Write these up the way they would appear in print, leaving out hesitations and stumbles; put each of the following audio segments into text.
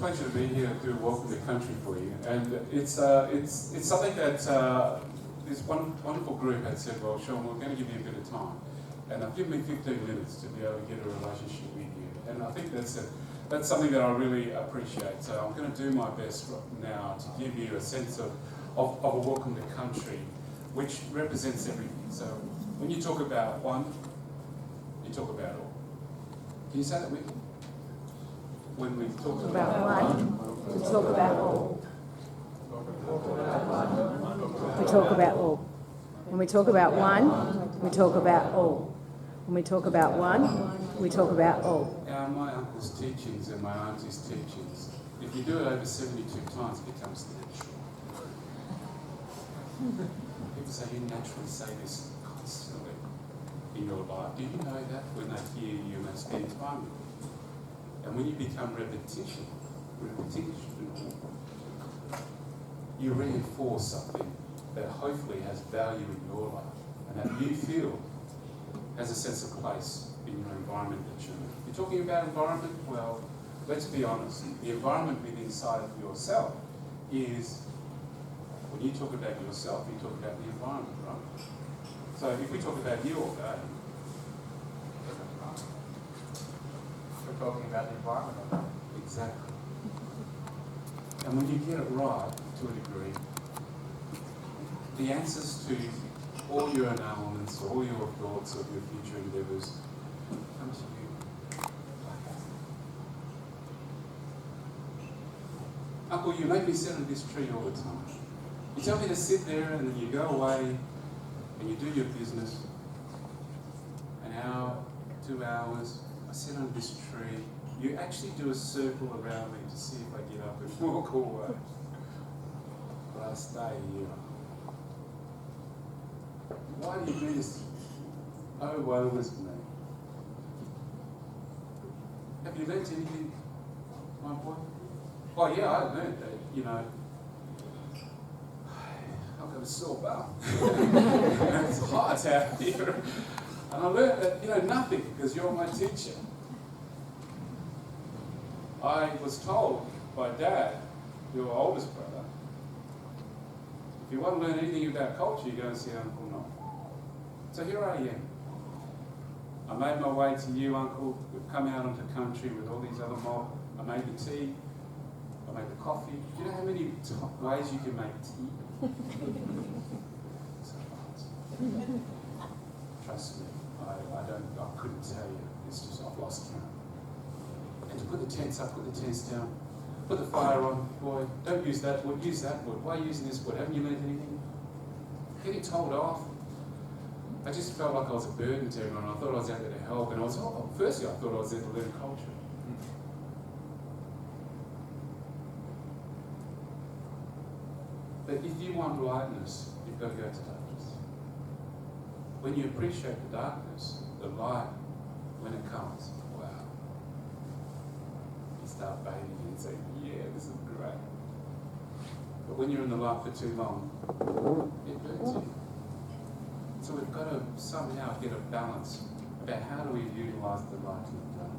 pleasure to be here to do Welcome to Country for you. And it's something that this wonderful group had said, well, Sean, we're going to give you a bit of time. And they've given me 15 minutes to be able to get a relationship with you. And I think that's something that I really appreciate. So I'm going to do my best now to give you a sense of a Welcome to Country, which represents everything. So when you talk about one, you talk about all. Can you say that with me? When we talk about one, we talk about all. We talk about all. When we talk about one, we talk about all. When we talk about one, we talk about all. My uncle's teachings and my auntie's teachings, if you do it over 72 times, it becomes natural. People say you naturally say this constantly in your life. Do you know that when they hear you and they spend time with you? And when you become repetition, you reinforce something that hopefully has value in your life and that you feel has a sense of place in your environment that you're in. You're talking about environment? Well, let's be honest. The environment within inside of yourself is, when you talk about yourself, you talk about the environment, right? So if we talk about you all day, we're talking about the environment. Exactly. And when you get it right, to a degree, the answers to all your elements, all your thoughts of your future endeavours come to you. Uncle, you make me sit under this tree all the time. You tell me to sit there and then you go away and you do your business. An hour, 2 hours, I sit under this tree. You actually do a circle around me to see if I get up and walk away. But I stay here. Why do you do this? Oh, woe is me. Have you learnt anything, my boy? Oh yeah, I learned that, you know, I've got a sore bum. It's hot out here. And I learned that, you know, nothing, because you're my teacher. I was told by Dad, your oldest brother, if you want to learn anything about culture, you go and see Uncle Noel. So here I am. I made my way to you, Uncle. We've come out onto country with all these other mob. I made the tea. I made the coffee. Do you know how many ways you can make tea? So trust me, I couldn't tell you. It's just I've lost count. And to put the tents up, put the tents down, put the fire on. Boy, don't use that wood. Use that wood. Why are you using this wood? Haven't you learned anything? Getting told off. I just felt like I was a burden to everyone. I thought I was out there to help, and firstly I thought I was there to learn culture. But if you want lightness, you've got to go to darkness. When you appreciate the darkness, the light, when it comes, wow. You start bathing and say, yeah, this is great. But when you're in the light for too long, it burns you. So we've got to somehow get a balance about how do we utilise the light in the dark.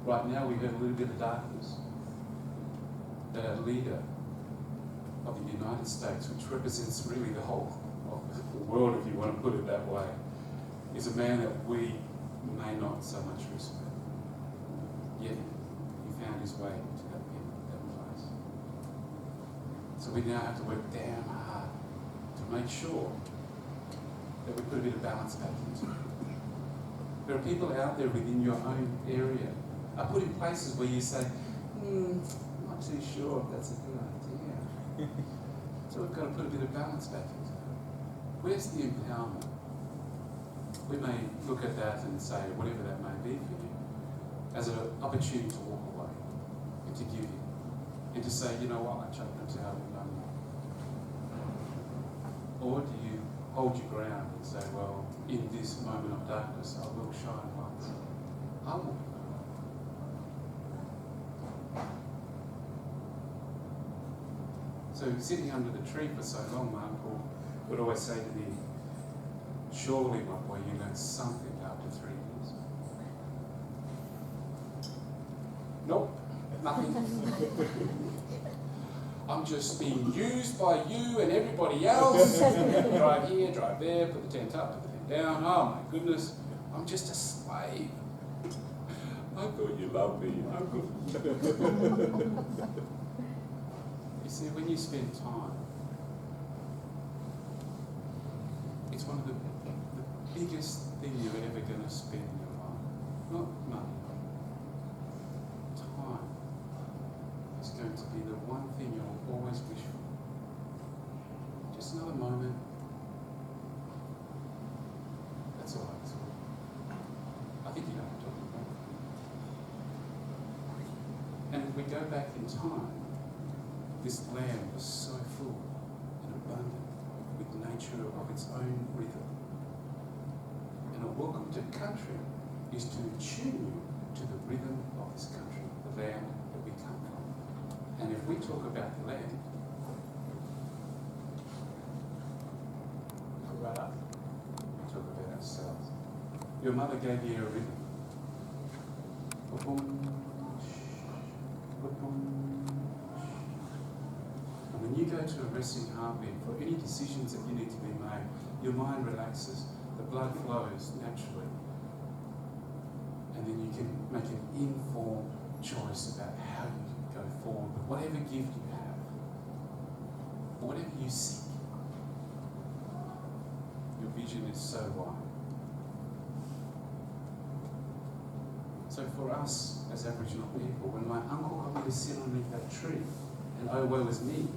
Right now we have a little bit of darkness. That our leader of the United States, which represents really the whole of the world, if you want to put it that way, is a man that we may not so much respect. Yet he found his way to that place. So we now have to work damn hard to make sure that we put a bit of balance back into it. There are people out there within your own area are put in places where you say, I'm not too sure if that's a good idea. So we've got to put a bit of balance back into it. Where's the empowerment? We may look at that and say, whatever that may be for you, as an opportunity to walk away and to give you, and to say, you know what, I chucked the towel and done that. Or do you hold your ground and say, well, in this moment of darkness, I will shine lights. I will. So sitting under the tree for so long, my uncle would always say to me, surely, my boy, you learned something after 3 years. Nope. Nothing. I'm just being used by you and everybody else. Drive here, drive there, put the tent up, put the tent down. Oh my goodness, I'm just a slave. I thought you loved me, Uncle. You see, when you spend time, it's one of the biggest thing you're ever going to spend in your life. Not money. Time is going to be the one thing you'll always wish for. Just another moment. That's all I was saying. I think you know what I'm talking about. And if we go back in time, this land was so full and abundant with nature of its own rhythm. And a welcome to country is to tune you to the rhythm of this country, the land that we come from. And if we talk about the land, Talk about us. we talk about ourselves. Your mother gave you a rhythm. And when you go to a resting heartbeat for any decisions that you need to be made, your mind relaxes, the blood flows naturally. And then you can make an informed choice about how you can go forward with whatever gift you have, or whatever you seek. Your vision is so wide. So for us as Aboriginal people, when my uncle got me to sit underneath that tree, and oh woe was me,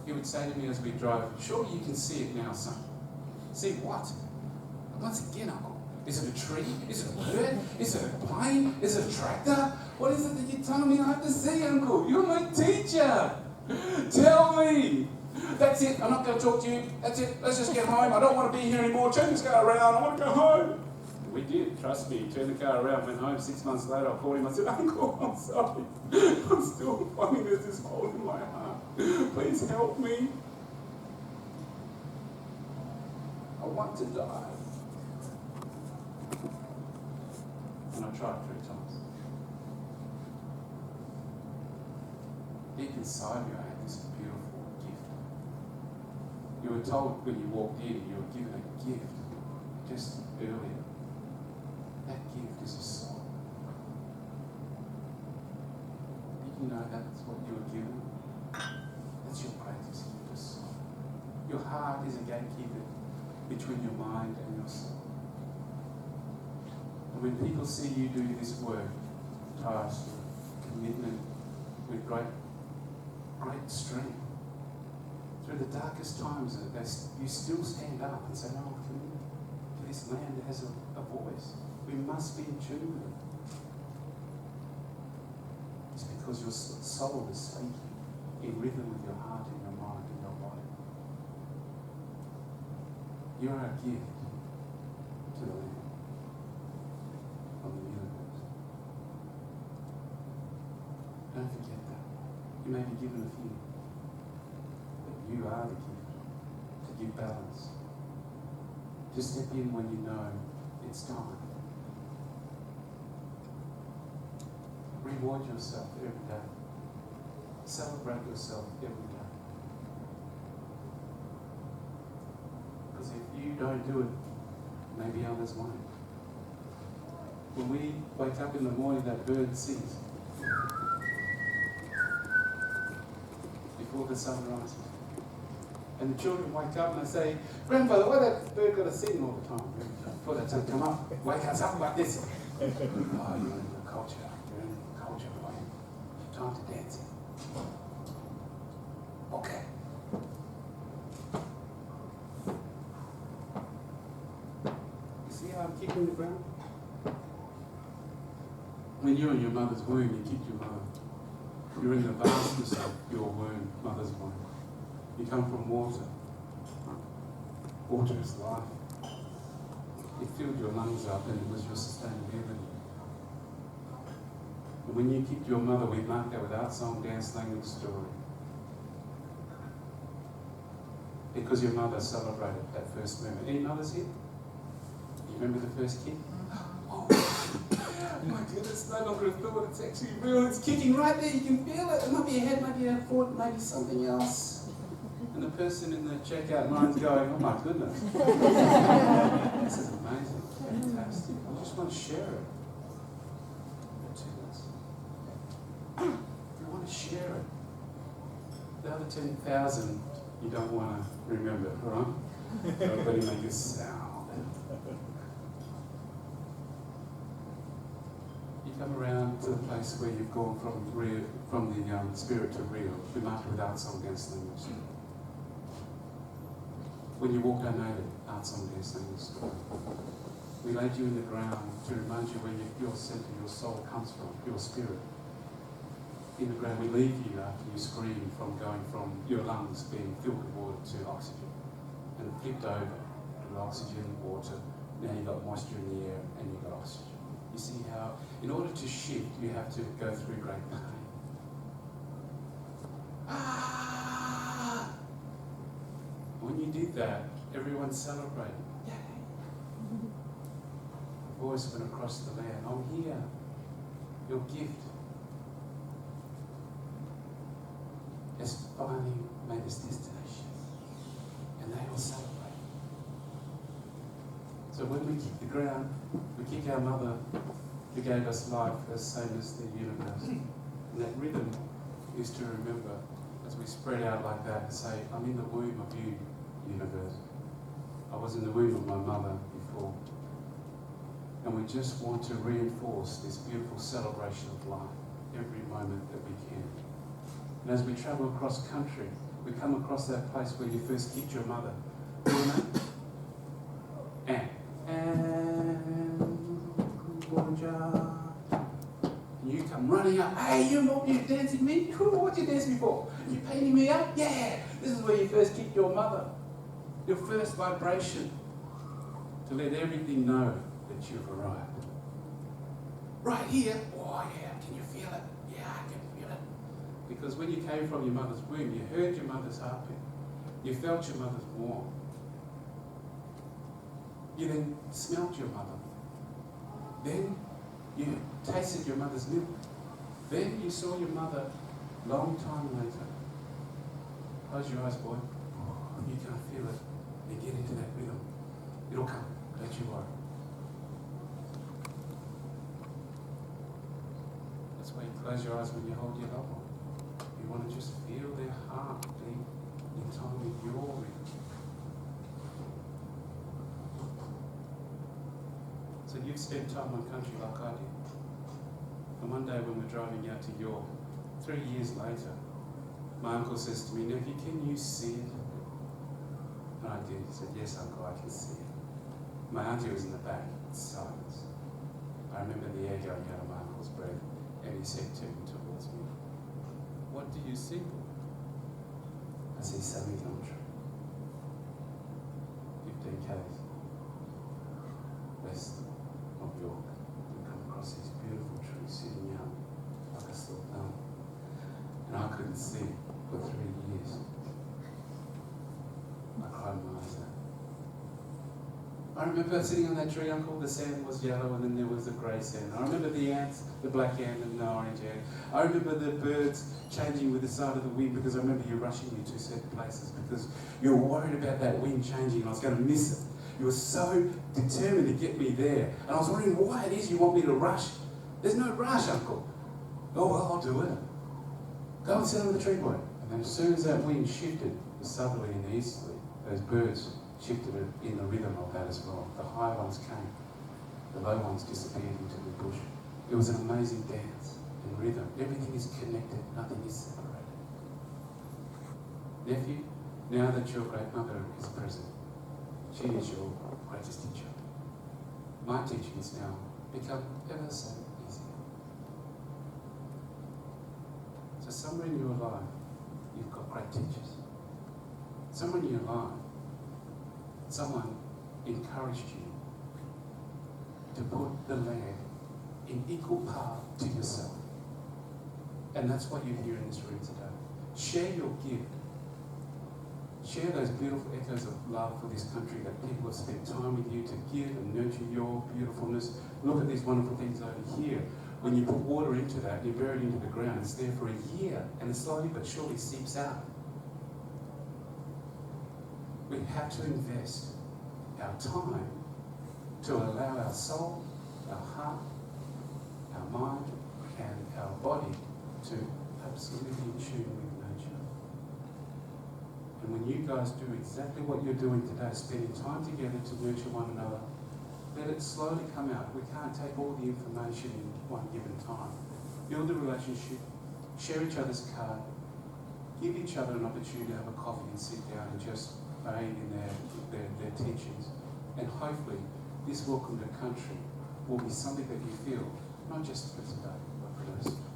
he would say to me as we drove, "Surely you can see it now, son." See what? Once again, uncle. Is it a tree? Is it a bird? Is it a plane? Is it a tractor? What is it that you're telling me I have to see, Uncle? You're my teacher. Tell me. That's it. I'm not going to talk to you. That's it. Let's just get home. I don't want to be here anymore. Turn this car around. I want to go home. We did. Trust me. Turned the car around. Went home. 6 months later, I called him. I said, "Uncle, I'm sorry. I'm still finding there's this hole in my heart. Please help me. I want to die." And I tried 3 times. Deep inside you, I had this beautiful gift. You were told when you walked in, you were given a gift just earlier. That gift is a soul. Did you know that's what you were given? That's your greatest gift, a soul. Your heart is a gatekeeper between your mind and your soul. And when people see you do this work, task, commitment, with great strength, through the darkest times, you still stand up and say, "No, I'm committed to this land that has a voice. We must be in tune with it." It's because your soul is speaking in rhythm with your heart and your mind and your body. You are a gift to the land. Of the universe. Don't forget that. You may be given a few, but you are the gift to give balance. To step in when you know it's time. Reward yourself every day. Celebrate yourself every day. Because if you don't do it, maybe others won't. When we wake up in the morning, that bird sings before the sun rises. And the children wake up and they say, "Grandfather, why that bird got to sing all the time?" Before that sun come up, wake us up like this. Oh, you're in the culture. You're in the culture, boy. Time to dance. Okay. You see how I'm kicking the ground? When you're in your mother's womb, you kick your mother. You're in the vastness of your womb, mother's womb. You come from water. Water is life. It filled your lungs up and it was your sustainability. And when you kicked your mother, we marked that with art, song, dance, language, story. Because your mother celebrated that first moment. Any mothers here? You remember the first kick? Oh my goodness, It's no longer a thought, it's actually real. It's kicking right there, you can feel it. It might be a head, maybe a foot, maybe something else. And the person in the checkout line's going, oh my goodness. This is amazing, fantastic. I just want to share it. You want to share it. The other 10,000 you don't want to remember, right? Everybody make a sound. You come around to the place where you've gone from the spirit to real. We mark it with arts on against language. When you walk unaided, arts on against language. We laid you in the ground to remind you where your centre, your soul comes from, your spirit. In the ground, we leave you after you scream from going from your lungs being filled with water to oxygen, and flipped over to oxygen, water. Now you've got moisture in the air and you've got oxygen. You see how, in order to shift, you have to go through great pain. Ah! When you did that, everyone celebrated. Yay! A voice went across the land. I'm here. Your gift has finally made its destination. And they all celebrate. So when we kick the ground, we kick our mother who gave us life as same as the universe. And that rhythm is to remember as we spread out like that and say, I'm in the womb of you, universe. I was in the womb of my mother before. And we just want to reinforce this beautiful celebration of life every moment that we can. And as we travel across country, we come across that place where you first kicked your mother. And you come running up. Hey, you're dancing me? Cool, what you dancing me for? You painting me up? Yeah! This is where you first kicked your mother. Your first vibration. To let everything know that you've arrived. Right here. Oh yeah, can you feel it? Yeah, I can feel it. Because when you came from your mother's womb, you heard your mother's heartbeat. You felt your mother's warmth. You then smelt your mother. Then you tasted your mother's milk. Then you saw your mother long time later. Close your eyes, boy. You can't feel it. And get into that rhythm. It'll come. Don't you worry. That's why you close your eyes when you hold your loved one. You want to just feel their heart beat in time with your rhythm. So you've spent time on country like I did. And one day when we're driving out to York, 3 years later, my uncle says to me, nephew, can you see it? And I did. He said, yes, uncle, I can see it. My auntie was in the back, silence. I remember the air going out of my uncle's breath, and he said, turning towards me, what do you see, boy? I see something country. 15 k's west of York. We come across these beautiful trees sitting out like a still thumb. And I couldn't see for 3 years. I cried my eyes out. I remember sitting on that tree, Uncle, the sand was yellow and then there was the grey sand. I remember the ants, the black ant and the orange ant. I remember the birds changing with the side of the wind because I remember you rushing me to certain places because you were worried about that wind changing and I was going to miss it. You were so determined to get me there. And I was wondering why it is you want me to rush. There's no rush, Uncle. Oh, well, I'll do it. Go and sit on the tree, boy. And then as soon as that wind shifted, the southerly and the easterly, those birds shifted it in the rhythm of that as well. The high ones came, the low ones disappeared into the bush. It was an amazing dance and rhythm. Everything is connected, nothing is separated. Nephew, now that your great mother is present, she is your greatest teacher. My teachings now become ever so easier. So somewhere in your life, you've got great teachers. Somewhere in your life, someone encouraged you to put the land in equal part to yourself. And that's what you hear in this room today. Share your gift. Share those beautiful echoes of love for this country that people have spent time with you to give and nurture your beautifulness. Look at these wonderful things over here When you put water into that, you bury it into the ground, it's there for a year, and it slowly but surely seeps out. We have to invest our time to allow our soul, our heart, our mind, and our body to absolutely in tune with nature. And when you guys do exactly what you're doing today, spending time together to nurture one another, let it slowly come out. We can't take all the information in one given time. Build a relationship, share each other's card, give each other an opportunity to have a coffee and sit down and just bathe in their teachings. And hopefully this welcome to country will be something that you feel, not just for today, but for the rest of it.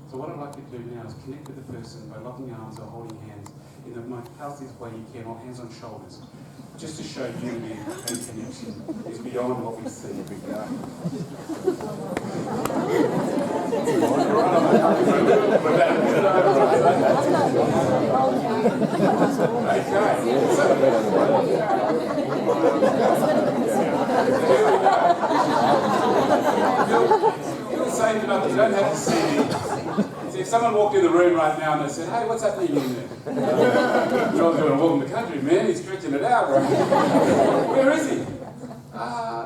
So what I'd like you to do now is connect with the person by locking arms or holding hands in the most healthiest way you can, or hands on shoulders, just to show unity and connection is beyond what we see every day. Feel safe enough, you don't have to see me. See, if someone walked in the room right now and they said, hey, what's happening in there? John's doing a welcome to country, man, he's stretching it out, right? Where is he?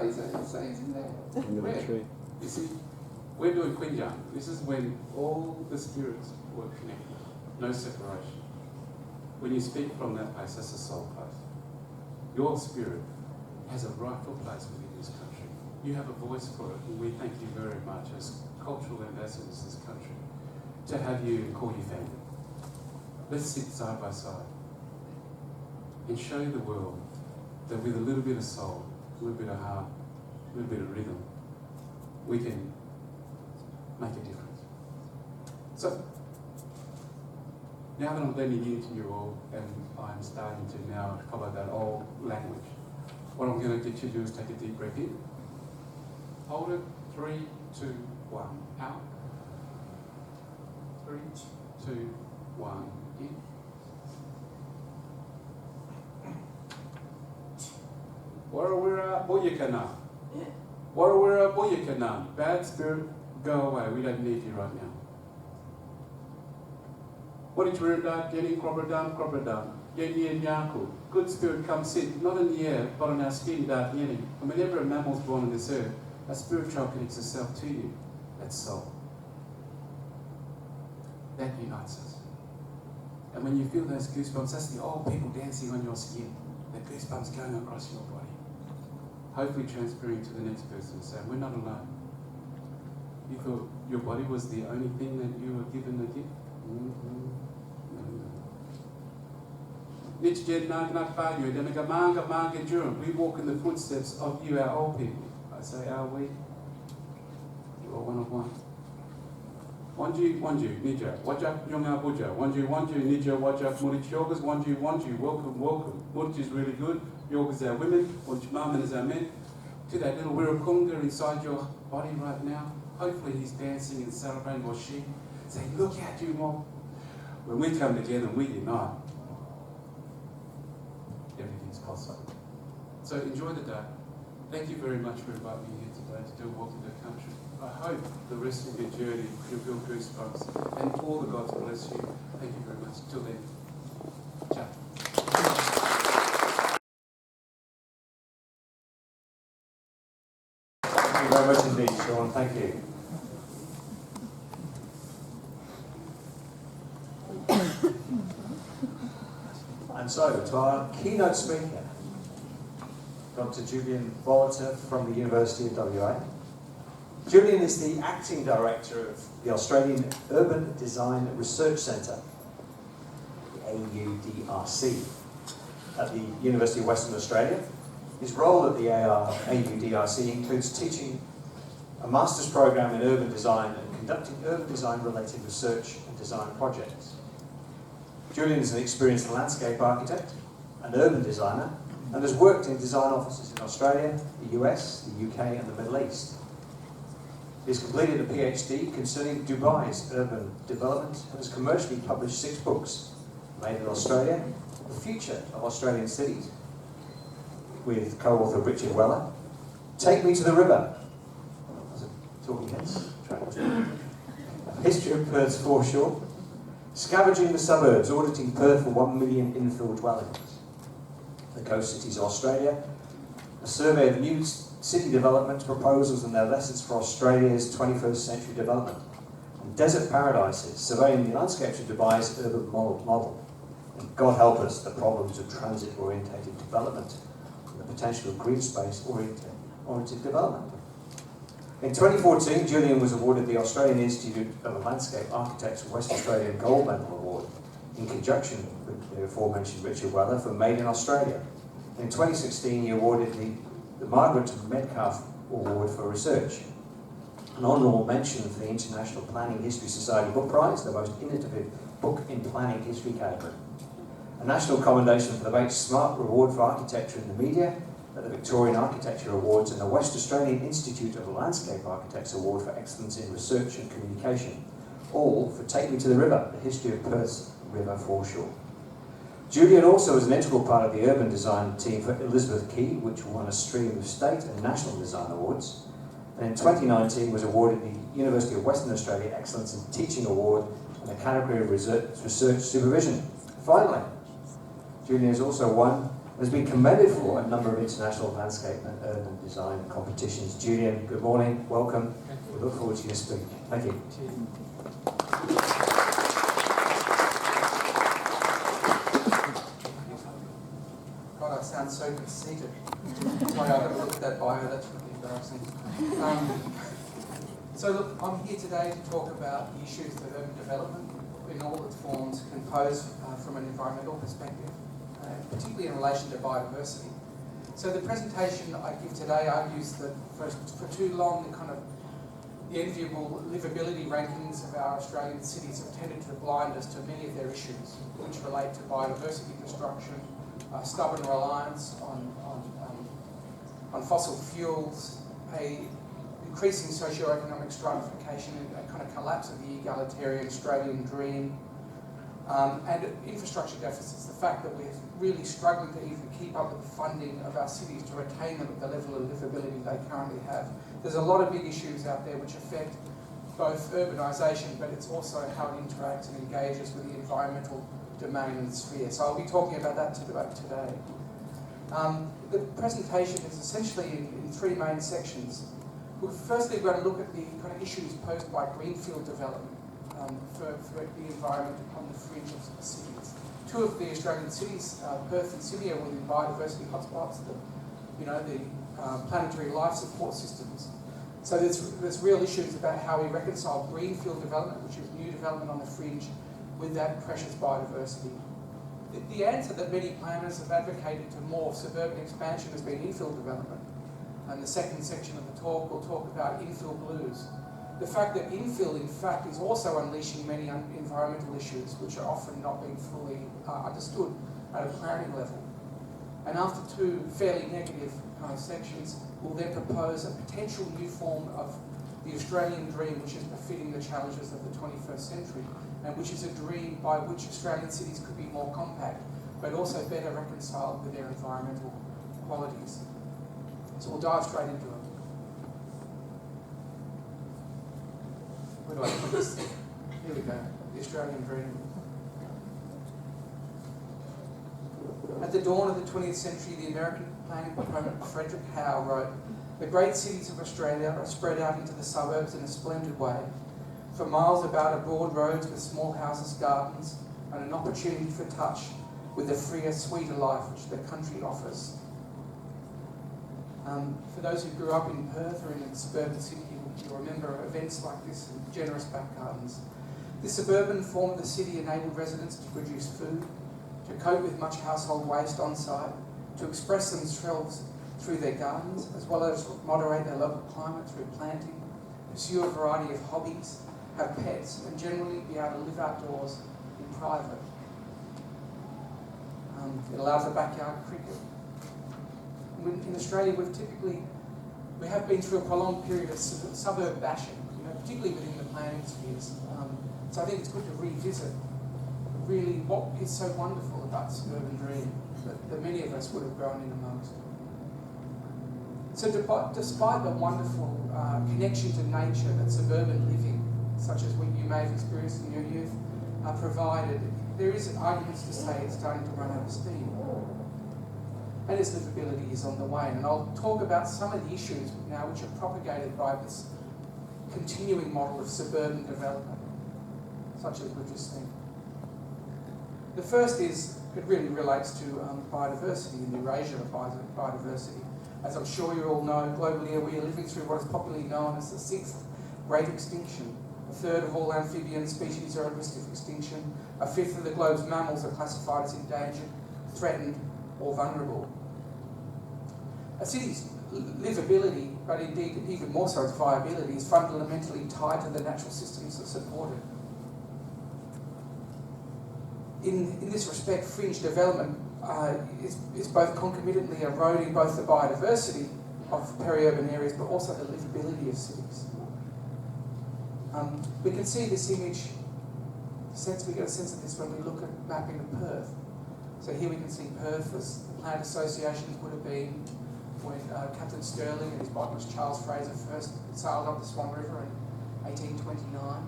He's in there. Where? You see, we're doing Quinjan. This is when all the spirits were connected, no separation. When you speak from that place, that's a soul place. Your spirit has a rightful place within this country. You have a voice for it, and we thank you very much as cultural ambassadors of this country to have you and call you family. Let's sit side by side and show the world that with a little bit of soul, a little bit of heart, a little bit of rhythm, we can make a difference. So, now that I'm blending into you all and I'm starting to now follow that old language, what I'm going to get you to do is take a deep breath in. Hold it. 3, 2, 1. Out. 3, 2, 1. In. Warawira Boyakana. Warawira Boyakana. Bad spirit, go away. We don't need you right now. What did you read that? Getting Cropper Yaku. Good spirit, come sit, not in the air, but on our skin, dark yeti. And whenever a mammal's born on this earth, a spirit child connects itself to you. That's soul. That unites us. And when you feel those goosebumps, that's the old people dancing on your skin. The goosebumps going across your body. Hopefully transferring to the next person, saying, we're not alone. You thought your body was the only thing that you were given a gift? We walk in the footsteps of you, our old people. I say, are we? You are one of one. Wanju, Nija, Wajak Yonga Buja, Wanju, Nija, Wajak Murich Yogas, Wanju, welcome. Murich is really good. Yogas are women, Wajmaman is our men. To that little Wirakunga inside your body right now. Hopefully he's dancing and celebrating, or she. Say, look at you, Mom. When we come together and we unite, everything's possible. So enjoy the day. Thank you very much for inviting me here today to do a walk into the country. I hope the rest of your journey you'll feel goosebumps, and all the gods bless you. Thank you very much. Till then, ciao. Thank you very much indeed, Sean. Thank you. And so, to our keynote speaker, Dr. Julian Bolter from the University of WA. Julian is the Acting Director of the Australian Urban Design Research Centre, the AUDRC, at the University of Western Australia. His role at the AUDRC includes teaching a master's program in urban design and conducting urban design-related research and design projects. Julian is an experienced landscape architect, an urban designer, and has worked in design offices in Australia, the US, the UK, and the Middle East. He has completed a PhD concerning Dubai's urban development and has commercially published 6 books, Made in Australia, The Future of Australian Cities, with co-author Richard Weller, Take Me to the River, as a talking heads track, History of Perth's foreshore. Scavenging the suburbs, auditing Perth for 1 million infill dwellings. The Coast Cities of Australia. A survey of new city development proposals and their lessons for Australia's 21st century development. And Desert Paradises, surveying the landscapes of Dubai's urban model. And God help us, the problems of transit-orientated development and the potential of green space-oriented development. In 2014, Julian was awarded the Australian Institute of Landscape Architects West Australian Gold Medal Award in conjunction with the aforementioned Richard Weller for Made in Australia. In 2016, he awarded the Margaret Metcalf Award for Research, an honourable mention for the International Planning History Society Book Prize, the most innovative book in planning history category. A national commendation for the Bates Smart Reward for Architecture in the Media at the Victorian Architecture Awards, and the West Australian Institute of Landscape Architects Award for Excellence in Research and Communication, all for Take Me to the River, the history of Perth's river foreshore. Julian also was an integral part of the urban design team for Elizabeth Quay, which won a stream of state and national design awards, and in 2019 was awarded the University of Western Australia Excellence in Teaching Award in the category of research supervision. Finally, Julian has also won and has been commended for a number of international landscape and urban design competitions. Julian, good morning, welcome. We look forward to your speech. Thank you. God, I sound so conceited. Sorry, I've got to look at that bio, that's really embarrassing. So look, I'm here today to talk about the issues of urban development in all its forms can pose from an environmental perspective, particularly in relation to biodiversity. So the presentation I give today argues that for too long the enviable livability rankings of our Australian cities have tended to blind us to many of their issues, which relate to biodiversity destruction, stubborn reliance on fossil fuels, increasing socio-economic stratification, and a kind of collapse of the egalitarian Australian dream, and infrastructure deficits, the fact that we're really struggling to even keep up with the funding of our cities to retain them at the level of livability they currently have. There's a lot of big issues out there which affect both urbanisation, but it's also how it interacts and engages with the environmental domain and sphere. So I'll be talking about that today. The presentation is essentially in three main sections. Firstly, we're going to look at the kind of issues posed by greenfield development for the environment on the fringe of the cities. Two of the Australian cities, Perth and Sydney, are within biodiversity hotspots, the planetary life support systems. So there's real issues about how we reconcile greenfield development, which is new development on the fringe, with that precious biodiversity. The answer that many planners have advocated to more suburban expansion has been infill development. And the second section of the talk will talk about infill blues. The fact that infill, in fact, is also unleashing many environmental issues which are often not being fully understood at a planning level. And after two fairly negative kind of sections, we'll then propose a potential new form of the Australian dream, which is befitting the challenges of the 21st century, and which is a dream by which Australian cities could be more compact, but also better reconciled with their environmental qualities. So we'll dive straight into it. Where do I put this? Here we go, the Australian dream. At the dawn of the 20th century, the American planning proponent Frederick Howe wrote, "The great cities of Australia are spread out into the suburbs in a splendid way. For miles about are broad roads with small houses, gardens, and an opportunity for touch with the freer, sweeter life which the country offers." For those who grew up in Perth or in a suburban city, you'll remember events like this in generous back gardens. The suburban form of the city enabled residents to produce food, to cope with much household waste on site, to express themselves through their gardens, as well as moderate their local climate through planting, pursue a variety of hobbies, have pets, and generally be able to live outdoors in private. It allows for backyard cricket. In Australia, we have been through a prolonged period of suburb bashing, particularly within the planning spheres. So I think it's good to revisit really what is so wonderful about the suburban dream that many of us would have grown in amongst. So despite the wonderful connection to nature that suburban living, such as we you may have experienced in your youth, provided, there is arguments to say it's starting to run out of steam. And its livability is on the wane. And I'll talk about some of the issues now which are propagated by this continuing model of suburban development, such as we've just seen. The first is, it really relates to biodiversity and the erasure of biodiversity. As I'm sure you all know, globally we are living through what is popularly known as the 6th Great Extinction. A third of all amphibian species are at risk of extinction. A fifth of the globe's mammals are classified as endangered, threatened, or vulnerable. A city's livability, but indeed even more so its viability, is fundamentally tied to the natural systems that support it. In this respect, fringe development is both concomitantly eroding both the biodiversity of peri-urban areas, but also the livability of cities. We can see this image, we get a sense of this when we look at mapping of Perth. So here we can see Perth as the plant associations would have been when Captain Stirling and his botanist Charles Fraser first sailed up the Swan River in 1829.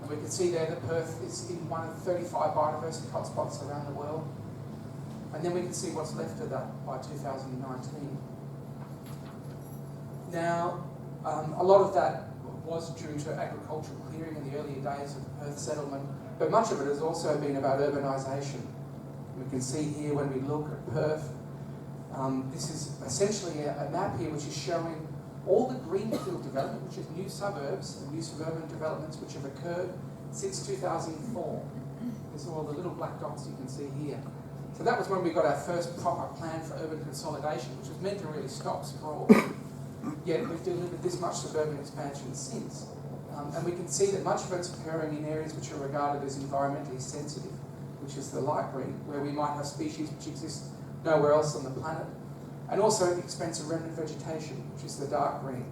And we can see there that Perth is in one of 35 biodiversity hotspots around the world. And then we can see what's left of that by 2019. Now, a lot of that was due to agricultural clearing in the earlier days of the Perth settlement, but much of it has also been about urbanisation. We can see here when we look at Perth, this is essentially a map here which is showing all the greenfield development, which is new suburbs and new suburban developments which have occurred since 2004. These are all the little black dots you can see here. So that was when we got our first proper plan for urban consolidation, which was meant to really stop sprawl. Yet we've delivered this much suburban expansion since. And we can see that much of it's occurring in areas which are regarded as environmentally sensitive, which is the light green, where we might have species which exist nowhere else on the planet, and also at the expense of remnant vegetation, which is the dark green.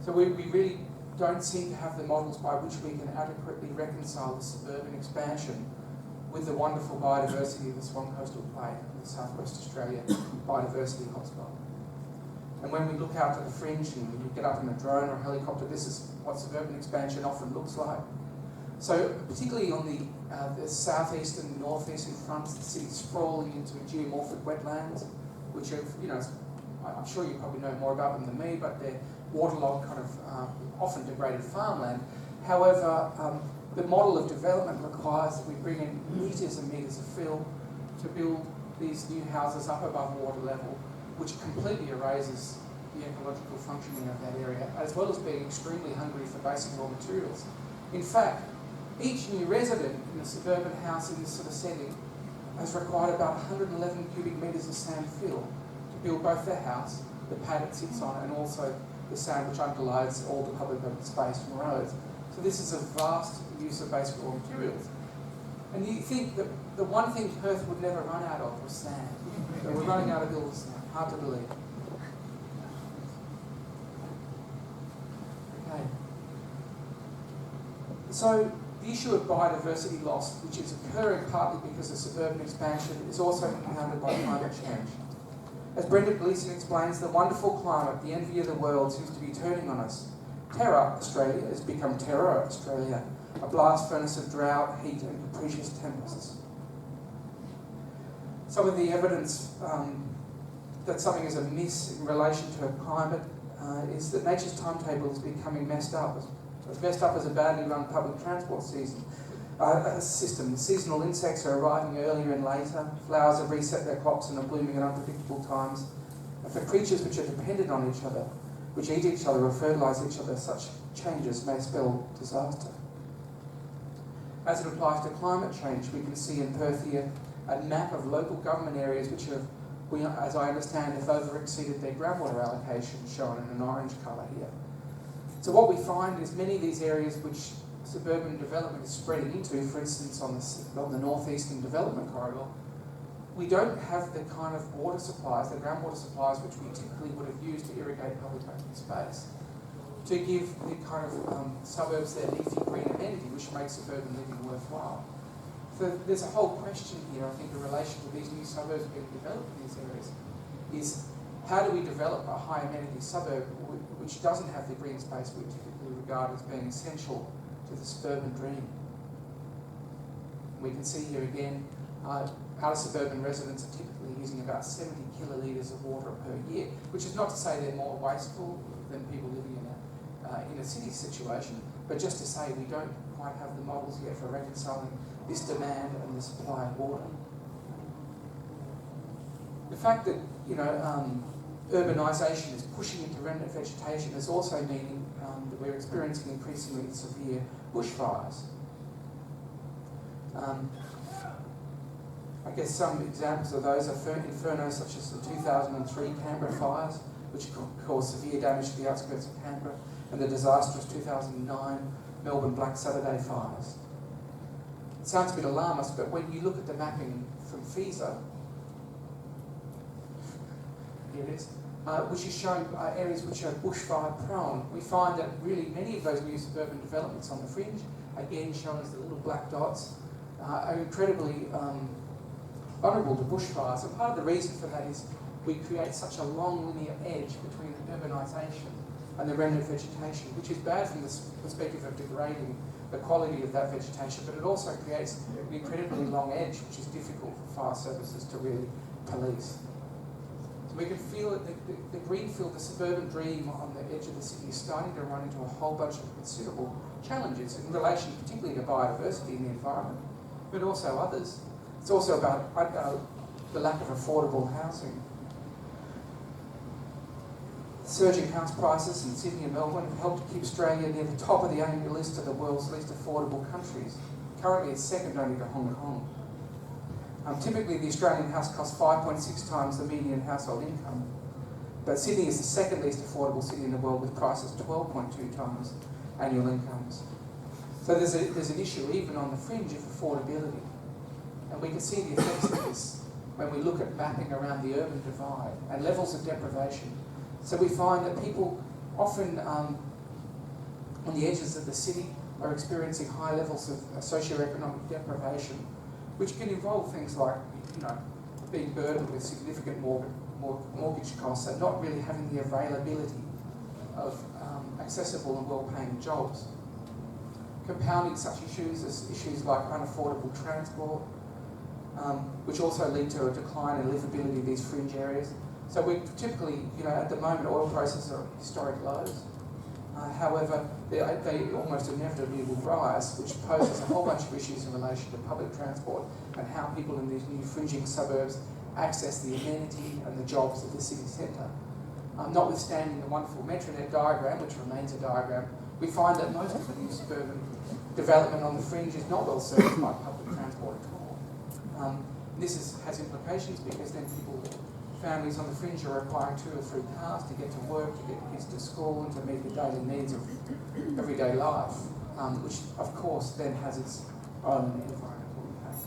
So we really don't seem to have the models by which we can adequately reconcile the suburban expansion with the wonderful biodiversity of the Swan Coastal Plain in the Southwest Australia biodiversity hotspot. And when we look out to the fringe and we get up in a drone or a helicopter, this is what suburban expansion often looks like. So particularly on the southeast and northeastern fronts, the city's sprawling into geomorphic wetlands, which are, I'm sure you probably know more about them than me, but they're waterlogged, kind of often degraded farmland. However, the model of development requires that we bring in metres and metres of fill to build these new houses up above water level, which completely erases the ecological functioning of that area, as well as being extremely hungry for basic raw materials. In fact, each new resident in a suburban house in this sort of setting has required about 111 cubic metres of sand fill to build both their house, the pad it sits on, and also the sand which underlies all the public open space and roads. So this is a vast use of basic raw materials. And you think that the one thing Perth would never run out of was sand. So we're running out of hills now. Hard to believe. Okay. So the issue of biodiversity loss, which is occurring partly because of suburban expansion, is also compounded by climate change. As Brenda Gleeson explains, the wonderful climate, the envy of the world, seems to be turning on us. Terra Australia has become Terror Australia, a blast furnace of drought, heat and capricious tempests. Some of the evidence that something is amiss in relation to climate is that nature's timetable is becoming messed up. As messed up as a badly run public transport system. Seasonal insects are arriving earlier and later. Flowers have reset their clocks and are blooming at unpredictable times. And for creatures which are dependent on each other, which eat each other or fertilise each other, such changes may spell disaster. As it applies to climate change, we can see in Perth here a map of local government areas which have, as I understand, have over-exceeded their groundwater allocation, shown in an orange colour here. So what we find is many of these areas which suburban development is spreading into, for instance on the northeastern development corridor, we don't have the kind of water supplies, the groundwater supplies which we typically would have used to irrigate public open space, to give the kind of suburbs their leafy green amenity which makes suburban living worthwhile. So there's a whole question here, I think, in relation to these new suburbs being developed in these areas, is how do we develop a high amenity suburb which doesn't have the green space we typically regard as being essential to the suburban dream. We can see here again, our suburban residents are typically using about 70 kilolitres of water per year, which is not to say they're more wasteful than people living in a city situation, but just to say we don't quite have the models yet for reconciling this demand and the supply of water. The fact that urbanisation is pushing into remnant vegetation is also meaning that we're experiencing increasingly severe bushfires. I guess some examples of those are infernos such as the 2003 Canberra fires, which caused severe damage to the outskirts of Canberra, and the disastrous 2009 Melbourne Black Saturday fires. It sounds a bit alarmist, but when you look at the mapping from FISA, here it is, which is showing areas which are bushfire prone, we find that really many of those new suburban developments on the fringe, again shown as the little black dots, are incredibly vulnerable to bushfires. And part of the reason for that is we create such a long linear edge between urbanisation and the remnant vegetation, which is bad from the perspective of degrading the quality of that vegetation, but it also creates an incredibly long edge, which is difficult for fire services to really police. So we can feel that the greenfield, the suburban dream on the edge of the city is starting to run into a whole bunch of considerable challenges in relation particularly to biodiversity in the environment, but also others. It's also about the lack of affordable housing. Surging house prices in Sydney and Melbourne have helped keep Australia near the top of the annual list of the world's least affordable countries. Currently it's second only to Hong Kong. Typically the Australian house costs 5.6 times the median household income, but Sydney is the second least affordable city in the world with prices 12.2 times annual incomes. So there's an issue even on the fringe of affordability. And we can see the effects of this when we look at mapping around the urban divide and levels of deprivation. So we find that people often on the edges of the city are experiencing high levels of socioeconomic deprivation, which can involve things like, being burdened with significant mortgage costs and not really having the availability of accessible and well-paying jobs. Compounding such issues as issues like unaffordable transport, which also lead to a decline in livability of these fringe areas. So we typically, at the moment, oil prices are at historic lows. However, they almost inevitably will rise, which poses a whole bunch of issues in relation to public transport and how people in these new fringing suburbs access the amenity and the jobs of the city centre. Notwithstanding the wonderful Metronet diagram, which remains a diagram, we find that most of the new suburban development on the fringe is not well served by public transport at all. This has implications because then families on the fringe are requiring 2 or 3 cars to get to work, to get kids to school, and to meet the daily needs of everyday life, which of course then has its own environmental impact.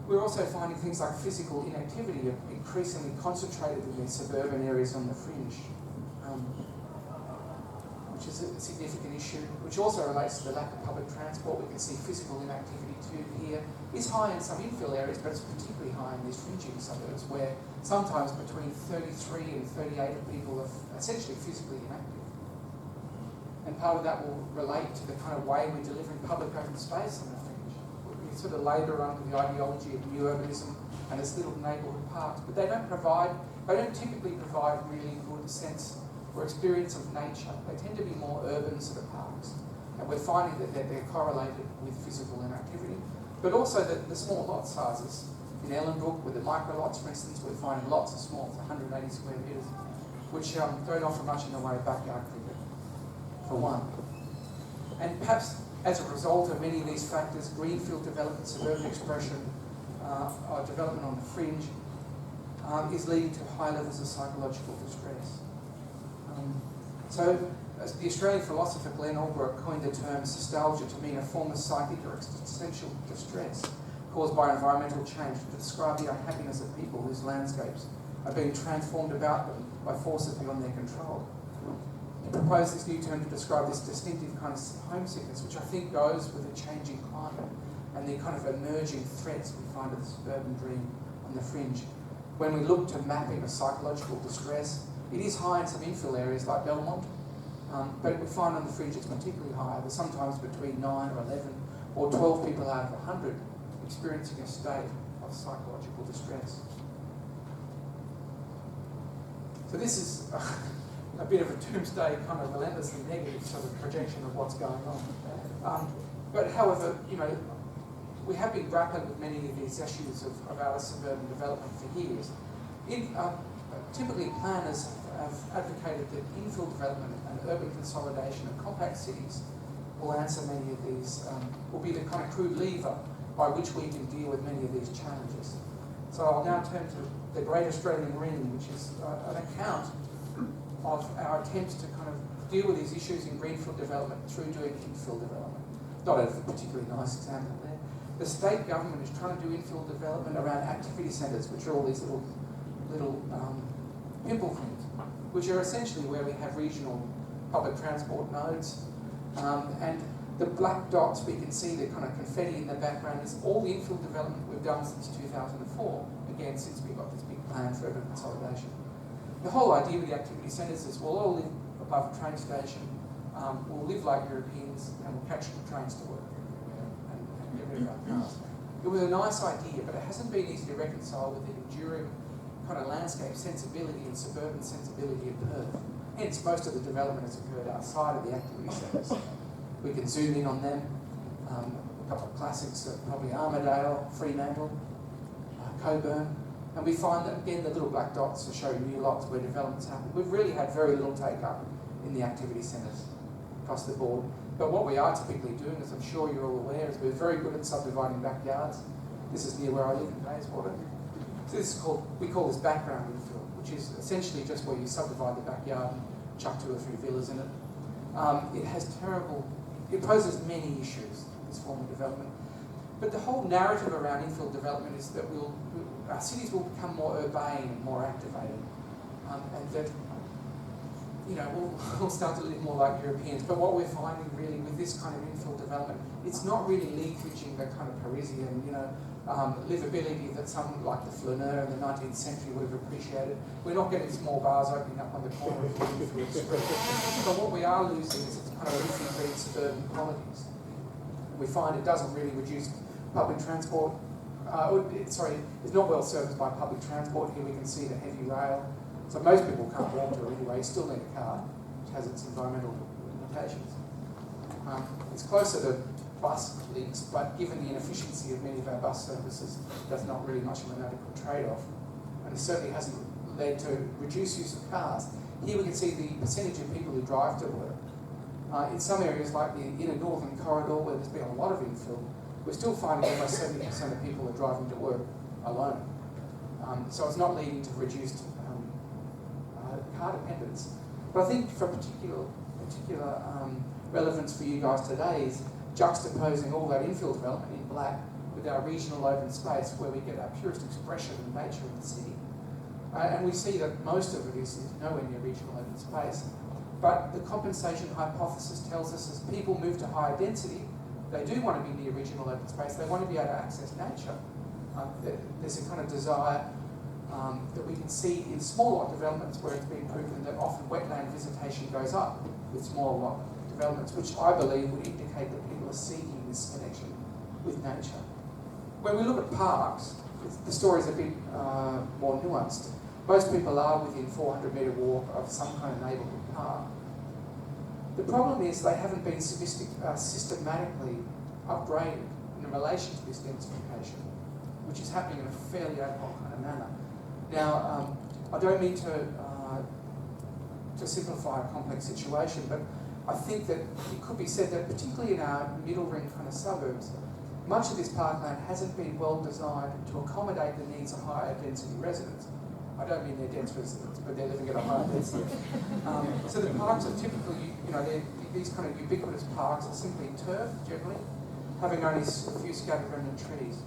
We're also finding things like physical inactivity are increasingly concentrated in these suburban areas on the fringe, which is a significant issue, which also relates to the lack of public transport. We can see physical inactivity too here. It's high in some infill areas, but it's particularly high in these fringing suburbs where sometimes between 33 and 38 of people are essentially physically inactive. And part of that will relate to the kind of way we're delivering public open space on the fringe. We sort of labour under the ideology of new urbanism and its little neighbourhood parks, but they don't typically provide really good sense or experience of nature. They tend to be more urban sort of parks. And we're finding that they're correlated with physical inactivity, but also the small lot sizes. In Ellenbrook, with the micro lots, for instance, we're finding lots of small, 180 square metres, which don't offer much in the way of backyard cricket, for one. And perhaps as a result of many of these factors, greenfield development, suburban expression, or development on the fringe, is leading to high levels of psychological distress. So the Australian philosopher Glenn Albrook coined the term nostalgia to mean a form of psychic or existential distress caused by environmental change to describe the unhappiness of people whose landscapes are being transformed about them by forces beyond their control. He proposed this new term to describe this distinctive kind of homesickness, which I think goes with the changing climate and the kind of emerging threats we find of the suburban dream on the fringe. When we look to mapping of psychological distress, it is high in some infill areas like Belmont, But we find on the fringe it's particularly high. There's sometimes between 9 or 11 or 12 people out of 100 experiencing a state of psychological distress. So this is a bit of a doomsday, kind of relentlessly negative sort of projection of what's going on. But however, we have been grappling with many of these issues of our suburban development for years. Typically, planners have advocated that infill development and urban consolidation of compact cities will answer many of these, will be the kind of crude lever by which we can deal with many of these challenges. So I'll now turn to the Great Australian Ring, which is an account of our attempts to kind of deal with these issues in greenfield development through doing infill development. Not a particularly nice example there. The state government is trying to do infill development around activity centres, which are all these little pimple things, which are essentially where we have regional public transport nodes. And the black dots, we can see the kind of confetti in the background, is all the infill development we've done since 2004, again, since we got this big plan for urban consolidation. The whole idea with the activity centres is we'll all live above a train station, we'll live like Europeans, and we'll catch the trains to work and get rid of our cars. It was a nice idea, but it hasn't been easy to reconcile with the enduring kind of landscape sensibility and suburban sensibility of Perth. Hence, most of the development has occurred outside of the activity centres. We can zoom in on them. A couple of classics are probably Armidale, Fremantle, Coburn. And we find that, again, the little black dots are showing new lots where developments happen. We've really had very little take-up in the activity centres across the board. But what we are typically doing, as I'm sure you're all aware, is we're very good at subdividing backyards. This is near where I live in Bayswater. So this is we call this background infill, which is essentially just where you subdivide the backyard and chuck 2 or 3 villas in it. It poses many issues, this form of development. But the whole narrative around infill development is that our cities will become more urbane and more activated, and that we'll start to live more like Europeans. But what we're finding really with this kind of infill development, it's not really leveraging the kind of Parisian, livability that some like the flaneur in the 19th century would have appreciated. We're not getting small bars opening up on the corner of the street. But what we are losing is its kind of leafy green suburban qualities. We find it doesn't really reduce public transport. It's not well serviced by public transport. Here we can see the heavy rail. So most people can't walk to it anyway. You still need a car, which has its environmental limitations. It's closer to bus links, but given the inefficiency of many of our bus services, that's not really much of an adequate trade-off. And it certainly hasn't led to reduced use of cars. Here we can see the percentage of people who drive to work. In some areas like the inner northern corridor, where there's been a lot of infill, we're still finding almost 70% of people are driving to work alone. So it's not leading to reduced car dependence. But I think for particular relevance for you guys today is juxtaposing all that infill development in black with our regional open space, where we get our purest expression of nature in the city. And we see that most of it is nowhere near regional open space. But the compensation hypothesis tells us as people move to higher density, they do want to be near regional open space. They want to be able to access nature. There's a kind of desire that we can see in small lot developments where it's been proven that often wetland visitation goes up with small lot developments, which I believe would indicate that people are seeking this connection with nature. When we look at parks, the story's a bit more nuanced. Most people are within 400-metre walk of some kind of neighbourhood park. The problem is they haven't been systematically upgraded in relation to this densification, which is happening in a fairly ad hoc kind of manner. Now, I don't mean to simplify a complex situation, but I think that it could be said that particularly in our middle ring kind of suburbs, much of this parkland hasn't been well designed to accommodate the needs of higher density residents. I don't mean they're dense residents, but they're living at a higher density. So the parks are typically, these kind of ubiquitous parks are simply turf, generally, having only a few scattered remnant trees.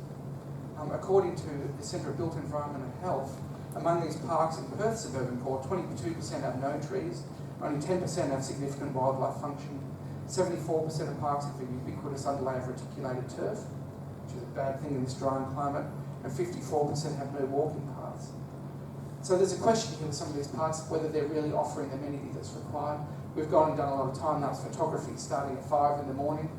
According to the Centre of Built Environment and Health, among these parks in Perth suburban core, 22% have no trees, only 10% have significant wildlife function, 74% of parks have a ubiquitous underlay of reticulated turf, which is a bad thing in this drying climate, and 54% have no walking paths. So there's a question here with some of these parks whether they're really offering the amenity that's required. We've gone and done a lot of time-lapse photography starting at 5 in the morning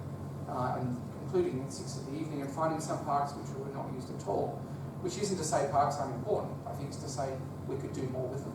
and concluding at 6 in the evening, and finding some parks which were not used at all, which isn't to say parks aren't important. I think it's to say we could do more with them.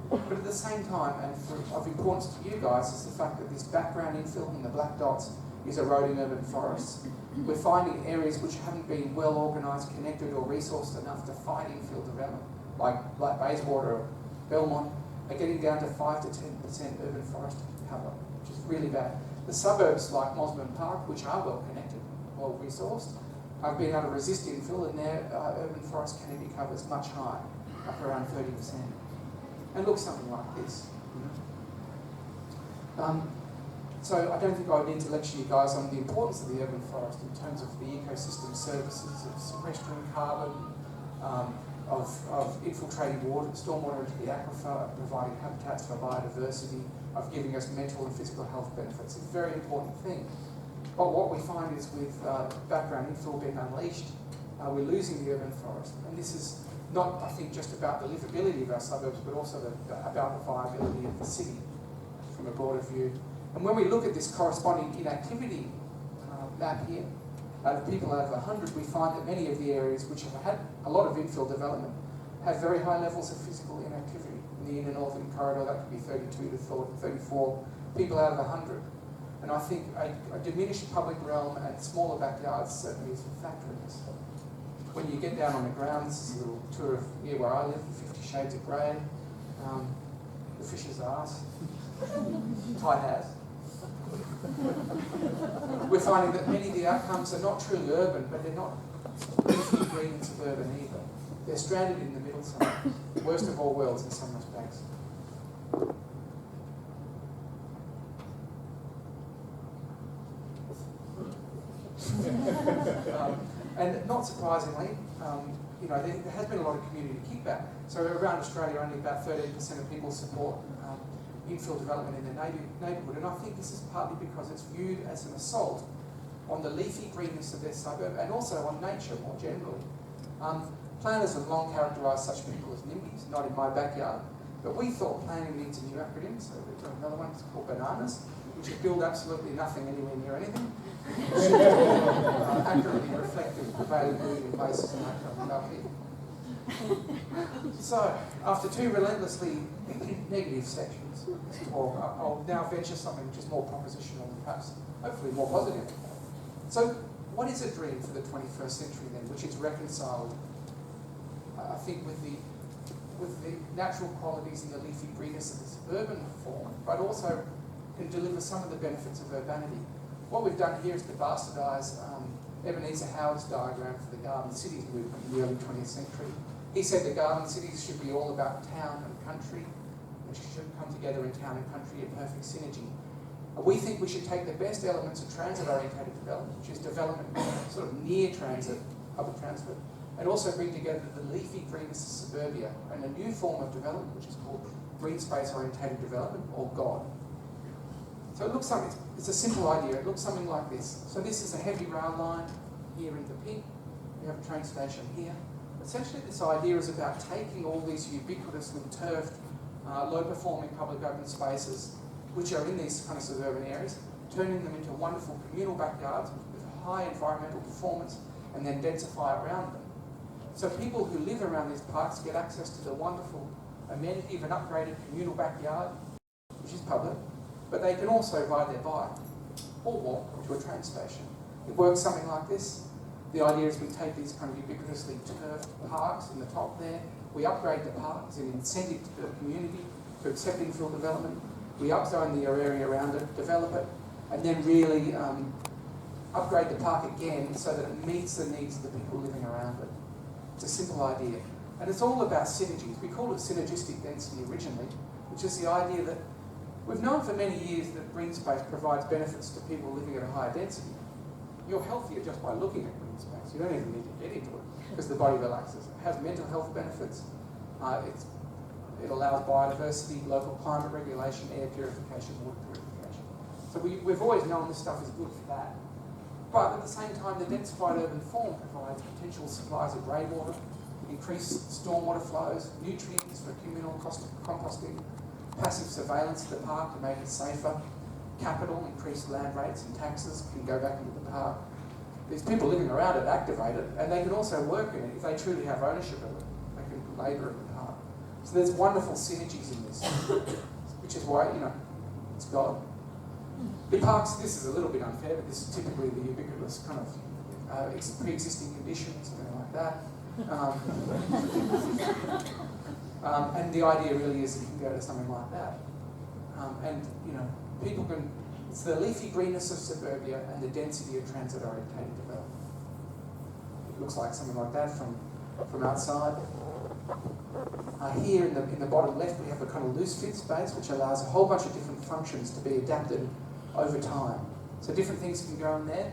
But at the same time, and of importance to you guys, is the fact that this background infill in the black dots is eroding urban forests. We're finding areas which haven't been well organised, connected or resourced enough to fight infill development, like Bayswater or Belmont, are getting down to 5 to 10% urban forest cover, which is really bad. The suburbs like Mosman Park, which are well connected, well resourced, have been able to resist infill, and their urban forest canopy cover is much higher, up around 30%. And looks something like this. So I don't think I would need to lecture you guys on the importance of the urban forest in terms of the ecosystem services, of sequestering carbon, of infiltrating water, stormwater into the aquifer, providing habitats for biodiversity, of giving us mental and physical health benefits. It's a very important thing. But what we find is with background infill being unleashed, we're losing the urban forest. And this is not, I think, just about the livability of our suburbs, but also about the viability of the city from a broader view. And when we look at this corresponding inactivity map here, of people out of 100, we find that many of the areas which have had a lot of infill development have very high levels of physical inactivity. In the inner northern corridor, that could be 32 to 34 people out of 100. And I think a diminished public realm and smaller backyards certainly is a factor in this. When you get down on the ground, this is a little tour of near where I live, 50 Shades of Grey, the fish's arse, tight house. We're finding that many of the outcomes are not truly urban, but they're not really green and suburban either. They're stranded in the middle somewhere. Worst of all worlds in some respects. And not surprisingly, there has been a lot of community kickback. So around Australia, only about 13% of people support infill development in their neighbourhood, and I think this is partly because it's viewed as an assault on the leafy greenness of their suburb and also on nature more generally. Planners have long characterised such people as NIMBYs, not in my backyard, but we thought planning needs a new acronym, so we've got another one, it's called BANANAS, which should build absolutely nothing anywhere near anything. It should accurately reflect the prevailing mood in places like up here. So, after two relentlessly negative sections, I'll now venture something which is more propositional and perhaps, hopefully, more positive. So, what is a dream for the 21st century then, which is reconciled, I think, with the natural qualities and the leafy greenness of the suburban form, but also can deliver some of the benefits of urbanity? What we've done here is to bastardise Ebenezer Howard's diagram for the garden cities movement in the early 20th century. He said the garden cities should be all about town and country, which should come together in town and country in perfect synergy. We think we should take the best elements of transit-orientated development, which is development sort of near transit, public transport, and also bring together the leafy greenness of suburbia and a new form of development, which is called green space-orientated development, or GOD. So it looks something, it's a simple idea, it looks something like this. So this is a heavy rail line here in the pink. We have a train station here. Essentially, this idea is about taking all these ubiquitously turfed, low-performing public open spaces, which are in these kind of suburban areas, turning them into wonderful communal backyards with high environmental performance, and then densify around them. So people who live around these parks get access to the wonderful amenity of an upgraded communal backyard, which is public, but they can also ride their bike or walk to a train station. It works something like this. The idea is we take these kind of ubiquitously turfed parks in the top there, we upgrade the park as an incentive to the community to accept infill development, we upzone the area around it, develop it, and then really upgrade the park again so that it meets the needs of the people living around it. It's a simple idea. And it's all about synergies. We called it synergistic density originally, which is the idea that we've known for many years that green space provides benefits to people living at a higher density. You're healthier just by looking at green space. You don't even need to get into it because the body relaxes. It has mental health benefits. It allows biodiversity, local climate regulation, air purification, water purification. So we've always known this stuff is good for that. But at the same time, the densified urban form provides potential supplies of rainwater, increased stormwater flows, nutrients for communal composting, passive surveillance of the park to make it safer, capital, increased land rates and taxes can go back into the park. There's people living around it activate it, and they can also work in it if they truly have ownership of it. They can labour in the park. So there's wonderful synergies in this, which is why, it's God. The parks, this is a little bit unfair, but this is typically the ubiquitous kind of pre-existing conditions, something like that. And the idea really is that you can go to something like that. People can, it's the leafy greenness of suburbia and the density of transit-orientated development. It looks like something like that from outside. Here in the bottom left, we have a kind of loose fit space, which allows a whole bunch of different functions to be adapted over time. So different things can go in there.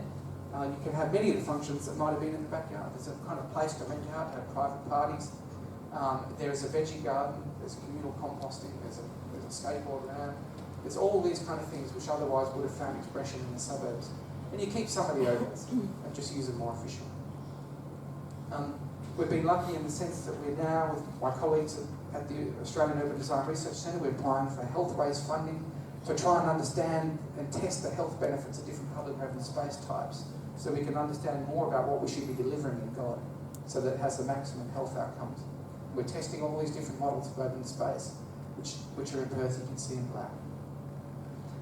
You can have many of the functions that might have been in the backyard. There's a kind of place to rent out, have private parties. There's a veggie garden, there's communal composting, there's a skateboard ramp. There's all these kind of things which otherwise would have found expression in the suburbs. And you keep some of the overheads and just use them more efficiently. We've been lucky in the sense that we're now, with my colleagues at the Australian Urban Design Research Centre, we're applying for health-based funding to try and understand and test the health benefits of different public open space types, so we can understand more about what we should be delivering in God, so that it has the maximum health outcomes. We're testing all these different models of open space, which are in Perth, you can see in black.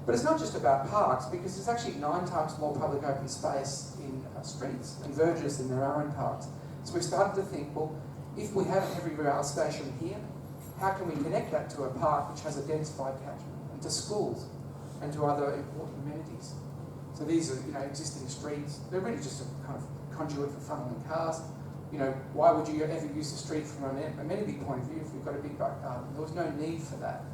But it's not just about parks, because there's actually 9 times more public open space in streets and verges than there are in parks. So we've started to think, well, if we have a heavy rail station here, how can we connect that to a park which has a densified catchment, and to schools, and to other important amenities? So these are, existing streets. They're really just a kind of conduit for funneling cars. Why would you ever use the street from an amenity point of view if you've got a big back garden? There was no need for that.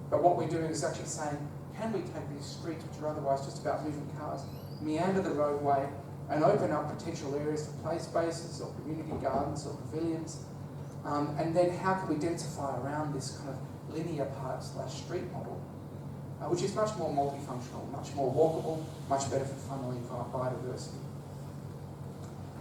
But what we're doing is actually saying, can we take these streets, which are otherwise just about moving cars, meander the roadway, and open up potential areas for play spaces or community gardens or pavilions? And then how can we densify around this kind of linear park/street model, which is much more multifunctional, much more walkable, much better for funneling biodiversity.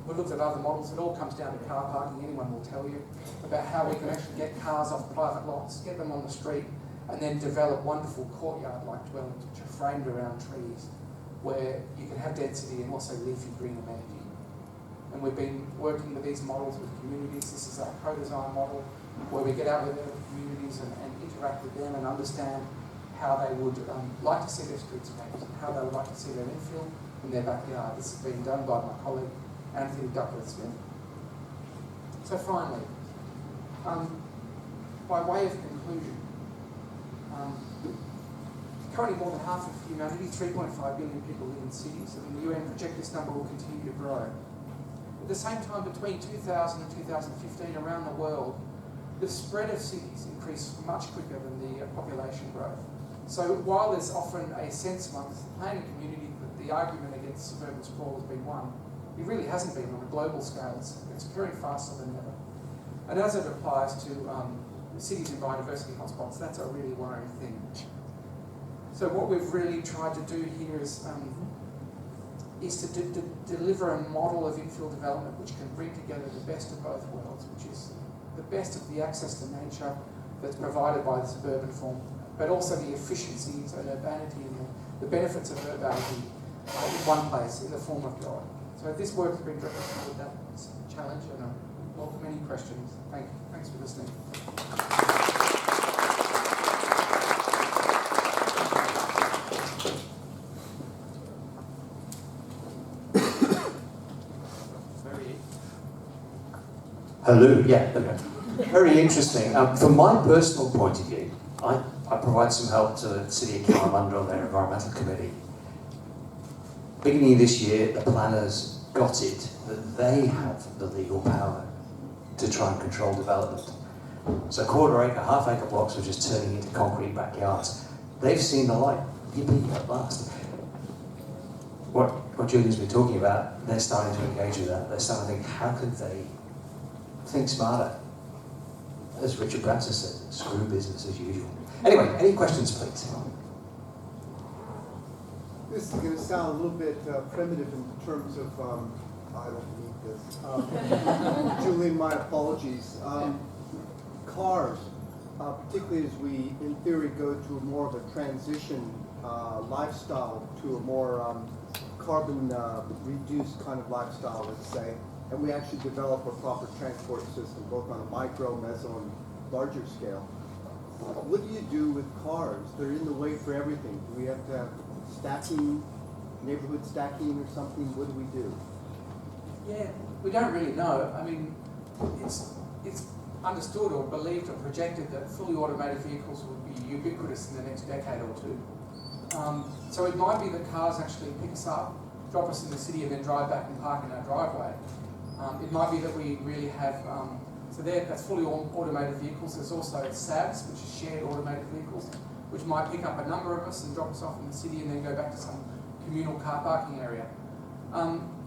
We've looked at other models. It all comes down to car parking. Anyone will tell you about how we can actually get cars off private lots, get them on the street, and then develop wonderful courtyard-like dwellings which are framed around trees, where you can have density and also leafy green amenity. And we've been working with these models with communities. This is our co-design model, where we get out with the communities and interact with them and understand how they would like to see their streetscapes and how they would like to see their infill in their backyard. This has been done by my colleague Anthony Duckworth-Smith. So finally, by way of conclusion, currently more than half of humanity, 3.5 billion people live in cities, and the UN project this number will continue to grow. At the same time, between 2000 and 2015 around the world, the spread of cities increased much quicker than the population growth. So while there's often a sense amongst the planning community that the argument against suburban sprawl has been won, it really hasn't been on a global scale. It's occurring faster than ever. And as it applies to cities in biodiversity hotspots, that's a really worrying thing. So what we've really tried to do here is to deliver a model of infill development which can bring together the best of both worlds, which is the best of the access to nature that's provided by the suburban form, but also the efficiencies and urbanity and the benefits of urbanity in one place, in the form of God. So this work has been directed toward that challenge, and I welcome any questions. Thanks for listening. Hello, yeah, okay. Very interesting. From my personal point of view, I provide some help to the City of Kalamunda on their environmental committee. Beginning of this year, the planners got it that they have the legal power to try and control development. So quarter acre, half acre blocks are just turning into concrete backyards. They've seen the light. Yippee, at last. What Julian's been talking about, they're starting to engage with that. They're starting to think, how could they think smarter? As Richard Branson said, screw business as usual. Anyway, any questions, please? This is going to sound a little bit primitive in terms of, I don't need this. Julian, my apologies. Cars. particularly as we, in theory, go to more of a transition lifestyle to a more carbon reduced kind of lifestyle, let's say, and we actually develop a proper transport system, both on a micro, meso, and larger scale. What do you do with cars? They're in the way for everything. Do we have to have stacking, neighborhood stacking or something? What do we do? Yeah, we don't really know. I mean, it's understood or believed or projected that fully automated vehicles would be ubiquitous in the next decade or two. So it might be that cars actually pick us up, drop us in the city, and then drive back and park in our driveway. It might be that we really have, that's fully automated vehicles. There's also SAVs, which is shared automated vehicles, which might pick up a number of us and drop us off in the city and then go back to some communal car parking area.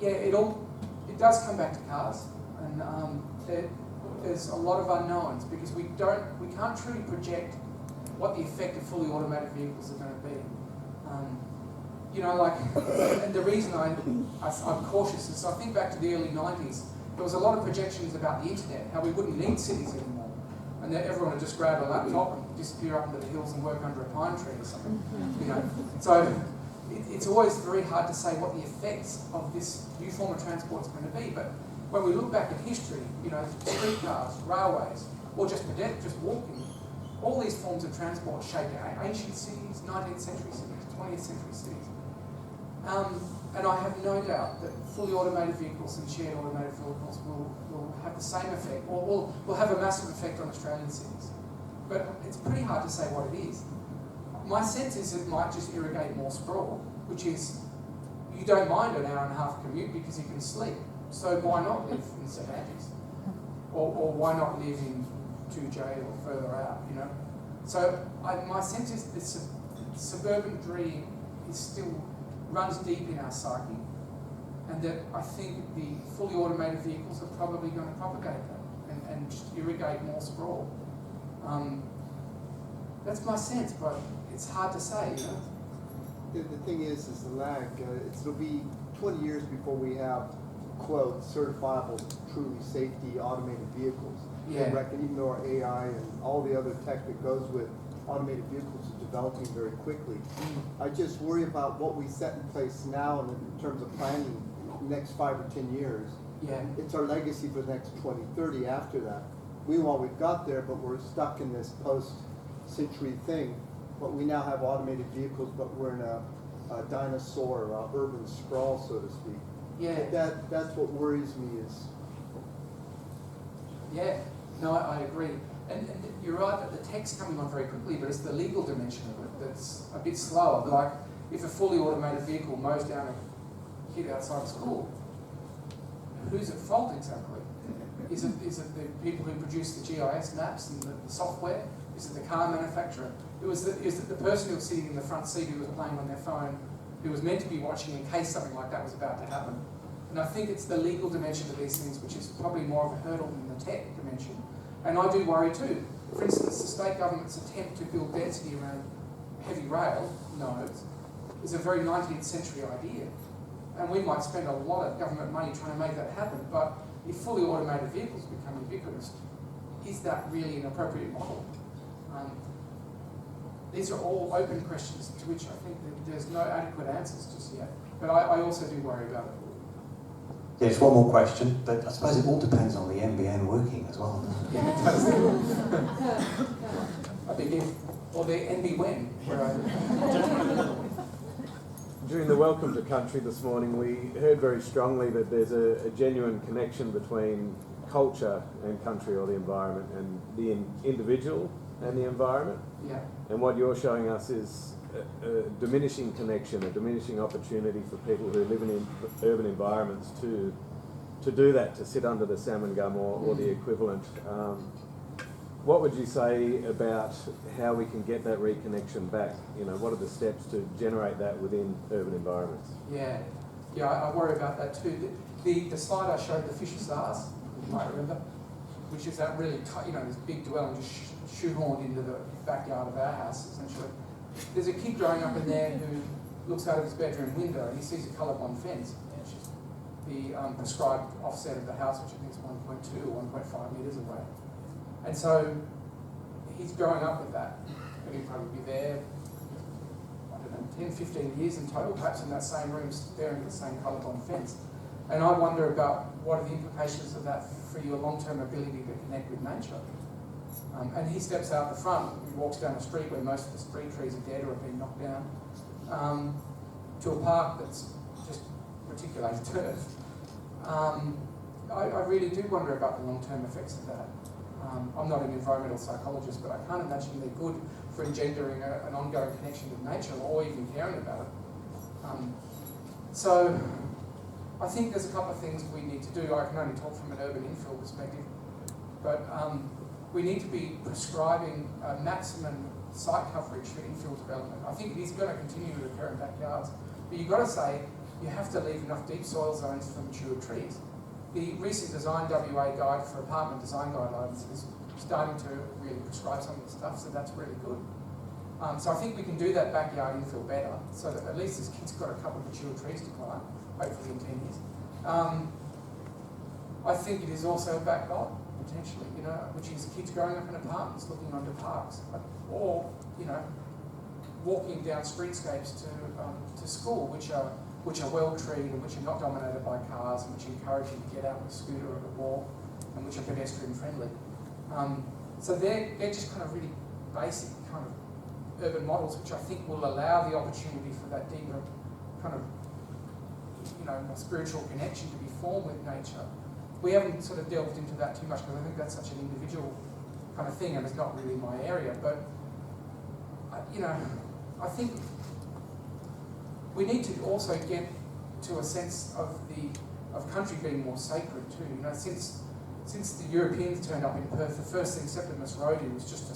It does come back to cars, and there's a lot of unknowns because we can't truly project what the effect of fully automated vehicles are going to be. And the reason I'm cautious is I think back to the early 90s, there was a lot of projections about the internet, how we wouldn't need cities anymore, and that everyone would just grab a laptop and disappear up into the hills and work under a pine tree or something. So it's always very hard to say what the effects of this new form of transport is going to be. But when we look back at history, streetcars, railways, or just walking, all these forms of transport shaped ancient cities, 19th century cities, 20th century cities. And I have no doubt that fully automated vehicles and shared automated vehicles will have the same effect, or will have a massive effect on Australian cities. But it's pretty hard to say what it is. My sense is it might just irrigate more sprawl, which is you don't mind an hour and a half commute because you can sleep. So why not live in St Andrews? Or why not live in 2J or further out, So my sense is this suburban dream runs deep in our psyche, and that I think the fully automated vehicles are probably going to propagate that and just irrigate more sprawl. That's my sense, but it's hard to say, The thing is the lag. It'll be 20 years before we have, quote, certifiable, truly safety automated vehicles. Yeah. I reckon even though our AI and all the other tech that goes with automated vehicles is developing very quickly. I just worry about what we set in place now in terms of planning the next 5 or 10 years. Yeah. It's our legacy for the next 20, 30 after that. Meanwhile, we've got there, but we're stuck in this post-century thing. But we now have automated vehicles, but we're in a dinosaur urban sprawl, so to speak. Yeah. That's what worries me is. Yeah, no, I agree. And you're right that the tech's coming on very quickly, but it's the legal dimension of it that's a bit slower. Like, if a fully automated vehicle mows down a kid outside of school, who's at fault exactly? Is it the people who produce the GIS maps and the software? Is it the car manufacturer? Is it the person who was sitting in the front seat who was playing on their phone, who was meant to be watching in case something like that was about to happen? And I think it's the legal dimension of these things which is probably more of a hurdle than the tech dimension. And I do worry too. For instance, the state government's attempt to build density around heavy rail nodes is a very 19th century idea. And we might spend a lot of government money trying to make that happen, but if fully automated vehicles become ubiquitous, is that really an appropriate model? These are all open questions to which I think that there's no adequate answers just yet. But I also do worry about it. Yes, one more question, but I suppose it all depends on the NBN working as well. Yeah, it does. I begin, or the NB when, where During the Welcome to Country this morning, we heard very strongly that there's a genuine connection between culture and country or the environment, and the individual and the environment. Yeah. And what you're showing us is a diminishing connection, a diminishing opportunity for people who live in urban environments to do that, to sit under the salmon gum or the equivalent. What would you say about how we can get that reconnection back? What are the steps to generate that within urban environments? Yeah, I worry about that too. The slide I showed, the Fisher Stars, you might remember, which is that really tight, this big dwelling just shoehorned into the backyard of our house, essentially. There's a kid growing up in there who looks out of his bedroom window and he sees a colour-blind fence, which is the prescribed offset of the house, which I think is 1.2 or 1.5 metres away. And so he's growing up with that. And he'll probably be there, I don't know, 10, 15 years in total, perhaps in that same room, staring at the same colour-blind fence. And I wonder about what are the implications of that for your long-term ability to connect with nature. And he steps out the front, he walks down the street where most of the street trees are dead or have been knocked down, to a park that's just reticulated turf. I really do wonder about the long-term effects of that. I'm not an environmental psychologist, but I can't imagine they're good for engendering an ongoing connection with nature or even caring about it. So I think there's a couple of things we need to do. I can only talk from an urban infill perspective, but we need to be prescribing maximum site coverage for infill development. I think it is going to continue to occur in backyards, but you've got to say you have to leave enough deep soil zones for mature trees. The recent Design WA guide for apartment design guidelines is starting to really prescribe some of the stuff, so that's really good. So I think we can do that backyard infill better, so that at least this kid's got a couple of mature trees to climb, hopefully in 10 years. I think it is also a back lot, potentially, you know, which is kids growing up in apartments looking onto parks, or, you know, walking down streetscapes to school, which are well treed and which are not dominated by cars and which encourage you to get out with a scooter or a walk and which are pedestrian friendly. So they're just kind of really basic kind of urban models which I think will allow the opportunity for that deeper kind of, you know, more spiritual connection to be formed with nature. We haven't sort of delved into that too much because I think that's such an individual kind of thing and it's not really my area, but you know, I think we need to also get to a sense of country being more sacred too. You know, since the Europeans turned up in Perth, the first thing Septimus Road did was just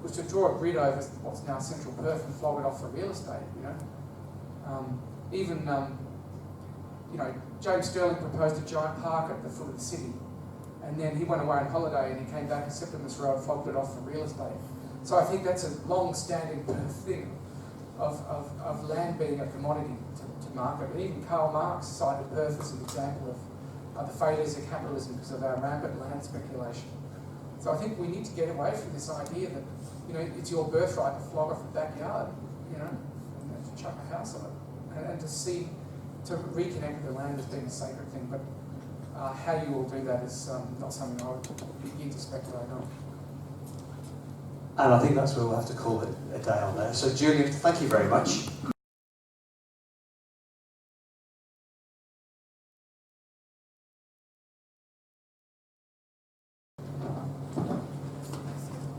was to draw a grid over what's now central Perth and flog it off for real estate. You know, you know, James Sterling proposed a giant park at the foot of the city, and then he went away on holiday and he came back and Septimus Road flogged it off for real estate. So I think that's a long-standing Perth thing of land being a commodity to market. And even Karl Marx cited Perth as an example of the failures of capitalism because of our rampant land speculation. So I think we need to get away from this idea that, you know, it's your birthright to flog off the backyard, you know, and to chuck a house on it, and to reconnect with the land as being a sacred thing. But how you will do that is not something I would begin to speculate on. And I think that's where we'll have to call it a day on there. So Julian, thank you very much.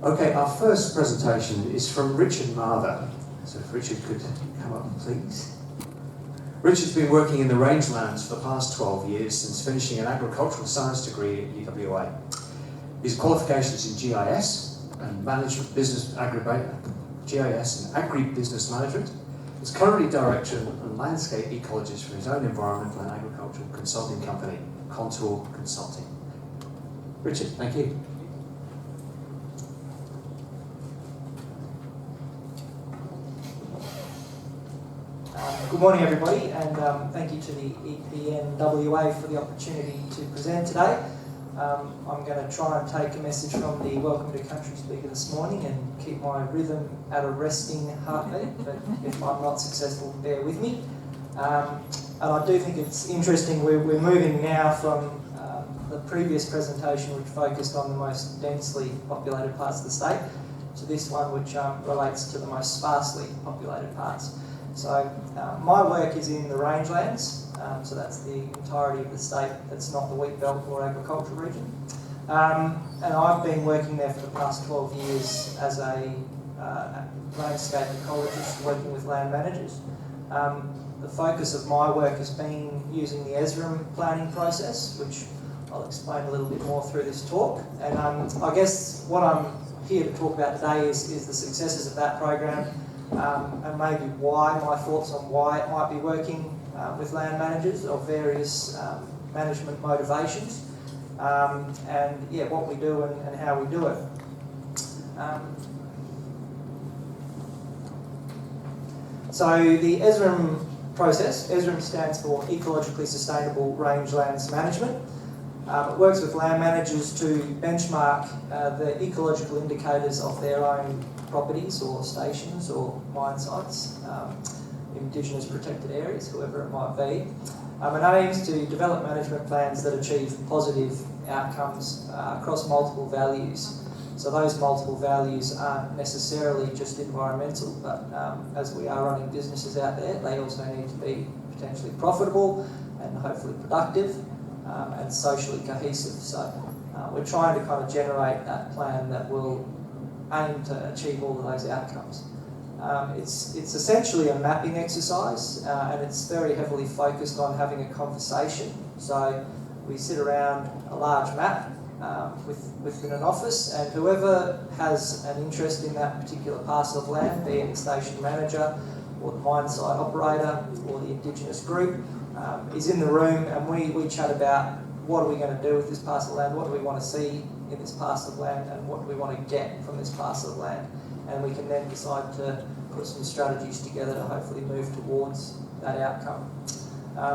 Okay, our first presentation is from Richard Mather. So if Richard could come up, please. Richard's been working in the rangelands for the past 12 years since finishing an agricultural science degree at UWA. His qualifications in GIS and management business GIS and agribusiness management. He's currently director and landscape ecologist for his own environmental and agricultural consulting company, Contour Consulting. Richard, thank you. Good morning, everybody, and thank you to the EIANZ for the opportunity to present today. I'm going to try and take a message from the Welcome to Country speaker this morning and keep my rhythm at a resting heartbeat, but if I'm not successful, bear with me. And I do think it's interesting, we're moving now from the previous presentation which focused on the most densely populated parts of the state to this one which relates to the most sparsely populated parts. So my work is in the rangelands, so that's the entirety of the state that's not the wheat belt or agricultural region. And I've been working there for the past 12 years as a landscape ecologist working with land managers. The focus of my work has been using the ESRM planning process, which I'll explain a little bit more through this talk. And I guess what I'm here to talk about today is the successes of that program, and maybe my thoughts on why it might be working with land managers of various management motivations, and yeah, what we do and how we do it. So the ESRM process, ESRM stands for Ecologically Sustainable Rangelands Management. It works with land managers to benchmark the ecological indicators of their own properties or stations or mine sites, Indigenous protected areas, whoever it might be. And aims to develop management plans that achieve positive outcomes across multiple values. So those multiple values aren't necessarily just environmental, but as we are running businesses out there, they also need to be potentially profitable and hopefully productive and socially cohesive. So we're trying to kind of generate that plan that will aim to achieve all of those outcomes. It's essentially a mapping exercise, and it's very heavily focused on having a conversation. So we sit around a large map within an office, and whoever has an interest in that particular parcel of land, be it the station manager or the mine site operator or the Indigenous group, is in the room, and we chat about what are we going to do with this parcel of land, what do we want to see in this parcel of land, and what do we want to get from this parcel of land. And we can then decide to put some strategies together to hopefully move towards that outcome.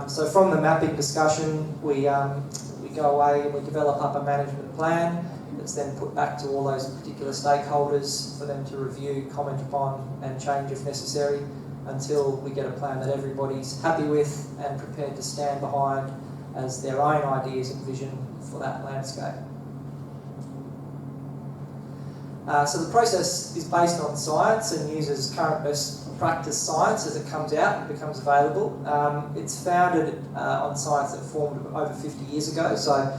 So from the mapping discussion, we go away and we develop up a management plan that's then put back to all those particular stakeholders for them to review, comment upon and change if necessary, until we get a plan that everybody's happy with and prepared to stand behind as their own ideas and vision for that landscape. So the process is based on science and uses current best practice science as it comes out and becomes available. It's founded on science that formed over 50 years ago. So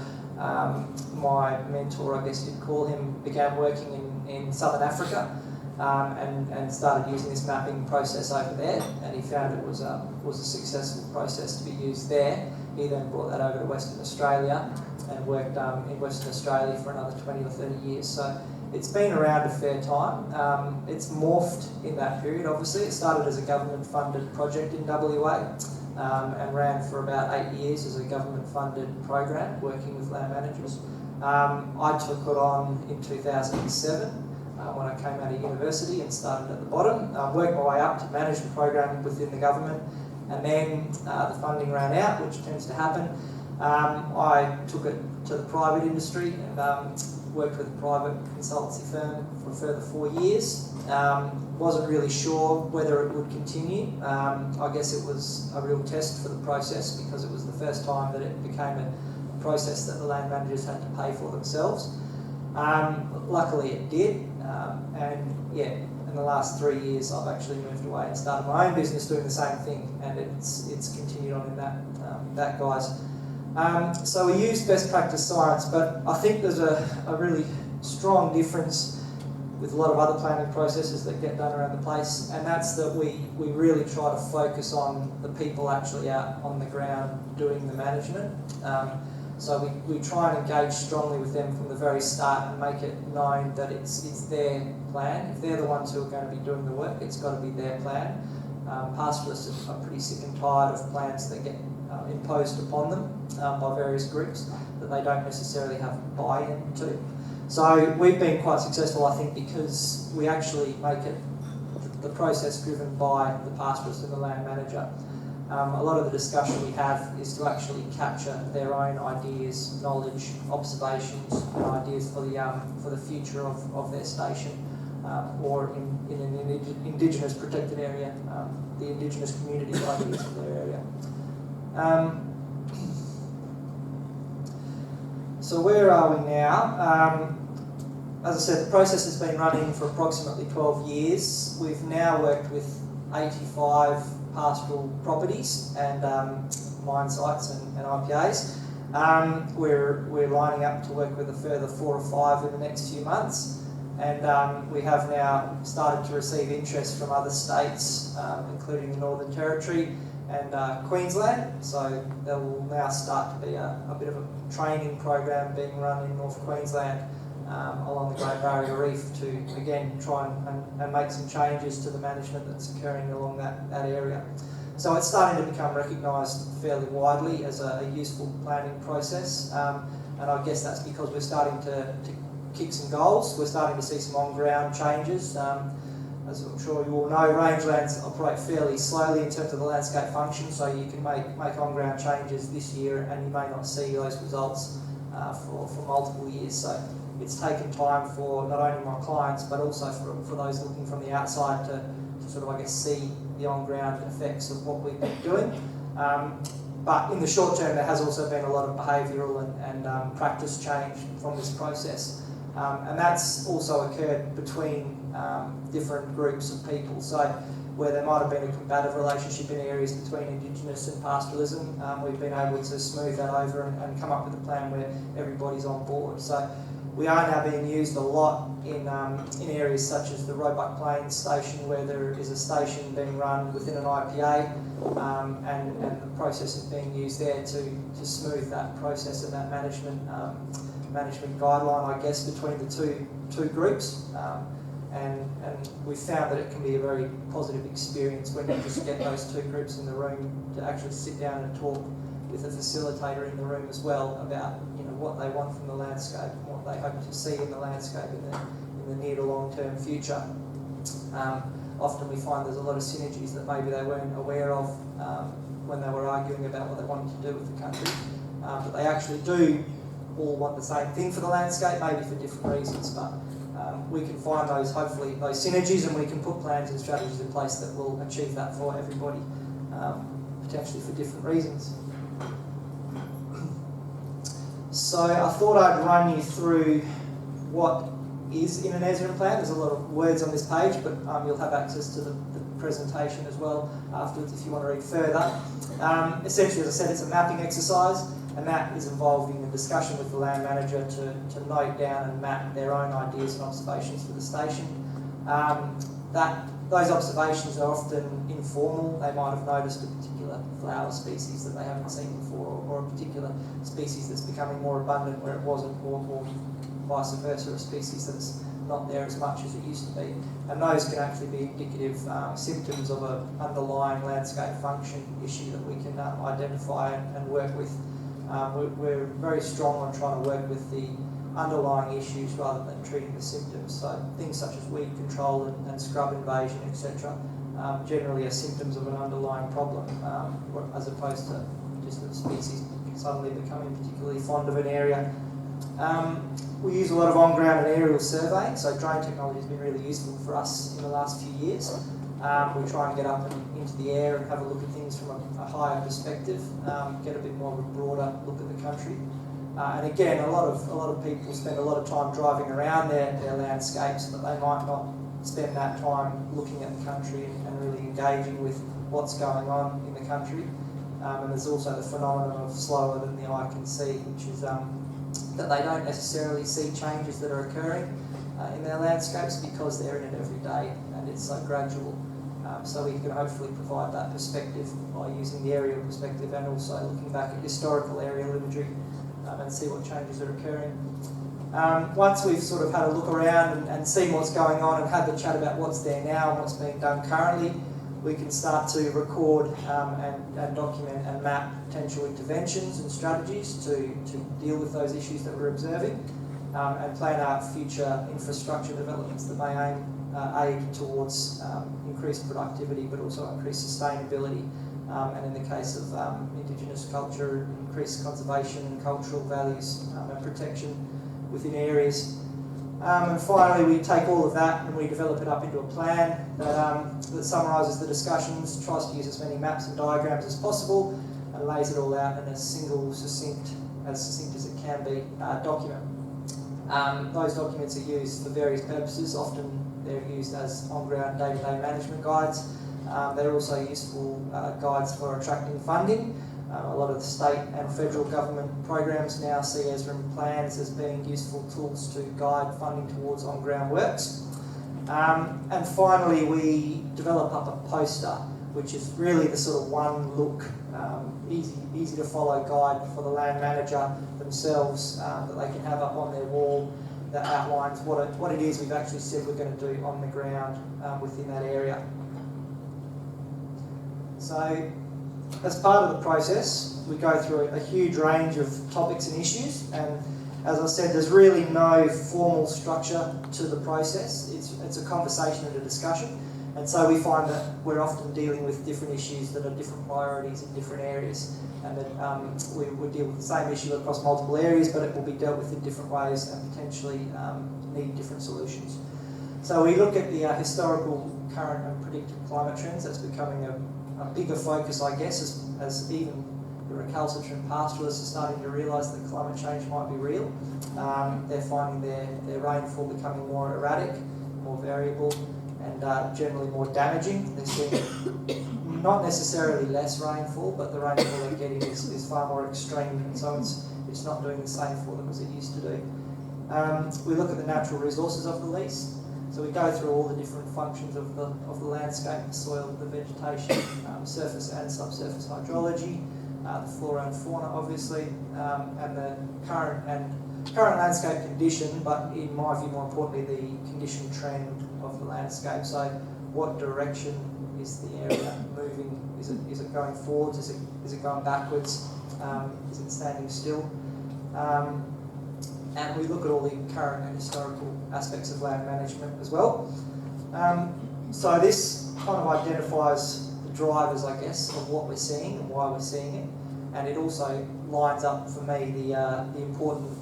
my mentor, I guess you'd call him, began working in Southern Africa and started using this mapping process over there, and he found it was a successful process to be used there. He then brought that over to Western Australia and worked in Western Australia for another 20 or 30 years. So it's been around a fair time. It's morphed in that period, obviously. It started as a government-funded project in WA and ran for about 8 years as a government-funded program working with land managers. I took it on in 2007 when I came out of university and started at the bottom. Worked my way up to manage the program within the government, and then the funding ran out, which tends to happen. I took it to the private industry and worked with a private consultancy firm for a further 4 years. Wasn't really sure whether it would continue. I guess it was a real test for the process because it was the first time that it became a process that the land managers had to pay for themselves. Luckily it did, and yeah, in the last 3 years I've actually moved away and started my own business doing the same thing, and it's continued on in that guise. So we use best practice science, but I think there's a really strong difference with a lot of other planning processes that get done around the place, and that's that we really try to focus on the people actually out on the ground doing the management. So we try and engage strongly with them from the very start and make it known that it's their plan. If they're the ones who are going to be doing the work, it's got to be their plan. Pastoralists are pretty sick and tired of plans that get imposed upon them by various groups that they don't necessarily have buy-in to. So we've been quite successful, I think, because we actually make it the process driven by the pastoralist and the land manager. A lot of the discussion we have is to actually capture their own ideas, knowledge, observations and ideas for the future of their station or in an Indigenous protected area, the Indigenous community's ideas for their area. So where are we now? As I said, the process has been running for approximately 12 years. We've now worked with 85 pastoral properties and mine sites and IPAs. We're lining up to work with a further 4 or 5 in the next few months, and we have now started to receive interest from other states, including the Northern Territory and Queensland. So there will now start to be a bit of a training program being run in North Queensland along the Great Barrier Reef to, again, try and make some changes to the management that's occurring along that area. So it's starting to become recognised fairly widely as a useful planning process, and I guess that's because we're starting to kick some goals. We're starting to see some on-ground changes. As I'm sure you all know, rangelands operate fairly slowly in terms of the landscape function, so you can make on-ground changes this year and you may not see those results for multiple years. So it's taken time for not only my clients but also for those looking from the outside to sort of, I guess, see the on-ground effects of what we've been doing. But in the short term, there has also been a lot of behavioural and practice change from this process. And that's also occurred between different groups of people. So where there might have been a combative relationship in areas between Indigenous and pastoralism, we've been able to smooth that over and come up with a plan where everybody's on board. So we are now being used a lot in areas such as the Roebuck Plains station, where there is a station being run within an IPA, and the process is being used there to smooth that process and that management guideline, I guess, between the two groups. And we found that it can be a very positive experience when you just get those two groups in the room to actually sit down and talk with a facilitator in the room as well about, you know, what they want from the landscape and what they hope to see in the landscape in the near to long term future. Often we find there's a lot of synergies that maybe they weren't aware of when they were arguing about what they wanted to do with the country, but they actually do all want the same thing for the landscape, maybe for different reasons, but we can find those, hopefully, those synergies, and we can put plans and strategies in place that will achieve that for everybody, potentially for different reasons. So I thought I'd run you through what is in an ESRM plan. There's a lot of words on this page, but you'll have access to the presentation as well afterwards if you want to read further. Essentially, as I said, it's a mapping exercise, and that is involving a discussion with the land manager to note down and map their own ideas and observations for the station. Those observations are often informal. They might have noticed a particular flower species that they haven't seen before, or a particular species that's becoming more abundant where it wasn't, or vice versa, a species that's not there as much as it used to be. And those can actually be indicative symptoms of an underlying landscape function issue that we can identify and work with. We're very strong on trying to work with the underlying issues rather than treating the symptoms. So things such as weed control and scrub invasion, etc., generally are symptoms of an underlying problem, as opposed to just a species suddenly becoming particularly fond of an area. We use a lot of on-ground and aerial surveying, so drone technology has been really useful for us in the last few years. We try and get up and into the air and have a look at things from a higher perspective, get a bit more of a broader look at the country. And again, a lot of people spend a lot of time driving around their landscapes, but they might not spend that time looking at the country and really engaging with what's going on in the country. And there's also the phenomenon of slower than the eye can see, which is that they don't necessarily see changes that are occurring in their landscapes because they're in it every day and it's so gradual. So we can hopefully provide that perspective by using the aerial perspective and also looking back at historical aerial imagery and see what changes are occurring. Once we've sort of had a look around and seen what's going on and had the chat about what's there now and what's being done currently, we can start to record and document and map potential interventions and strategies to deal with those issues that we're observing, and plan out future infrastructure developments that may aid towards increased productivity but also increased sustainability, and in the case of Indigenous culture, increased conservation and cultural values and protection within areas. And finally, we take all of that and we develop it up into a plan that summarises the discussions, tries to use as many maps and diagrams as possible, and lays it all out in a single, succinct as it can be, document. Those documents are used for various purposes. Often they're used as on-ground day-to-day management guides. They're also useful guides for attracting funding. A lot of the state and federal government programs now see ESRM plans as being useful tools to guide funding towards on-ground works. And finally, we develop up a poster, which is really the sort of one-look, easy to follow guide for the land manager themselves that they can have up on their wall that outlines what it is we've actually said we're going to do on the ground within that area. So, as part of the process, we go through a huge range of topics and issues, and as I said, there's really no formal structure to the process. It's a conversation and a discussion, And so we find that we're often dealing with different issues that are different priorities in different areas, and that we would deal with the same issue across multiple areas, but it will be dealt with in different ways and potentially need different solutions. So we look at the historical, current and predicted climate trends. That's becoming a bigger focus, I guess, as even the recalcitrant pastoralists are starting to realise that climate change might be real. They're finding their rainfall becoming more erratic, more variable, and generally more damaging. They're seeing not necessarily less rainfall, but the rainfall they're getting is far more extreme, and so it's not doing the same for them as it used to do. We look at the natural resources of the lease. So we go through all the different functions of the landscape, the soil, the vegetation, surface and subsurface hydrology, the flora and fauna, obviously, and the current landscape condition, but in my view, more importantly, the condition trend of the landscape. So, what direction is the area moving? Is it going forwards? Is it going backwards? Is it standing still? And we look at all the current and historical aspects of land management as well. So this kind of identifies the drivers, I guess, of what we're seeing and why we're seeing it, and it also lines up for me the important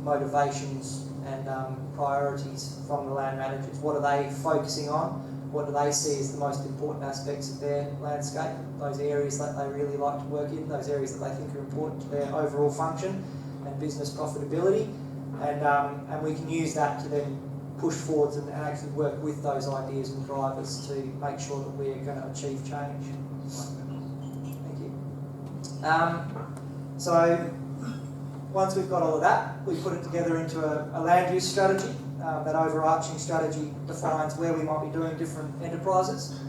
motivations and priorities from the land managers. What are they focusing on? What do they see as the most important aspects of their landscape? Those areas that they really like to work in, those areas that they think are important to their overall function and business profitability, and we can use that to then push forwards and actually work with those ideas and drivers to make sure that we're going to achieve change. Thank you. So once we've got all of that, we put it together into a land use strategy. That overarching strategy defines where we might be doing different enterprises,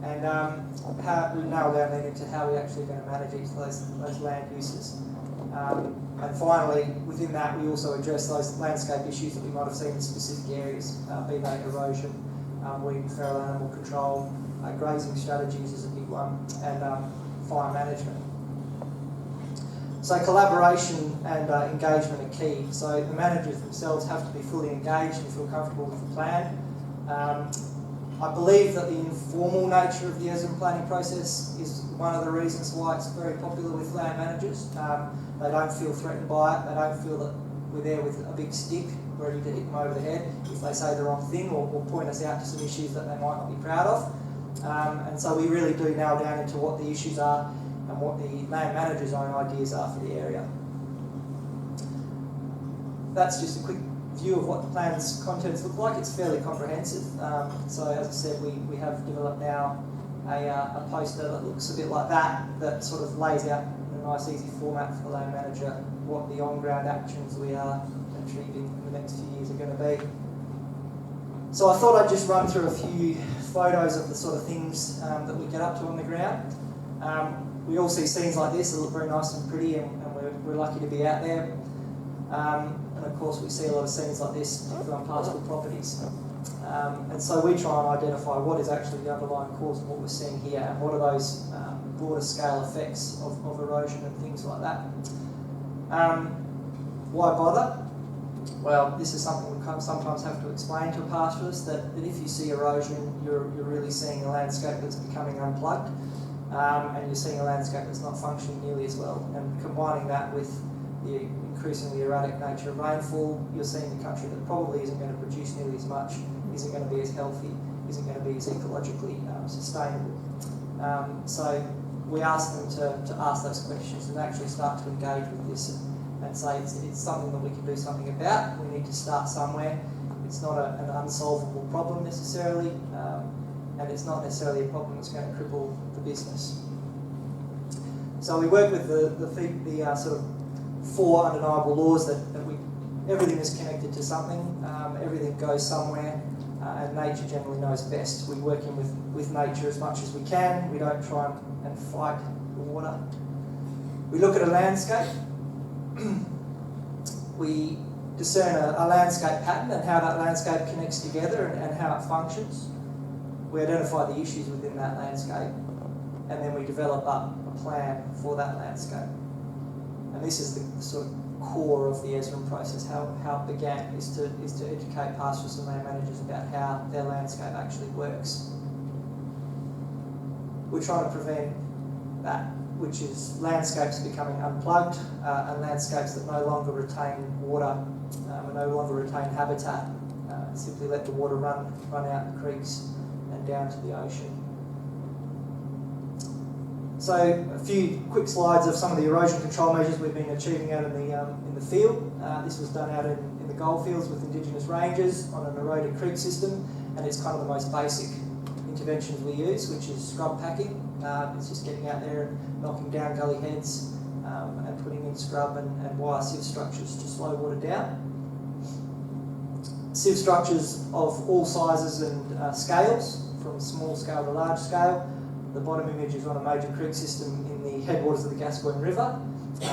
and how we nail down then into how we're actually going to manage each of those land uses. And finally, within that, we also address those landscape issues that we might have seen in specific areas, be they erosion, weed and feral animal control, grazing strategies is a big one, and fire management. So collaboration and engagement are key. So the managers themselves have to be fully engaged and feel comfortable with the plan. I believe that the informal nature of the EIANZ planning process is one of the reasons why it's very popular with land managers. They don't feel threatened by it. They don't feel that we're there with a big stick ready to hit them over the head if they say the wrong thing or point us out to some issues that they might not be proud of. And so we really do nail down into what the issues are and what the land manager's own ideas are for the area. That's just a quick view of what the plan's contents look like. It's fairly comprehensive. So as I said, we have developed now a poster that looks a bit like that sort of lays out in a nice easy format for the land manager what the on-ground actions we are achieving in the next few years are going to be. So I thought I'd just run through a few photos of the sort of things that we get up to on the ground. We all see scenes like this that look very nice and pretty, and we're lucky to be out there. And of course we see a lot of scenes like this, particularly on pastoral properties. And so we try and identify what is actually the underlying cause of what we're seeing here, and what are those broader scale effects of erosion and things like that. Why bother? Well, this is something we sometimes have to explain to a pastoralist, that if you see erosion, you're really seeing a landscape that's becoming unplugged, and you're seeing a landscape that's not functioning nearly as well. And combining that with the increasingly erratic nature of rainfall, you're seeing a country that probably isn't going to produce nearly as much, isn't going to be as healthy, isn't going to be as ecologically sustainable. So we ask them to ask those questions and actually start to engage with this and say it's something that we can do something about. We need to start somewhere. It's not an unsolvable problem necessarily, and it's not necessarily a problem that's going to cripple the business. So we work with the sort of 4 undeniable laws that everything is connected to something, everything goes somewhere, and nature generally knows best. We work in with nature as much as we can. We don't try and fight the water. We look at a landscape. We discern a landscape pattern and how that landscape connects together and how it functions. We identify the issues within that landscape, and then we develop up a plan for that landscape. And this is the sort of core of the EIANZ process. How it began is to educate pastoralists and land managers about how their landscape actually works. we're trying to prevent that, which is landscapes becoming unplugged and landscapes that no longer retain water and no longer retain habitat. Simply let the water run out the creeks and down to the ocean. So a few quick slides of some of the erosion control measures we've been achieving out in the field. This was done out in the goldfields with Indigenous rangers on an eroded creek system, and it's kind of the most basic interventions we use, which is scrub packing. It's just getting out there and knocking down gully heads and putting in scrub and wire sieve structures to slow water down. Sieve structures of all sizes and scales, from small scale to large scale. The bottom image is on a major creek system in the headwaters of the Gascoyne River,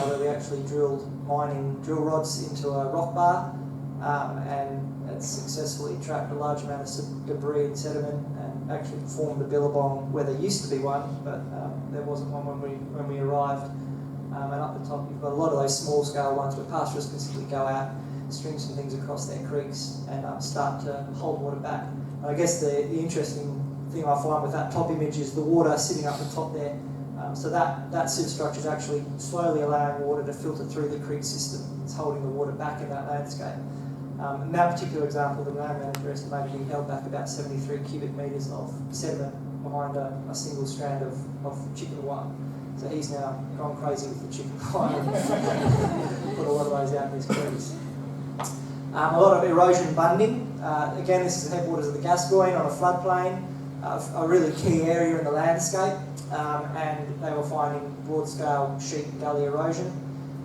where we actually drilled mining drill rods into a rock bar, and it successfully trapped a large amount of debris and sediment and actually formed a billabong where there used to be one, but there wasn't one when we arrived. And up the top you've got a lot of those small scale ones where pastoralists can simply go out, string some things across their creeks and start to hold water back. And I guess the interesting thing I find with that top image is the water sitting up the top there. So that sieve structure is actually slowly allowing water to filter through the creek system. It's holding the water back in that landscape. In that particular example, the land manager estimated he held back about 73 cubic metres of sediment behind a single strand of chicken wire. So he's now gone crazy with the chicken wire and put a lot of those out in his creeks. A lot of erosion bunding. Again, this is the headwaters of the Gascoyne on a floodplain, a really key area in the landscape, and they were finding broad-scale sheep gully erosion.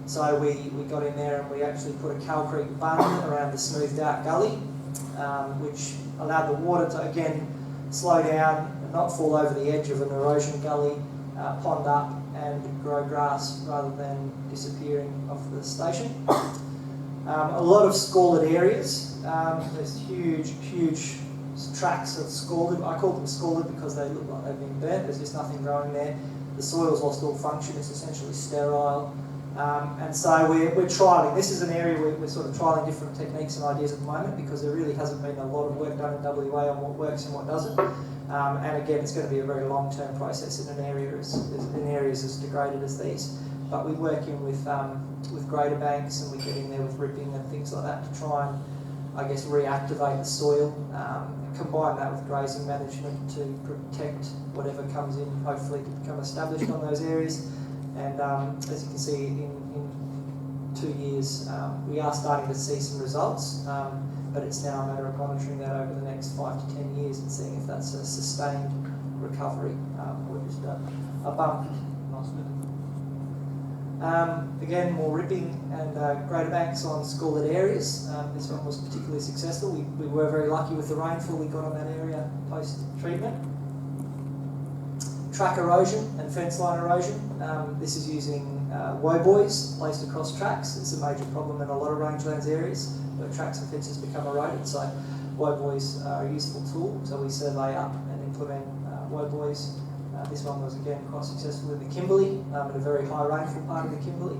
So we got in there and we actually put a calcrete bund around the smoothed-out gully, which allowed the water to, again, slow down and not fall over the edge of an erosion gully, pond up and grow grass rather than disappearing off the station. A lot of scalded areas. There's huge tracts of scalded. I call them scalded because they look like they've been burnt. There's just nothing growing there. The soil's lost all function. It's essentially sterile. And so we're trialling. This is an area where we're sort of trialling different techniques and ideas at the moment because there really hasn't been a lot of work done in WA on what works and what doesn't. And again, it's going to be a very long-term process in areas as degraded as these. But we work in with grader banks and we get in there with ripping and things like that to try and, I guess, reactivate the soil. Combine that with grazing management to protect whatever comes in, hopefully to become established on those areas. And as you can see, in 2 years, we are starting to see some results, but it's now a matter of monitoring that over the next 5 to 10 years and seeing if that's a sustained recovery or just a bump. Again, more ripping and grader banks on scalded areas. This one was particularly successful. We were very lucky with the rainfall we got on that area post-treatment. Track erosion and fence line erosion. This is using woboys placed across tracks. It's a major problem in a lot of rangelands areas where tracks and fences become eroded. So woboys are a useful tool. So we survey up and implement woboys. This one was again quite successful in the Kimberley, at a very high rainfall part of the Kimberley.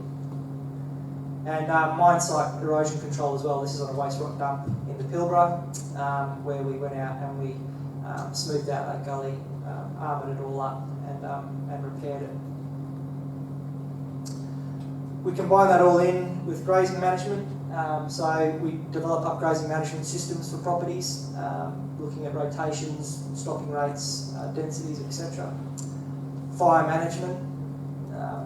And mine site erosion control as well. This is on a waste rock dump in the Pilbara, where we went out and we smoothed out that gully, armoured it all up and repaired it. We combine that all in with grazing management. So we develop up grazing management systems for properties, looking at rotations, stopping rates, densities, etc. Fire management.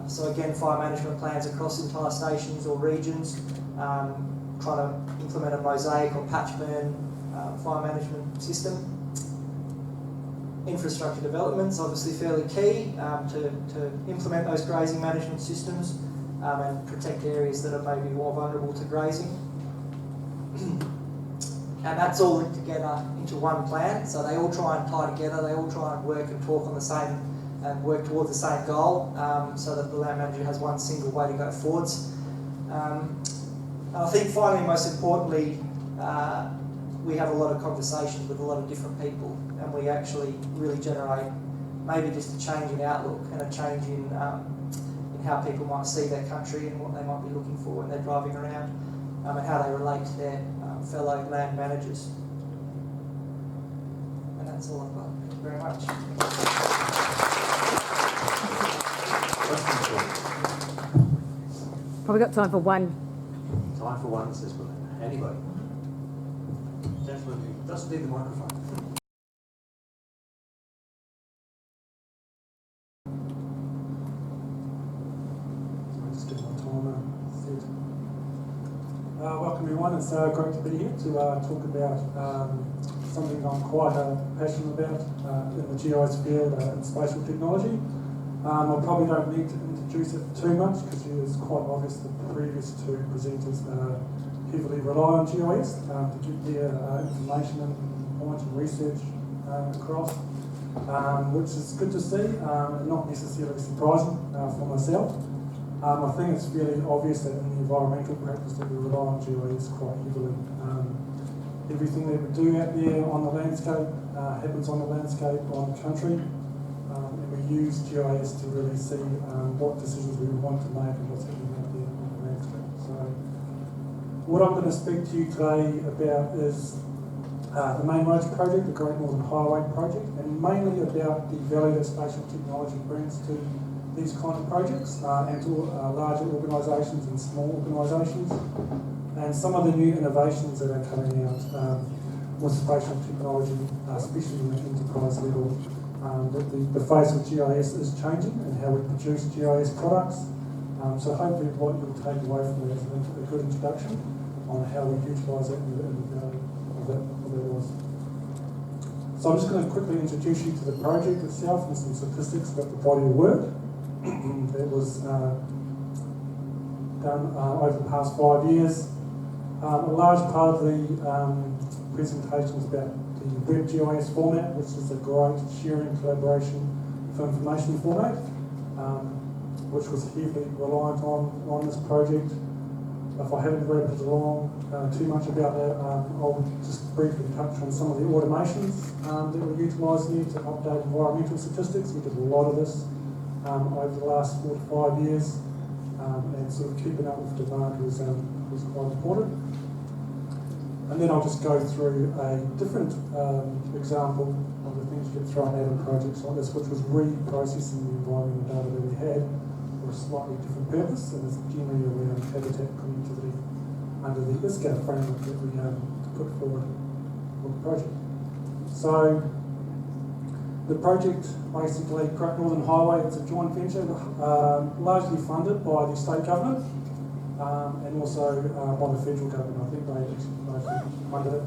So again, fire management plans across entire stations or regions, trying to implement a mosaic or patch burn fire management system. Infrastructure development's obviously fairly key to implement those grazing management systems and protect areas that are maybe more vulnerable to grazing. And that's all linked together into one plan, so they all try and tie together, they all try and work and talk on the same and work towards the same goal, so that the land manager has one single way to go forwards. And I think finally, most importantly, we have a lot of conversations with a lot of different people, and we actually really generate maybe just a change in outlook and a change in how people might see their country and what they might be looking for when they're driving around, and how they relate to their fellow land managers. And that's all I've got. Thank you very much. Probably got time for one. Time for one, says Belinda. Anybody? Gentleman who doesn't need the microphone. So just get my timer set. Welcome everyone, it's great to be here to talk about something I'm quite passionate about in the GIS field in spatial technology. I probably don't need to introduce it too much because it's quite obvious that the previous two presenters heavily rely on GIS to get their information and points and research across, which is good to see and not necessarily surprising for myself. I think it's fairly obvious that in the environmental practice that we rely on GIS quite heavily. Everything that we do out there on the landscape happens on the landscape, on the country, and we use GIS to really see what decisions we want to make and what's happening out there on the landscape. So, what I'm going to speak to you today about is the Main Roads project, the Great Northern Highway project, and mainly about the value that spatial technology brings to these kind of projects and to larger organisations and small organisations, and some of the new innovations that are coming out with spatial technology, especially in the enterprise level. That the face of GIS is changing and how we produce GIS products. So hopefully what you'll take away from that is a good introduction on how we utilise it and the value of that was. So I'm just going to quickly introduce you to the project itself and some statistics about the body of work that was done over the past 5 years. A large part of the presentation is about the WebGIS format, which is a great sharing collaboration for information format, which was heavily reliant on this project. If I haven't rabbited along too much about that, I'll just briefly touch on some of the automations that were utilised here to update environmental statistics. We did a lot of this over the last 4 to 5 years, and sort of keeping up with demand was quite important. And then I'll just go through a different example of the things you get thrown out of projects like this, which was reprocessing the environmental data that we had for a slightly different purpose, and it's generally around habitat connectivity under the ISCA framework that we put forward for the project. So the project, basically, Great Northern Highway, it's a joint venture, largely funded by the state government and also by the federal government. I think they funded it.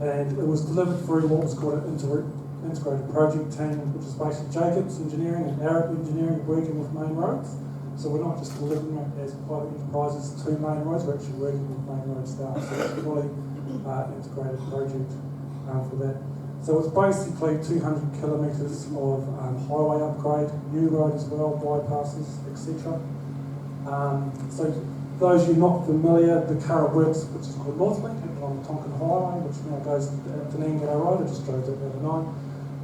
And it was delivered through what was called an integrated project team, which is basically Jacobs Engineering and Arab Engineering working with Main Roads. So we're not just delivering it as private enterprises to Main Roads, we're actually working with Main Road staff. So it's a fully integrated project for that. So it's basically 200 kilometres of highway upgrade, new road as well, bypasses, etc. So those of you not familiar, the current works, which is called Northlink, on the Tonkin Highway, which now goes to Nangara Road, it just goes up the other night.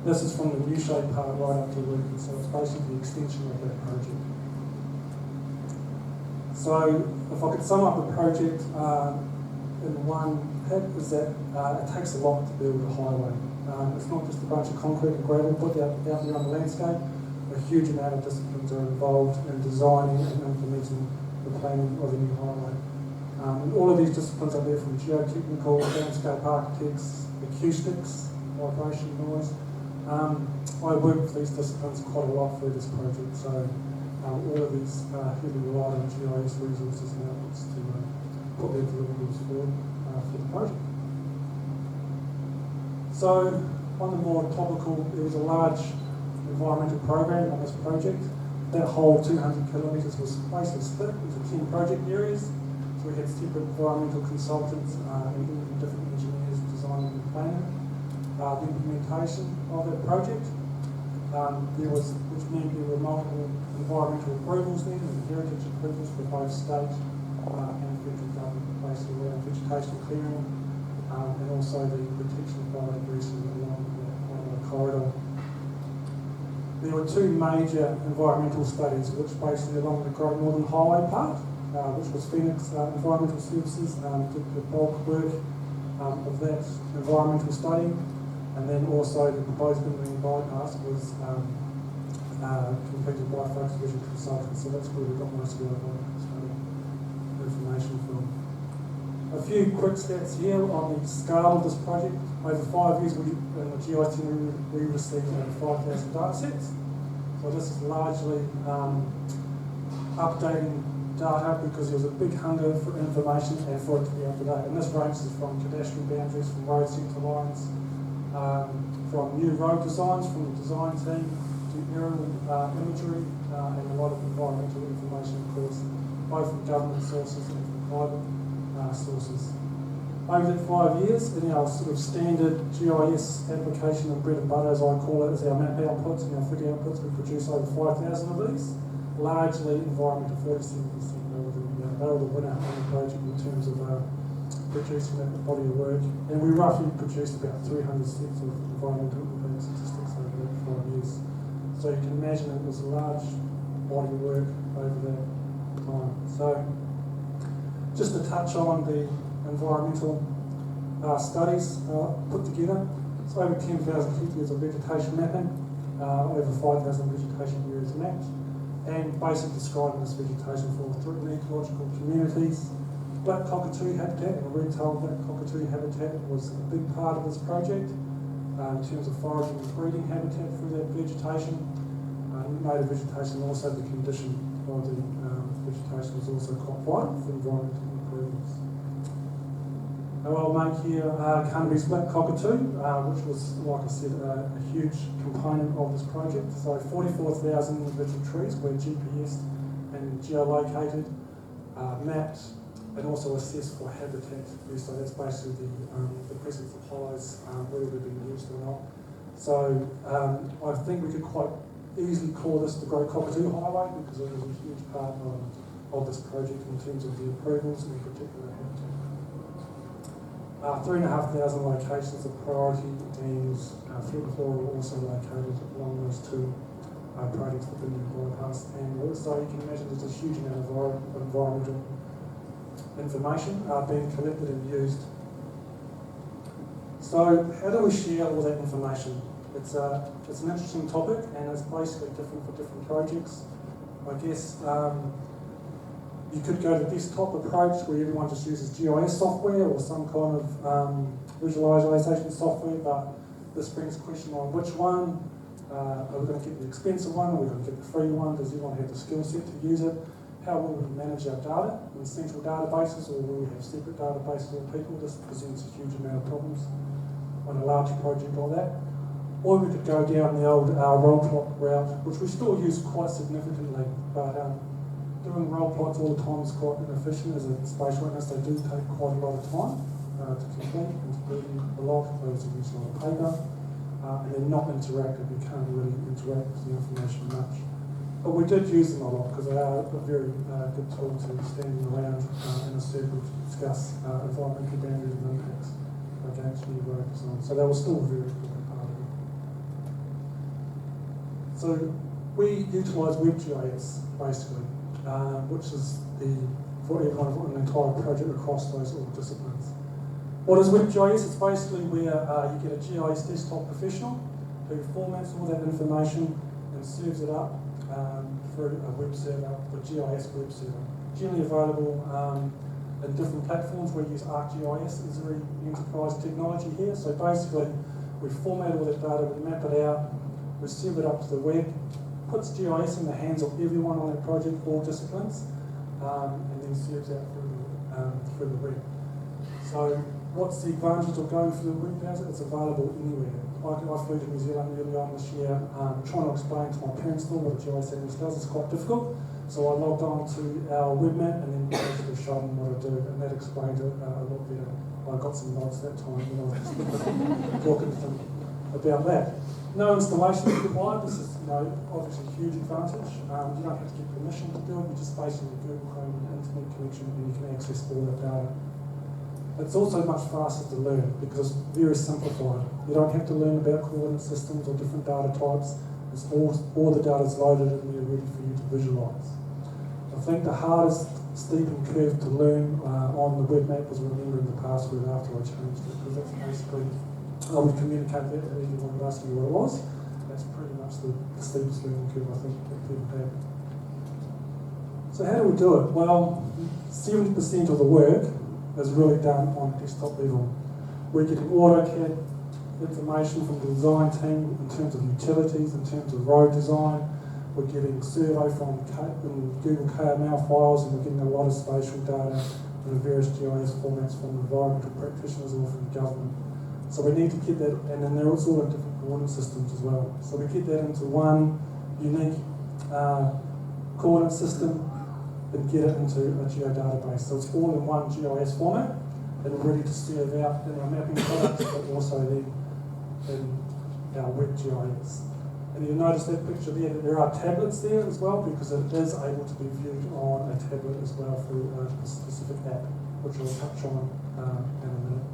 This is from the new shape part right up to Lucan, so it's basically the extension of that project. So if I could sum up the project in one hit, is that it takes a lot to build a highway. It's not just a bunch of concrete and gravel put out there on the landscape. A huge amount of disciplines are involved in designing and implementing the planning of a new highway. And all of these disciplines are there, from geotechnical, landscape architects, acoustics, vibration, noise. I work with these disciplines quite a lot through this project, so all of these heavily rely on GIS resources and outlets to put their deliverables forward for the project. So, on the more topical, there was a large environmental program on this project. That whole 200 kilometres was basically split into 10 project areas. So we had separate environmental consultants and different engineers designing and planning the implementation of that project. Which meant there were multiple environmental approvals then, and heritage approvals for both state and federal government, basically around vegetation clearing, and also the protection of biodiversity along the corridor. There were two major environmental studies, which basically along the Great Northern Highway part, which was Phoenix Environmental Services, did the bulk work of that environmental study, and then also the proposed Middling bypass was completed by Folks Vision Consultants. So that's where we got most of our information from. A few quick stats here on the scale of this project. Over 5 years, in the GIS team, we received over 5,000 data sets. So this is largely updating data because there was a big hunger for information and for it to be up to date. And this ranges from cadastral boundaries, from road centre lines, from new road designs from the design team to aerial imagery and a lot of environmental information, of course, both from government sources and from private sources. Over that 5 years, in our sort of standard GIS application and bread and butter, as I call it, is our map outputs and our fig outputs. We produce over 5,000 of these, largely environmental, 47%. They were the winner on the project in terms of producing that body of work. And we roughly produced about 300 sets of environmental impact statistics over that 5 years. So you can imagine it was a large body of work over that time. So just to touch on the environmental studies put together. It's over 10,000 hectares of vegetation mapping, over 5,000 vegetation areas mapped, and basically describing this vegetation for threatened ecological communities. Black cockatoo habitat and red-tailed black cockatoo habitat was a big part of this project in terms of foraging and breeding habitat through that vegetation. Native vegetation, also the condition of the vegetation was also quite vital for environmental improvements. Our old mate here, Carnaby's black cockatoo, which was, like I said, a huge component of this project. So 44,000 individual trees were GPS and geolocated, mapped, and also assessed for habitat use. So that's basically the presence of hollows, whether they've been used or not. So I think we could quite easily call this the Great Cockatoo Highway because it was a huge part of this project in terms of the approvals and in particular habitat. 3,500 locations of priority and through the floor were also located along those two projects within the bypass. And also you can imagine there's a huge amount of environmental information being collected and used. So how do we share all that information? It's an interesting topic and it's basically different for different projects. I guess you could go to the desktop approach where everyone just uses GIS software or some kind of visualization software, but this brings a question on which one. Are we going to get the expensive one? Are we going to get the free one? Does everyone have the skill set to use it? How will we manage our data in central databases, or will we have separate databases of people? This presents a huge amount of problems on a large project like that. Or we could go down the old roll plot route, which we still use quite significantly, but doing roll plots all the time is quite inefficient. As a space witness, they do take quite a lot of time to complete and to do a lot. Those are used a lot of paper, and they're not interactive. You can't really interact with the information much. But we did use them a lot because they are a very good tool to standing around in a circle to discuss environmental boundaries and impacts against new road design. So they were still a very important part of it. So we utilise WebGIS basically, which is for everyone on an entire project across those all disciplines. What is WebGIS? It's basically where you get a GIS desktop professional who formats all that information and serves it up through a web server, a GIS web server. Generally available in different platforms. We use ArcGIS as a very enterprise technology here. So basically, we format all that data, we map it out, we serve it up to the web, puts GIS in the hands of everyone on that project, all disciplines, and then serves out through the web. So what's the advantage of going through the web browser? It's available anywhere. I flew to New Zealand early on this year, trying to explain to my parents what a GIS analyst does is quite difficult. So I logged on to our webmap and then basically showed them what I do, and that explained it a lot better. I got some nods that time when I was talking to them about that. No installation is required. This is obviously a huge advantage. You don't have to get permission to do it. You just basically Google Chrome and internet connection and you can access all that data. It's also much faster to learn because it's very simplified. You don't have to learn about coordinate systems or different data types. It's all the data's loaded and they're ready for you to visualise. I think the hardest steeping curve to learn on the web map was remembering the password after I changed it, because that's basically, I would communicate that to anyone who asked me what it was. That's pretty much the steepest learning curve I think that people have. So how do we do it? Well, 70% of the work is really done on desktop level. We're getting AutoCAD information from the design team in terms of utilities, in terms of road design. We're getting survey from Google KML files, and we're getting a lot of spatial data in various GIS formats from environmental practitioners or from government. So we need to get that, and then they're also in different coordinate systems as well. So we get that into one unique coordinate system and get it into a geodatabase. So it's all in one GIS format and ready to serve out in our mapping products, but also then in our web GIS. And you'll notice that picture there, that there are tablets there as well, because it is able to be viewed on a tablet as well through a specific app, which I'll touch on in a minute.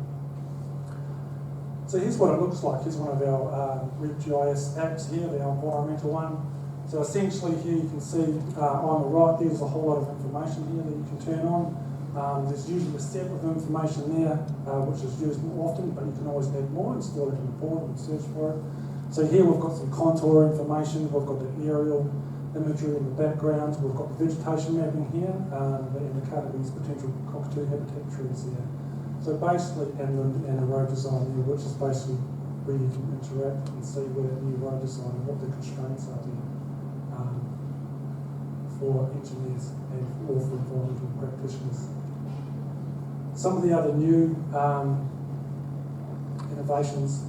So here's what it looks like. Here's one of our web GIS apps here, the environmental one. So essentially here you can see on the right there's a whole lot of information here that you can turn on. There's usually a set of information there which is used more often, but you can always add more and store it in the board and search for it. So here we've got some contour information, we've got the aerial imagery in the background, we've got the vegetation mapping here that indicate these potential cockatoo habitat trees here. So basically, and the road design here, which is basically where you can interact and see where that new road design and what the constraints are there. For engineers and or for environmental practitioners. Some of the other new innovations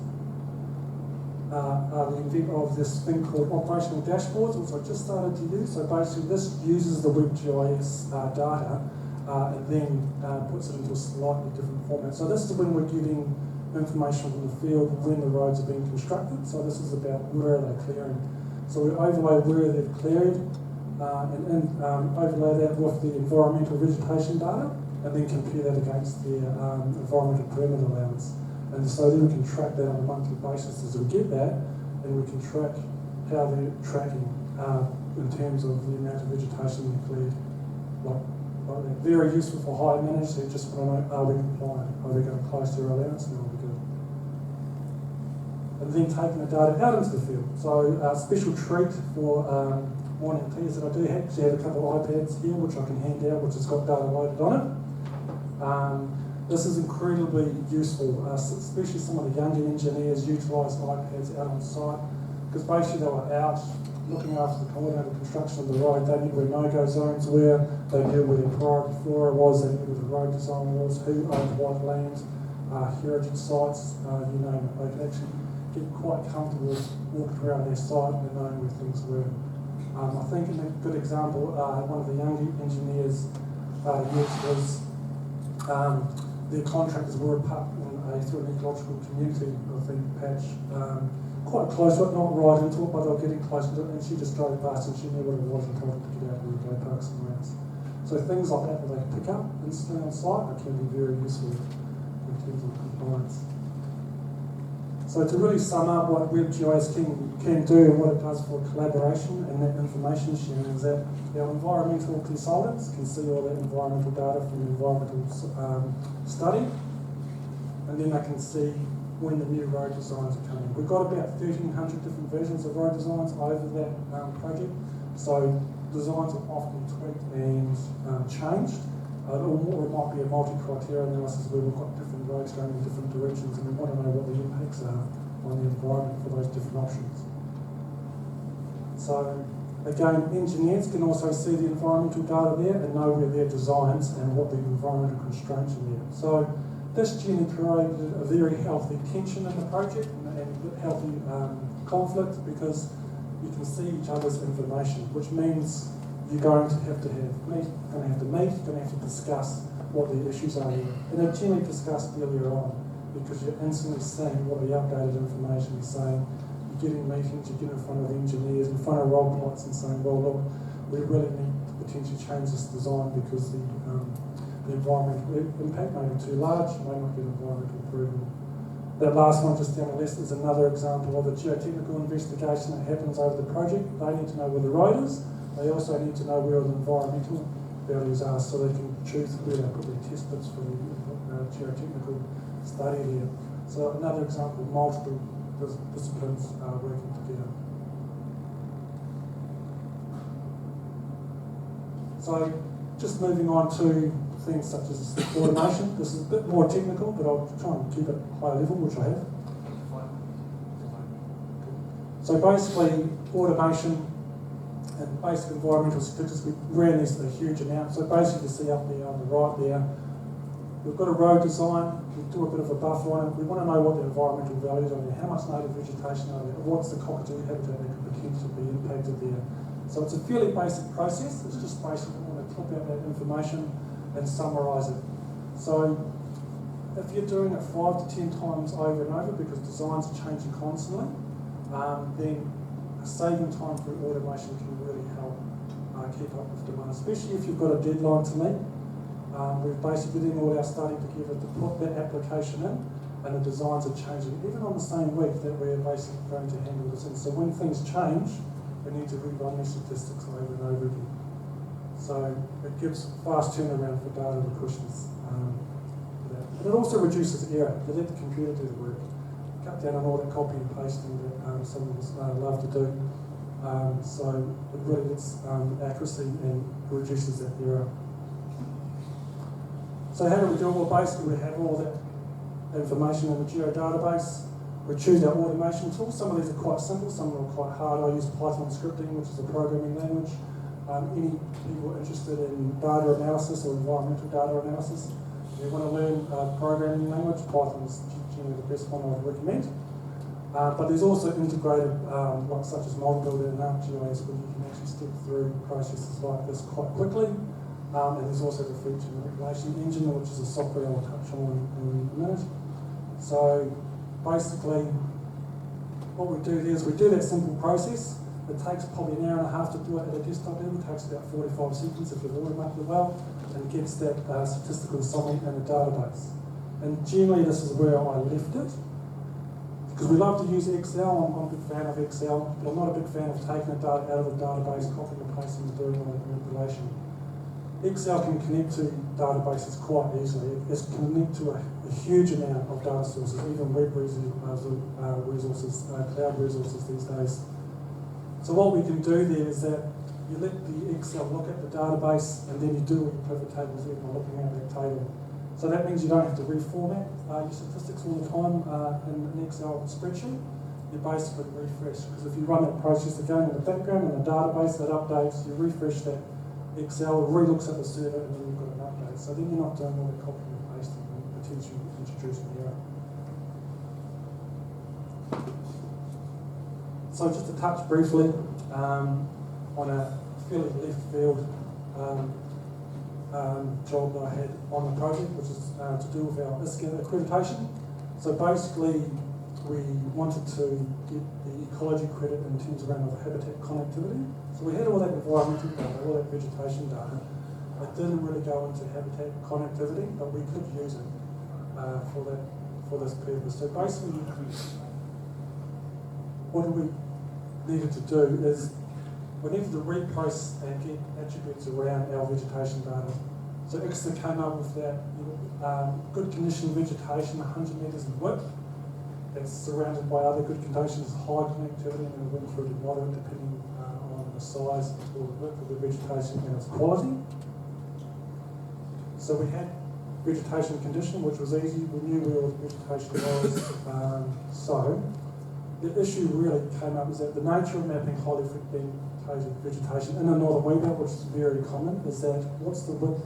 are the invent of this thing called operational dashboards, which I just started to use. So basically this uses the WebGIS data and then puts it into a slightly different format. So this is when we're getting information from the field when the roads are being constructed. So this is about where are they clearing. So we overlay where they've cleared and overlay that with the environmental vegetation data and then compare that against the environmental permit allowance. And so then we can track that on a monthly basis as we get that, and we can track how they're tracking in terms of the amount of vegetation they cleared. Like that. Very useful for hire managers who just want to know, are we compliant? Are we going close to our allowance? No, we're good. And then taking the data out into the field. So a special treat for morning teas that I do actually have a couple of iPads here which I can hand out, which has got data loaded on it. This is incredibly useful, especially some of the younger engineers utilise iPads out on site, because basically they were out looking after the coordinated construction of the road. They knew where no-go zones were, they knew where their priority flora was, they knew where the road design was, who owned what land, heritage sites, you name it. They could actually get quite comfortable walking around their site and knowing where things were. I think a good example, one of the younger engineers used was their contractors were up through an ecological community, I think, patch, quite close to it, not right into it, but they were getting close to it, and she just drove past and she knew what it was and told her to get out and go park somewhere else. So things like that they can pick up instantly on site can be very useful in terms of compliance. So to really sum up what WebGIS can do and what it does for collaboration and that information sharing is that our environmental consultants can see all that environmental data from the environmental study, and then they can see when the new road designs are coming. We've got about 1,300 different versions of road designs over that project, so designs are often tweaked and changed. Or it might be a multi-criteria analysis where we've got different roads going in different directions and we want to know what the impacts are on the environment for those different options. So again, engineers can also see the environmental data there and know where their designs and what the environmental constraints are there. So this generally created a very healthy tension in the project and healthy conflict, because you can see each other's information, which means you're going to have to meet, you're going to have to discuss what the issues are here. And they're generally discussed earlier on, because you're instantly seeing what the updated information is saying. You're getting meetings, you get in front of engineers, in front of roll plots and saying, well look, we really need to potentially change this design because the environmental impact may be too large, may not get environmental approval. That last one just down the list is another example of a geotechnical investigation that happens over the project. They need to know where the road is. They also need to know where the environmental values are so they can choose where they put their test pits for the geotechnical study there. So another example, multiple disciplines working together. So just moving on to things such as automation. This is a bit more technical, but I'll try and keep it high level, which I have. So basically, automation and basic environmental statistics, we ran this a huge amount. So basically, you see up there on the right there, we've got a road design, we do a bit of a buffer on it. We want to know what the environmental values are there, how much native vegetation are there, what's the cockatoo habitat that could potentially be impacted there. So it's a fairly basic process. It's just basically want to clip out that information and summarise it. So if you're doing it 5 to 10 times over and over because designs are changing constantly, then saving time through automation can really help keep up with demand, especially if you've got a deadline to meet. We're basically doing all our study together to put that application in, and the designs are changing, even on the same week that we're basically going to handle this in. So when things change, we need to rerun these statistics over and over again. So it gives fast turnaround for data requisitions. And it also reduces error. You let the computer do the work. Cut down on all that copy and pasting that some of us love to do. So it really gets accuracy and reduces that error. So how do we do it? Well, basically we have all that information in the geo database. We choose our automation tools. Some of these are quite simple, some are quite hard. I use Python scripting, which is a programming language. Any people interested in data analysis or environmental data analysis, if you want to learn programming language, Python is generally the best one I would recommend. But there's also integrated, like such as ModBuilder and ArcGIS, where you can actually step through processes like this quite quickly. And there's also the feature manipulation engine, which is a software I'll touch on in a minute. So basically, what we do here is we do that simple process. It takes probably an hour and a half to do it at a desktop level. It takes about 45 seconds if you've automated it well, and gets that statistical summary in a database. And generally, this is where I left it. Because we love to use Excel. I'm a big fan of Excel, but I'm not a big fan of taking the data out of the database, copying and pasting, and doing all that manipulation. Excel can connect to databases quite easily. It can connect to a huge amount of data sources, even web resources, cloud resources these days. So what we can do there is that you let the Excel look at the database, and then you do what your pivot tables are by looking at that table. So that means you don't have to reformat your statistics all the time in an Excel spreadsheet. You basically refresh, because if you run that process again in the background in the database that updates, you refresh that Excel, re-looks at the server, and then you've got an update. So then you're not doing all the copying and pasting and potentially introducing error. So just to touch briefly on a fairly left field job that I had on the project, which is to do with our ISCA accreditation. So basically, we wanted to get the ecology credit in terms around the habitat connectivity. So we had all that environmental data, all that vegetation data. It didn't really go into habitat connectivity, but we could use it for this purpose. So basically, what we needed to do is we needed to reprice and get attributes around our vegetation data. So ICSA came up with that good condition vegetation, 100 metres in width. It's surrounded by other good conditions, high connectivity, and then wind through to moderate, depending on the size or the width of the vegetation and its quality. So we had vegetation condition, which was easy. We knew where all the vegetation was. So the issue really came up is that the nature of mapping highly fragmented vegetation in the northern wheat belt, which is very common, is that what's the width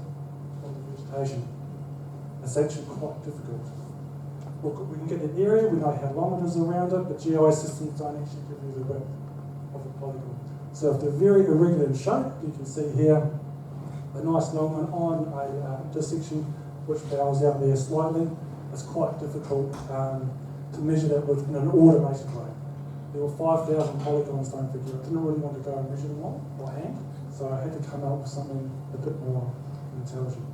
of the vegetation? It's actually quite difficult. Look, we can get the area, we know how long it is around it, but GIS systems don't actually give you the width of the polygon. So if they're very irregular in shape, you can see here a nice long one on a intersection which bows out there slightly. It's quite difficult to measure that with in an automated way. There were 5,000 polygons, don't forget. I didn't really want to go and measure them all by hand, so I had to come up with something a bit more intelligent.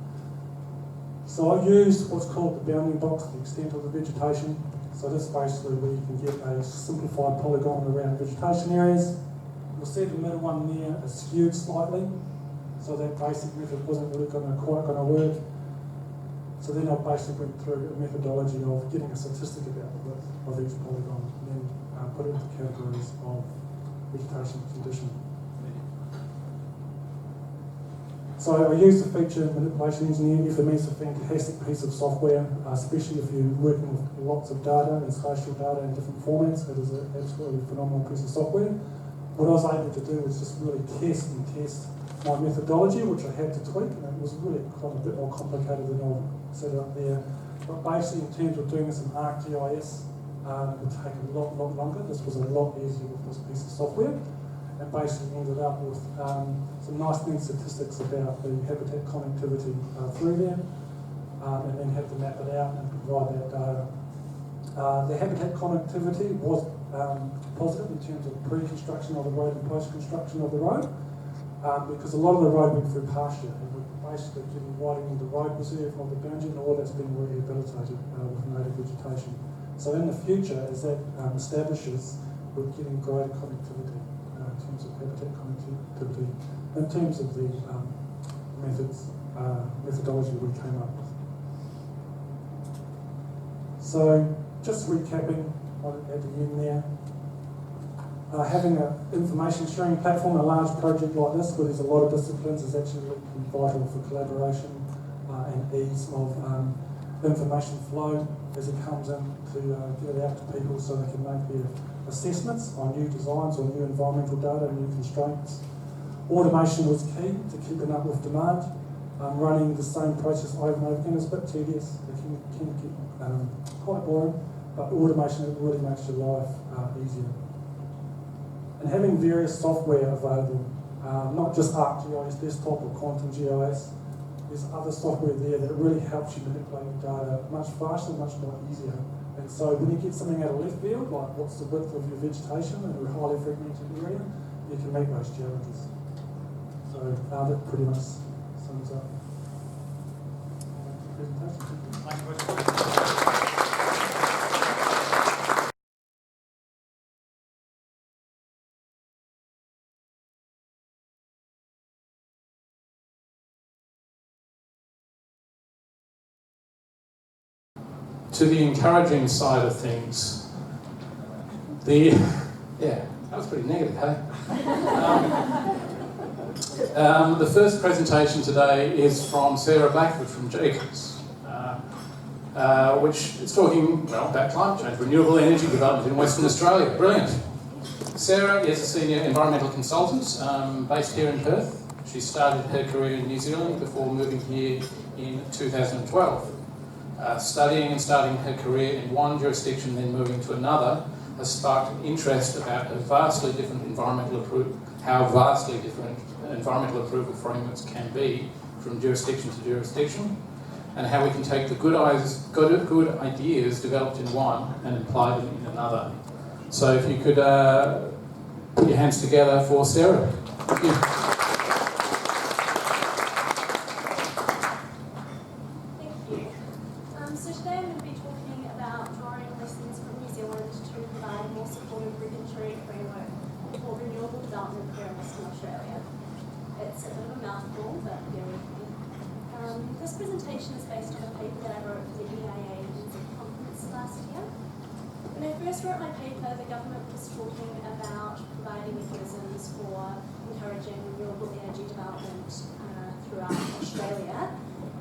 So I used what's called the bounding box, the extent of the vegetation. So this basically where you can get a simplified polygon around vegetation areas. You'll see the middle one there is skewed slightly, so that basic method wasn't really quite going to work. So then I basically went through a methodology of getting a statistic about the width of each polygon, and then put it into categories of vegetation condition. So I use the feature manipulation engineer. FME is a fantastic piece of software, especially if you're working with lots of data and spatial data in different formats. It is an absolutely phenomenal piece of software. What I was able to do was just really test my methodology, which I had to tweak, and it was really quite a bit more complicated than I've set it up there. But basically, in terms of doing this in ArcGIS, it would take a lot longer. This was a lot easier with this piece of software, and basically ended up with some nice neat statistics about the habitat connectivity through there, and then had to map it out and provide that data. The habitat connectivity was positive in terms of pre-construction of the road and post-construction of the road, because a lot of the road went through pasture, and we're basically getting widening the road reserve of the Burngen, and all that's been rehabilitated with native vegetation. So in the future, as that establishes, we're getting greater connectivity in terms of habitat connectivity, in terms of the methodology we came up with. So just recapping at the end there, having an information sharing platform, a large project like this where there's a lot of disciplines is actually vital for collaboration and ease of information flow as it comes in to get it out to people so they can make their assessments on new designs or new environmental data, new constraints. Automation was key to keeping up with demand. Running the same process over and over again is a bit tedious. It can get quite boring, but automation really makes your life easier. And having various software available, not just ArcGIS Desktop or Quantum GIS, there's other software there that really helps you manipulate your data much faster, much more easier. And so when you get something out of left field, like what's the width of your vegetation in a highly fragmented area, you can meet those challenges. So that pretty much sums up the presentation. To the encouraging side of things, yeah, that was pretty negative, hey? The first presentation today is from Sarah Blackford from Jacobs, which is talking, well, about climate change, renewable energy development in Western Australia. Brilliant. Sarah is a senior environmental consultant based here in Perth. She started her career in New Zealand before moving here in 2012. Studying and starting her career in one jurisdiction, then moving to another, has sparked an interest about how vastly different environmental approval frameworks can be from jurisdiction to jurisdiction, and how we can take the good ideas developed in one and apply them in another. So if you could put your hands together for Sarah. Thank you. So today I'm going to be talking about drawing lessons from New Zealand to provide a more supportive regulatory framework for renewable development here in Western Australia. It's a bit of a mouthful, but bear with me. This presentation is based on a paper that I wrote for the EIANZ conference last year. When I first wrote my paper, the government was talking about providing mechanisms for encouraging renewable energy development throughout Australia.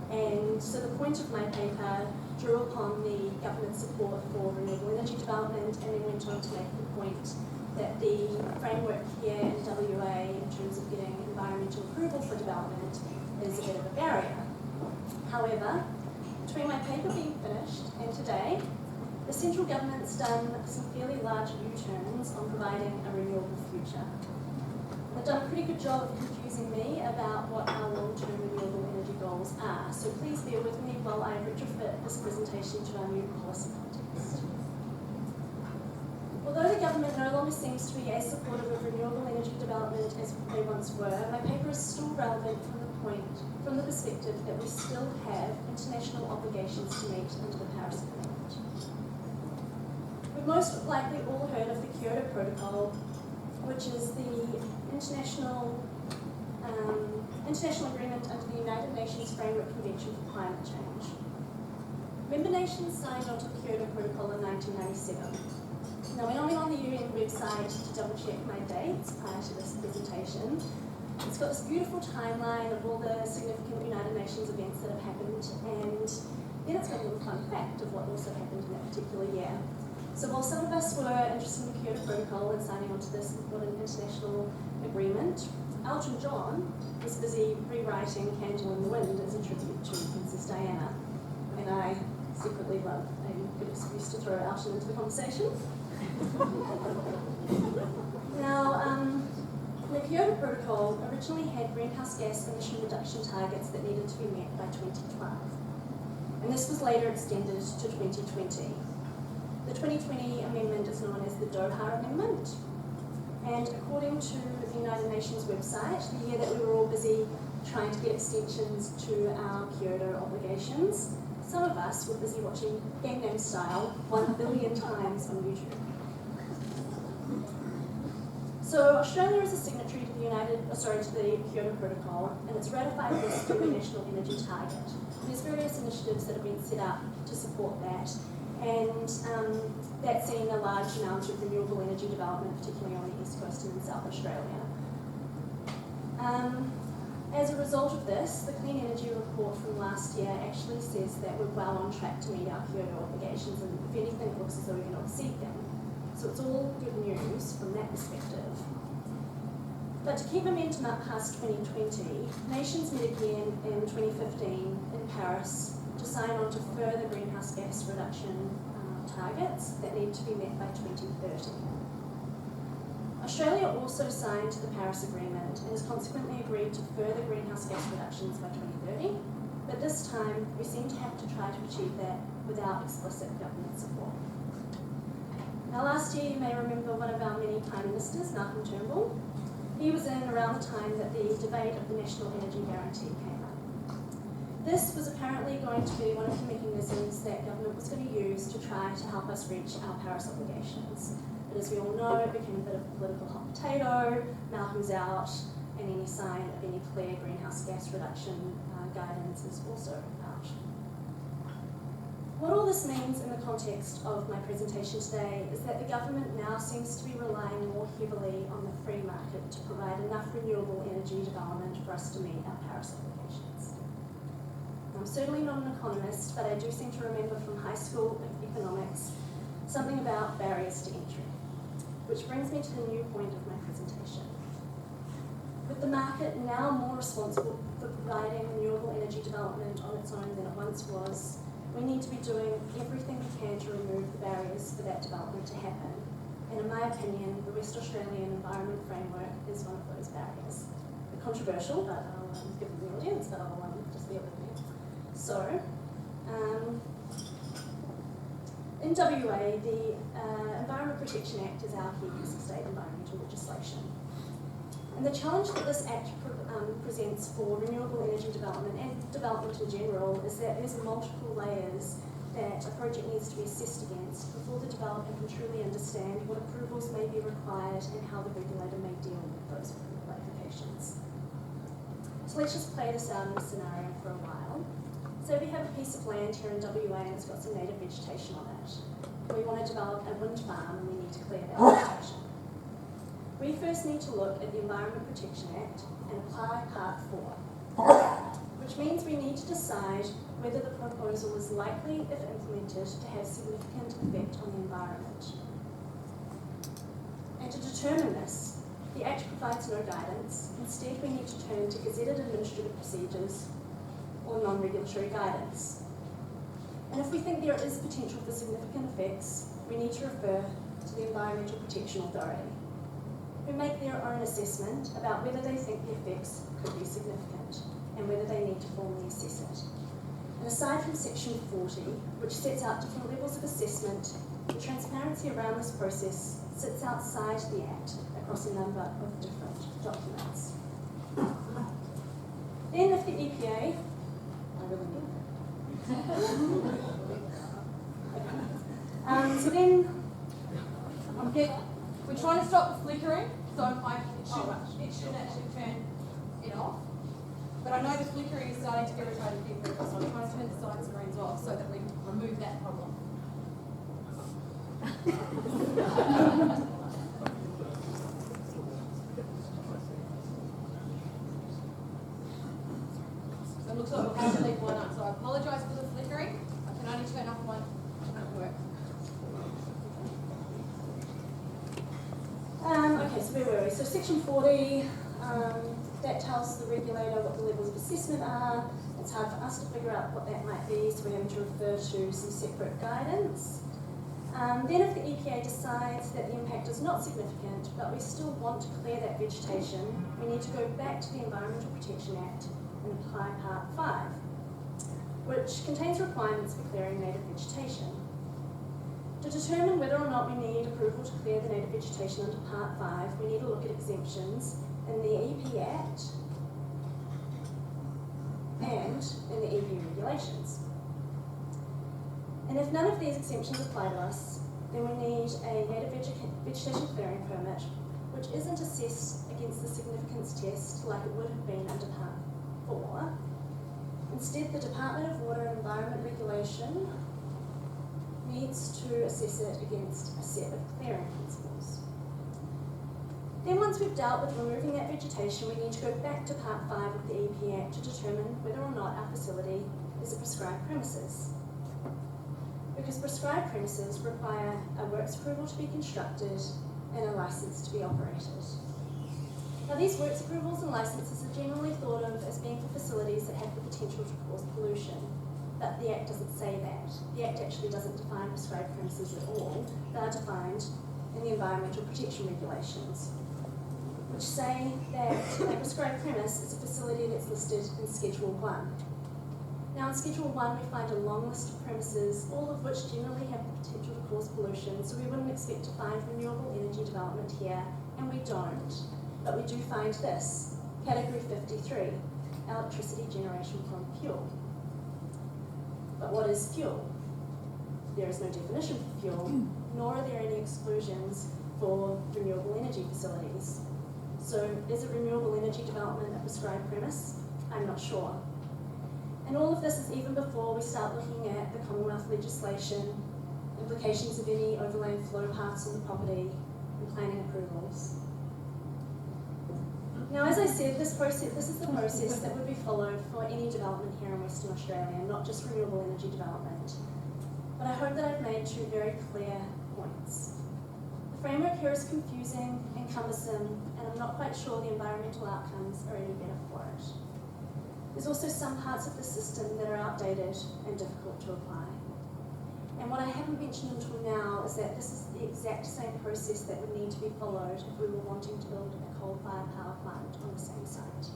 And so the point of my paper drew upon the government's support for renewable energy development, and then went on to make the point that the framework here in WA in terms of getting environmental approval for development is a bit of a barrier. However, between my paper being finished and today, the central government's done some fairly large U-turns on providing a renewable future. They've done a pretty good job of confusing me about what our long-term renewable energy goals are, so please bear with me while I retrofit this presentation to our new policy context. Although the government no longer seems to be as supportive of renewable energy development as they once were, my paper is still relevant from the perspective that we still have international obligations to meet under the Paris Agreement. We've most likely all heard of the Kyoto Protocol, which is the international agreement under the United Nations Framework Convention for Climate Change. Member nations signed onto the Kyoto Protocol in 1997. Now, when I went on the UN website to double check my dates prior to this presentation, It's got this beautiful timeline of all the significant United Nations events that have happened, and then it's got a little fun fact of what also happened in that particular year. So while some of us were interested in the Kyoto Protocol and signing on to this important international agreement, Elton John was busy rewriting Candle in the Wind as a tribute to Princess Diana, and I secretly love a good excuse to throw Elton into the conversation. Now, the Kyoto Protocol originally had greenhouse gas emission reduction targets that needed to be met by 2012, and this was later extended to 2020. The 2020 amendment is known as the Doha Amendment, and according to the United Nations website, the year that we were all busy trying to get extensions to our Kyoto obligations, some of us were busy watching Gangnam Style 1 billion times on YouTube. So Australia is a signatory to the Kyoto Protocol, and it's ratified this through the National Energy Target. There's various initiatives that have been set up to support that, and that's seen a large amount of renewable energy development, particularly on the East Coast and in South Australia. As a result of this, the Clean Energy Report from last year actually says that we're well on track to meet our Kyoto obligations, and if anything, it looks as though we're going to exceed them. So it's all good news from that perspective. But to keep momentum up past 2020, nations met again in 2015 in Paris to sign on to further greenhouse gas reduction targets that need to be met by 2030. Australia also signed the Paris Agreement and has consequently agreed to further greenhouse gas reductions by 2030, but this time we seem to have to try to achieve that without explicit government support. Now last year you may remember one of our many Prime Ministers, Malcolm Turnbull. He was in around the time that the debate of the National Energy Guarantee came up. This was apparently going to be one of the mechanisms that government was going to use to try to help us reach our Paris obligations. But as we all know, it became a bit of a political hot potato, Malcolm's out, and any sign of any clear greenhouse gas reduction guidance is also out. What all this means in the context of my presentation today is that the government now seems to be relying more heavily on the free market to provide enough renewable energy development for us to meet our Paris obligations. I'm certainly not an economist, but I do seem to remember from high school economics something about barriers to entry, which brings me to the new point of my presentation. With the market now more responsible for providing renewable energy development on its own than it once was, we need to be doing everything we can to remove the barriers for that development to happen. And in my opinion, the West Australian Environment Framework is one of those barriers. Controversial, but I'll give the audience, but I'll just bear with me. So, in WA, the Environment Protection Act is our key piece of state environmental legislation. And the challenge that this Act presents for renewable energy development and development in general is that there's multiple layers that a project needs to be assessed against before the developer can truly understand what approvals may be required and how the regulator may deal with those approval applications. So let's just play this out in a scenario for a while. So we have a piece of land here in WA and it's got some native vegetation on it. We want to develop a wind farm and we need to clear that vegetation. We first need to look at the Environment Protection Act and apply Part 4, which means we need to decide whether the proposal is likely, if implemented, to have significant effect on the environment. And to determine this, the Act provides no guidance. Instead, we need to turn to gazetted administrative procedures or non-regulatory guidance. And if we think there is potential for significant effects, we need to refer to the Environmental Protection Authority, who make their own assessment about whether they think the effects could be significant and whether they need to formally assess it. And aside from Section 40, which sets out different levels of assessment, the transparency around this process sits outside the Act across a number of different documents. Then if the EPA, I really need that. So then, we're trying to stop the flickering, so it should actually turn it off. But I know the flickering is starting to irritate people, so I'm trying to turn the side screens off so that we remove that problem. looks like we'll have to leave one up, so I apologise for the flickering. I can only turn off one at work. Okay, so where were we? So section 40, that tells the regulator what the levels of assessment are. It's hard for us to figure out what that might be, so we're having to refer to some separate guidance. Then if the EPA decides that the impact is not significant, but we still want to clear that vegetation, we need to go back to the Environmental Protection Act and apply Part 5, which contains requirements for clearing native vegetation. To determine whether or not we need approval to clear the native vegetation under Part 5, we need to look at exemptions in the EP Act and in the EU regulations. And if none of these exemptions apply to us, then we need a native vegetation clearing permit, which isn't assessed against the significance test like it would have been under Part 4. Instead, the Department of Water and Environment Regulation needs to assess it against a set of clearing principles. Then once we've dealt with removing that vegetation, we need to go back to Part 5 of the EP Act to determine whether or not our facility is a prescribed premises. Because prescribed premises require a works approval to be constructed and a licence to be operated. Now these works approvals and licences are generally thought of as being for facilities that have the potential to cause pollution, but the Act doesn't say that. The Act actually doesn't define prescribed premises at all. They are defined in the Environmental Protection Regulations, which say that a prescribed premise is a facility that's listed in Schedule 1. Now in Schedule 1 we find a long list of premises, all of which generally have the potential to cause pollution, so we wouldn't expect to find renewable energy development here, and we don't. But we do find this, Category 53, electricity generation from fuel. But what is fuel? There is no definition for fuel, nor are there any exclusions for renewable energy facilities. So is a renewable energy development a prescribed premise? I'm not sure. And all of this is even before we start looking at the Commonwealth legislation, implications of any overland flow paths on the property, and planning approvals. Now, as I said, this is the process that would be followed for any development here in Western Australia, not just renewable energy development. But I hope that I've made two very clear points. The framework here is confusing and cumbersome, and I'm not quite sure the environmental outcomes are any better for it. There's also some parts of the system that are outdated and difficult to apply. And what I haven't mentioned until now is that this is the exact same process that would need to be followed if we were wanting to build a coal-fired power plant on the same site.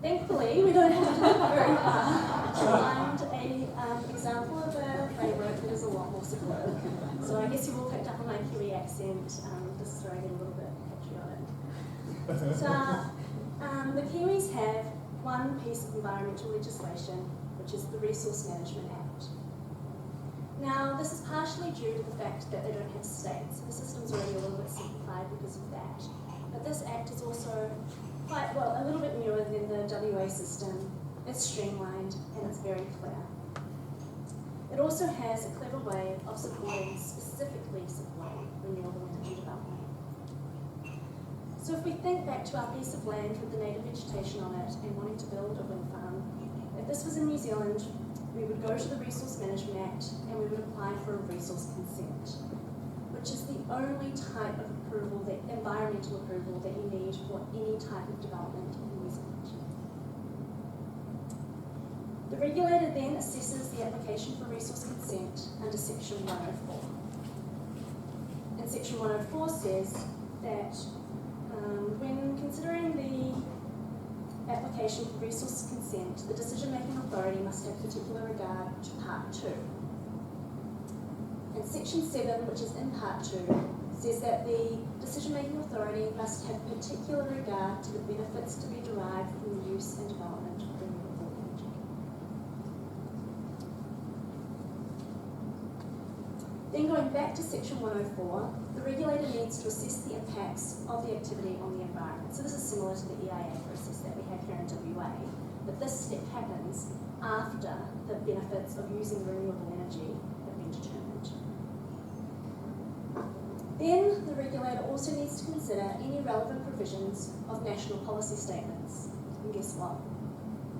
Thankfully, we don't have to look very far to find an example of a framework that is a lot more supportive. So I guess you all picked up on my Kiwi accent. This is where I get a little bit patriotic. So, the Kiwis have one piece of environmental legislation, which is the Resource Management Act. Now, this is partially due to the fact that they don't have states, so the system's already a little bit simplified because of that. But this act is also quite, well, a little bit newer than the WA system. It's streamlined and it's very clear. It also has a clever way of specifically supporting renewable energy development. So if we think back to our piece of land with the native vegetation on it and wanting to build a wind farm, if this was in New Zealand, we would go to the Resource Management Act and we would apply for a resource consent, which is the only type of approval, environmental approval, that you need for any type of development in New Zealand. The regulator then assesses the application for resource consent under Section 104. And Section 104 says that when considering the application for resource consent, the decision-making authority must have particular regard to Part 2. And Section 7, which is in Part 2, says that the decision-making authority must have particular regard to the benefits to be derived from the use and development of renewable energy. Then going back to Section 104, the regulator needs to assess the impacts of the activity on the environment. So this is similar to the EIA process that we have here in WA, but this step happens after the benefits of using renewable energy have been determined. Then the regulator also needs to consider any relevant provisions of national policy statements. And guess what?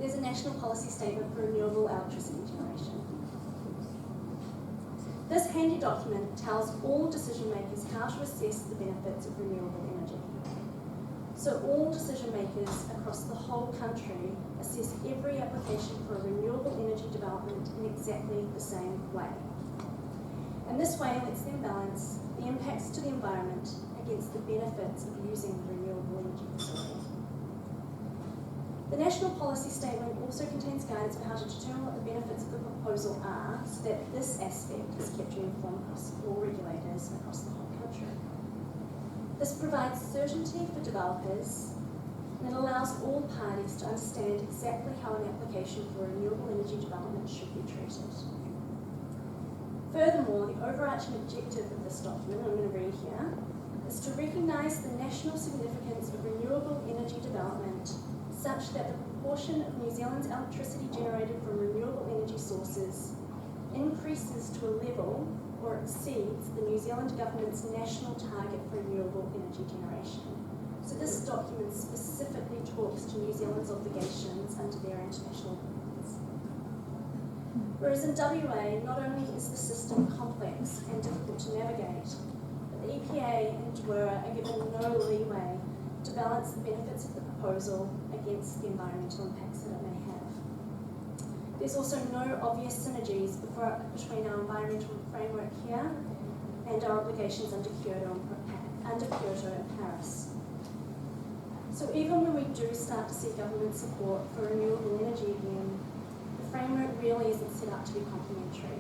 There's a national policy statement for renewable electricity generation. This handy document tells all decision makers how to assess the benefits of renewable energy. So all decision makers across the whole country assess every application for a renewable energy development in exactly the same way. And this way lets them balance the impacts to the environment against the benefits of using the renewable energy facility. The National Policy Statement also contains guidance for how to determine what the benefits of the proposal are, so that this aspect is kept uniform across all regulators across the whole country. This provides certainty for developers and it allows all parties to understand exactly how an application for renewable energy development should be treated. Furthermore, the overarching objective of this document, I'm going to read here, is to recognise the national significance of renewable energy development such that the proportion of New Zealand's electricity generated from renewable energy sources increases to a level or exceeds the New Zealand government's national target for renewable energy generation. So this document specifically talks to New Zealand's obligations under their international agreements. Whereas in WA, not only is the system complex and difficult to navigate, but the EPA and DWERA are given no leeway to balance the benefits of the proposal against the environmental impacts that it may have. There's also no obvious synergies between our environmental framework here and our obligations under Kyoto and Paris. So even when we do start to see government support for renewable energy again, the framework really isn't set up to be complementary.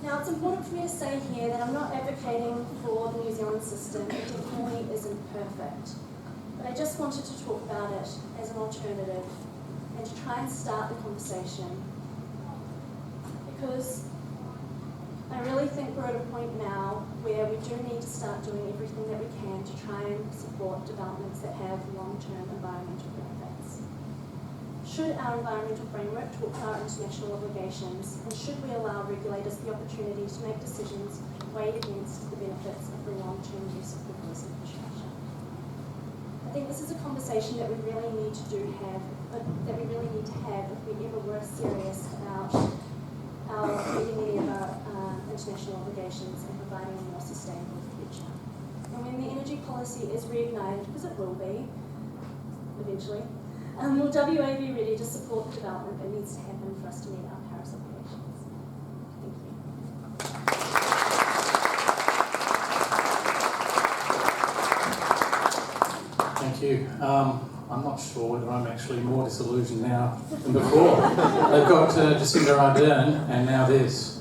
Now, it's important for me to say here that I'm not advocating for the New Zealand system. It definitely isn't perfect. But I just wanted to talk about it as an alternative and to try and start the conversation. Because I really think we're at a point now where we do need to start doing everything that we can to try and support developments that have long-term environmental benefits. Should our environmental framework talk to our international obligations, and should we allow regulators the opportunity to make decisions weighed against the benefits of the long-term use of proposed infrastructure? I think this is a conversation that we really need to have if we ever were serious about meeting any of our international obligations and providing a more sustainable future. And when the energy policy is reignited, because it will be eventually, will WA be ready to support the development that needs to happen for us to meet our Paris obligations? Thank you. Thank you. I'm not sure whether I'm actually more disillusioned now than before. They've got Jacinda Ardern and now this.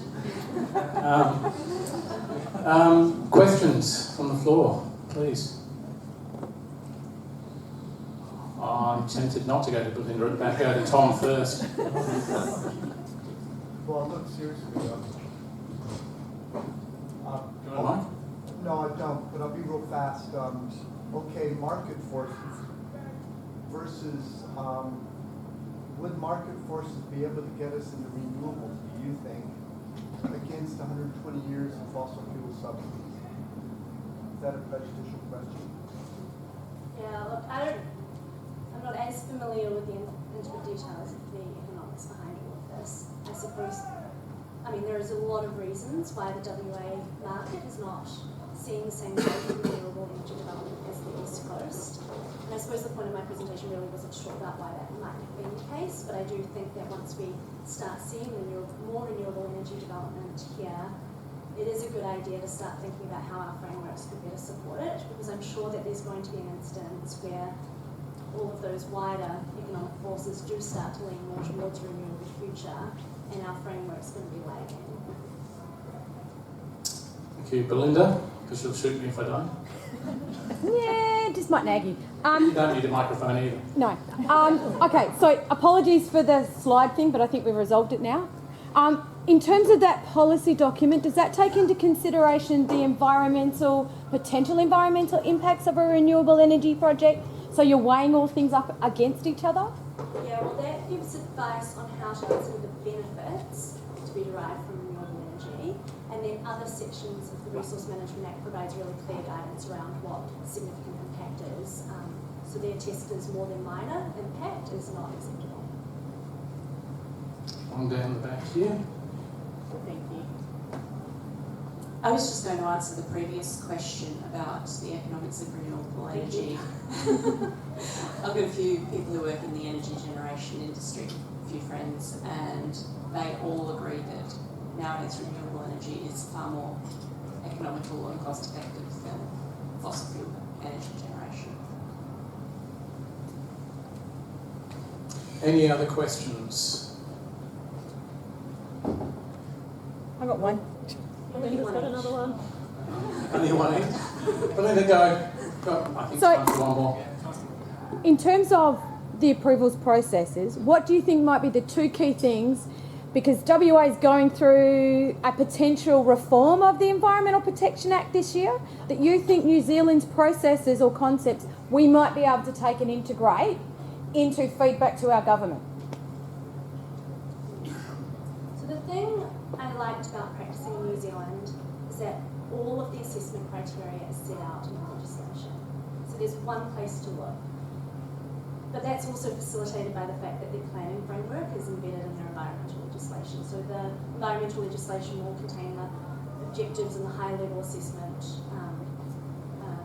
Questions from the floor, please. I'm tempted not to go to Belinda, but go to Tom first. Well, look, seriously, Do you want mine? no, I don't, but I'll be real fast. Okay, market forces versus, would market forces be able to get us into renewables, do you think, against 120 years of fossil fuel subsidies? Is that a prejudicial question? Yeah, look, I'm not as familiar with the intimate details of the economics behind all of this. I suppose, there is a lot of reasons why the WA market is not seeing the same rate of renewable energy development as the East Coast. And I suppose the point of my presentation really wasn't to talk about why that might have been the case, but I do think that once we start seeing more renewable energy development here, it is a good idea to start thinking about how our frameworks could better support it, because I'm sure that there's going to be an instance where all of those wider economic forces do start to lean more towards a renewable future, and our framework's going to be lagging. Thank you. Belinda, because she'll shoot me if I don't. Yeah, just might nag you. You don't need a microphone either. No. Okay, so apologies for the slide thing, but I think we've resolved it now. In terms of that policy document, does that take into consideration the potential environmental impacts of a renewable energy project? So you're weighing all things up against each other? Yeah, well, that gives advice on how to consider the benefits to be derived from renewable energy, And then other sections of the Resource Management Act provides really clear guidance around what significant impact is. So their test is more than minor impact is not acceptable. On down the back here. Thank you. I was just going to answer the previous question about the economics of renewable energy. I've got a few people who work in the energy generation industry, a few friends, and they all agree that nowadays renewable energy is far more economical and cost effective than fossil fuel energy generation. Any other questions? I got one. Only one got each. another one. Only one in. Belinda, go. I think So- time for one more. In terms of the approvals processes, what do you think might be the two key things? Because WA is going through a potential reform of the Environmental Protection Act this year, that you think New Zealand's processes or concepts we might be able to take and integrate into feedback to our government? So the thing I liked about practicing in New Zealand is that all of the assessment criteria is set out in the legislation. So there's one place to look. But that's also facilitated by the fact that the planning framework is embedded in their environmental legislation. So the environmental legislation will contain the objectives and the high-level assessment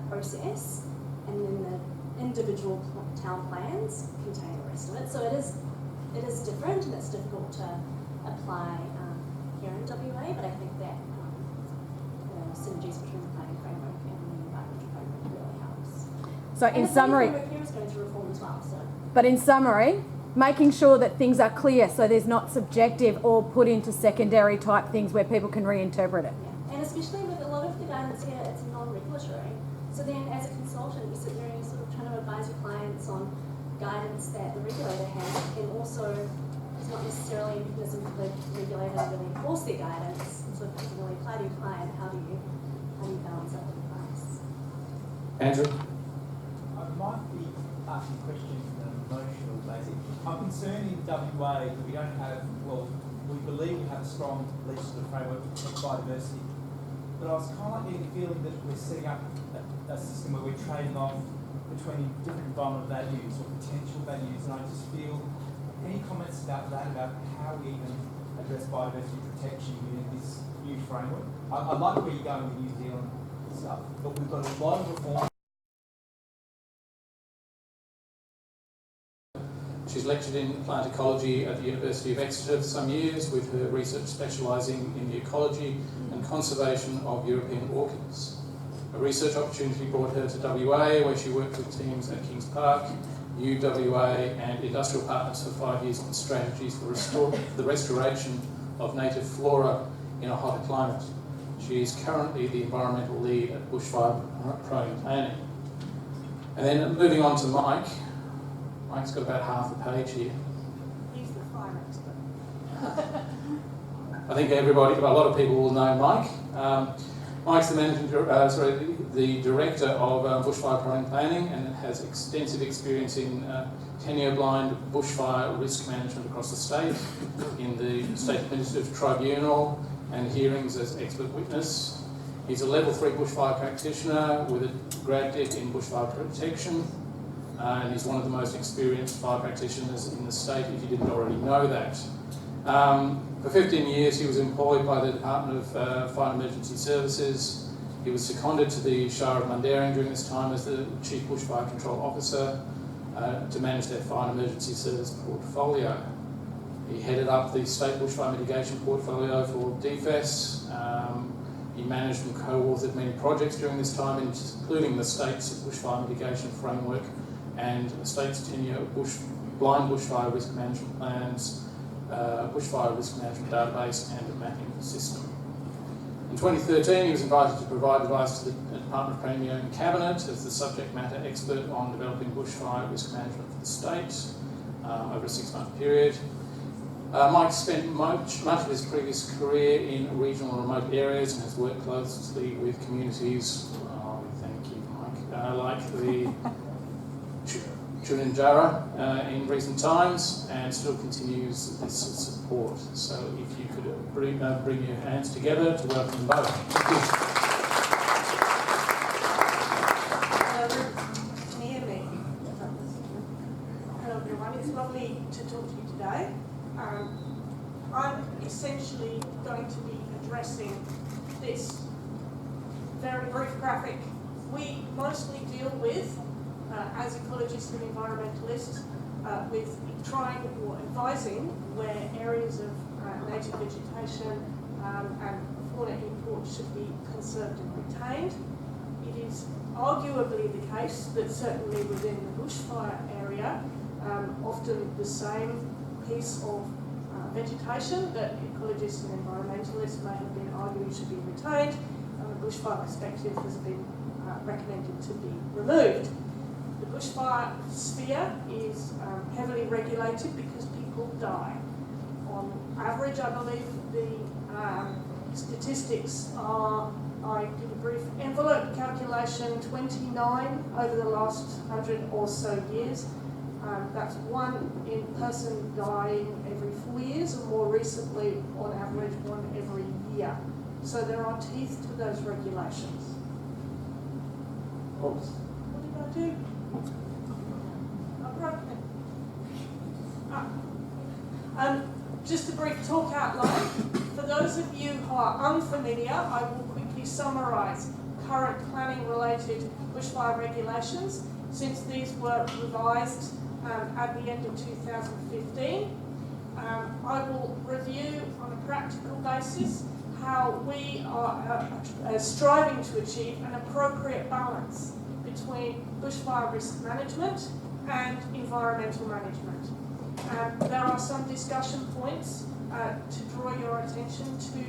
process, and then the individual town plans contain the rest of it. So it is different, and it's difficult to apply here in WA, but I think that the synergies between the planning framework and the environmental framework really helps. So And in the planning summary, framework here is going through reform as well, so. but in summary, making sure that things are clear so there's not subjective or put into secondary type things where people can reinterpret it. Yeah. And especially with a lot of the guidance here, it's non-regulatory. So then as a consultant, you sit there and you're sort of trying to advise your clients on guidance that the regulator has, and also it's not necessarily a mechanism for the regulator to really enforce their guidance. And so if it doesn't really apply to your client, how do you balance that with advice? Andrew? I might be asking questions in an emotional basis. I'm concerned in WA that we don't have, well, we believe we have a strong legislative framework to protect biodiversity. But I was kind of like getting the feeling that we're setting up a system where we're trading off between different environmental values or potential values, and I just feel, any comments about that, about how we even address biodiversity protection within this new framework? I like where you're going with New Zealand stuff, but we've got a lot of reform. She's lectured in plant ecology at the University of Exeter for some years, with her research specialising in the ecology and conservation of European orchids. A research opportunity brought her to WA, where she worked with teams at Kings Park, UWA and industrial partners for 5 years on strategies for the restoration of native flora in a hotter climate. She is currently the environmental lead at bushfire prone planning. And then moving on to Mike. Mike's got about half a page here. He's the fire expert. I think a lot of people will know Mike. Mike's the director of bushfire prone planning, and has extensive experience in tenure-blind bushfire risk management across the state, in the State Administrative Tribunal and hearings as expert witness. He's a level 3 bushfire practitioner with a grad dip in bushfire protection, and he's one of the most experienced fire practitioners in the state, if you didn't already know that. For 15 years he was employed by the Department of Fire and Emergency Services. He was seconded to the Shire of Mundaring during this time as the Chief Bushfire Control Officer to manage their fire and emergency service portfolio. He headed up the state bushfire mitigation portfolio for DFES. He managed and co-authored many projects during this time, including the state's bushfire mitigation framework and the state's 10-year blind bushfire risk management plans, bushfire risk management database and a mapping system. In 2013, he was invited to provide advice to the Department of Premier and Cabinet as the subject matter expert on developing bushfire risk management for the state over a 6-month period. Mike spent much of his previous career in regional and remote areas and has worked closely with communities, thank you, Mike, like the Chunanjara in recent times and still continues this support. So if you could bring your hands together to welcome them both. Thank you. Can you hear me? Hello everyone, it's lovely to talk to you today. I'm essentially going to be addressing this very brief graphic. We mostly deal with, as ecologists and environmentalists, with trying or advising where areas of native vegetation and fauna import should be conserved and retained. It is arguably the case that certainly within the bushfire area, often the same piece of vegetation that ecologists and environmentalists may have been arguing should be retained, from a bushfire perspective has been recommended to be removed. The bushfire sphere is heavily regulated because people die. On average, I believe the statistics are, I did a brief envelope calculation, 29 over the last 100 or so years. That's one in person dying every 4 years, and more recently, on average, one every year. So there are teeth to those regulations. Oops. What did I do? I broke it. Just a brief talk outline. For those of you who are unfamiliar, I will quickly summarise current planning-related bushfire regulations, since these were revised at the end of 2015. I will review on a practical basis how we are striving to achieve an appropriate balance between bushfire risk management and environmental management. There are some discussion points to draw your attention to,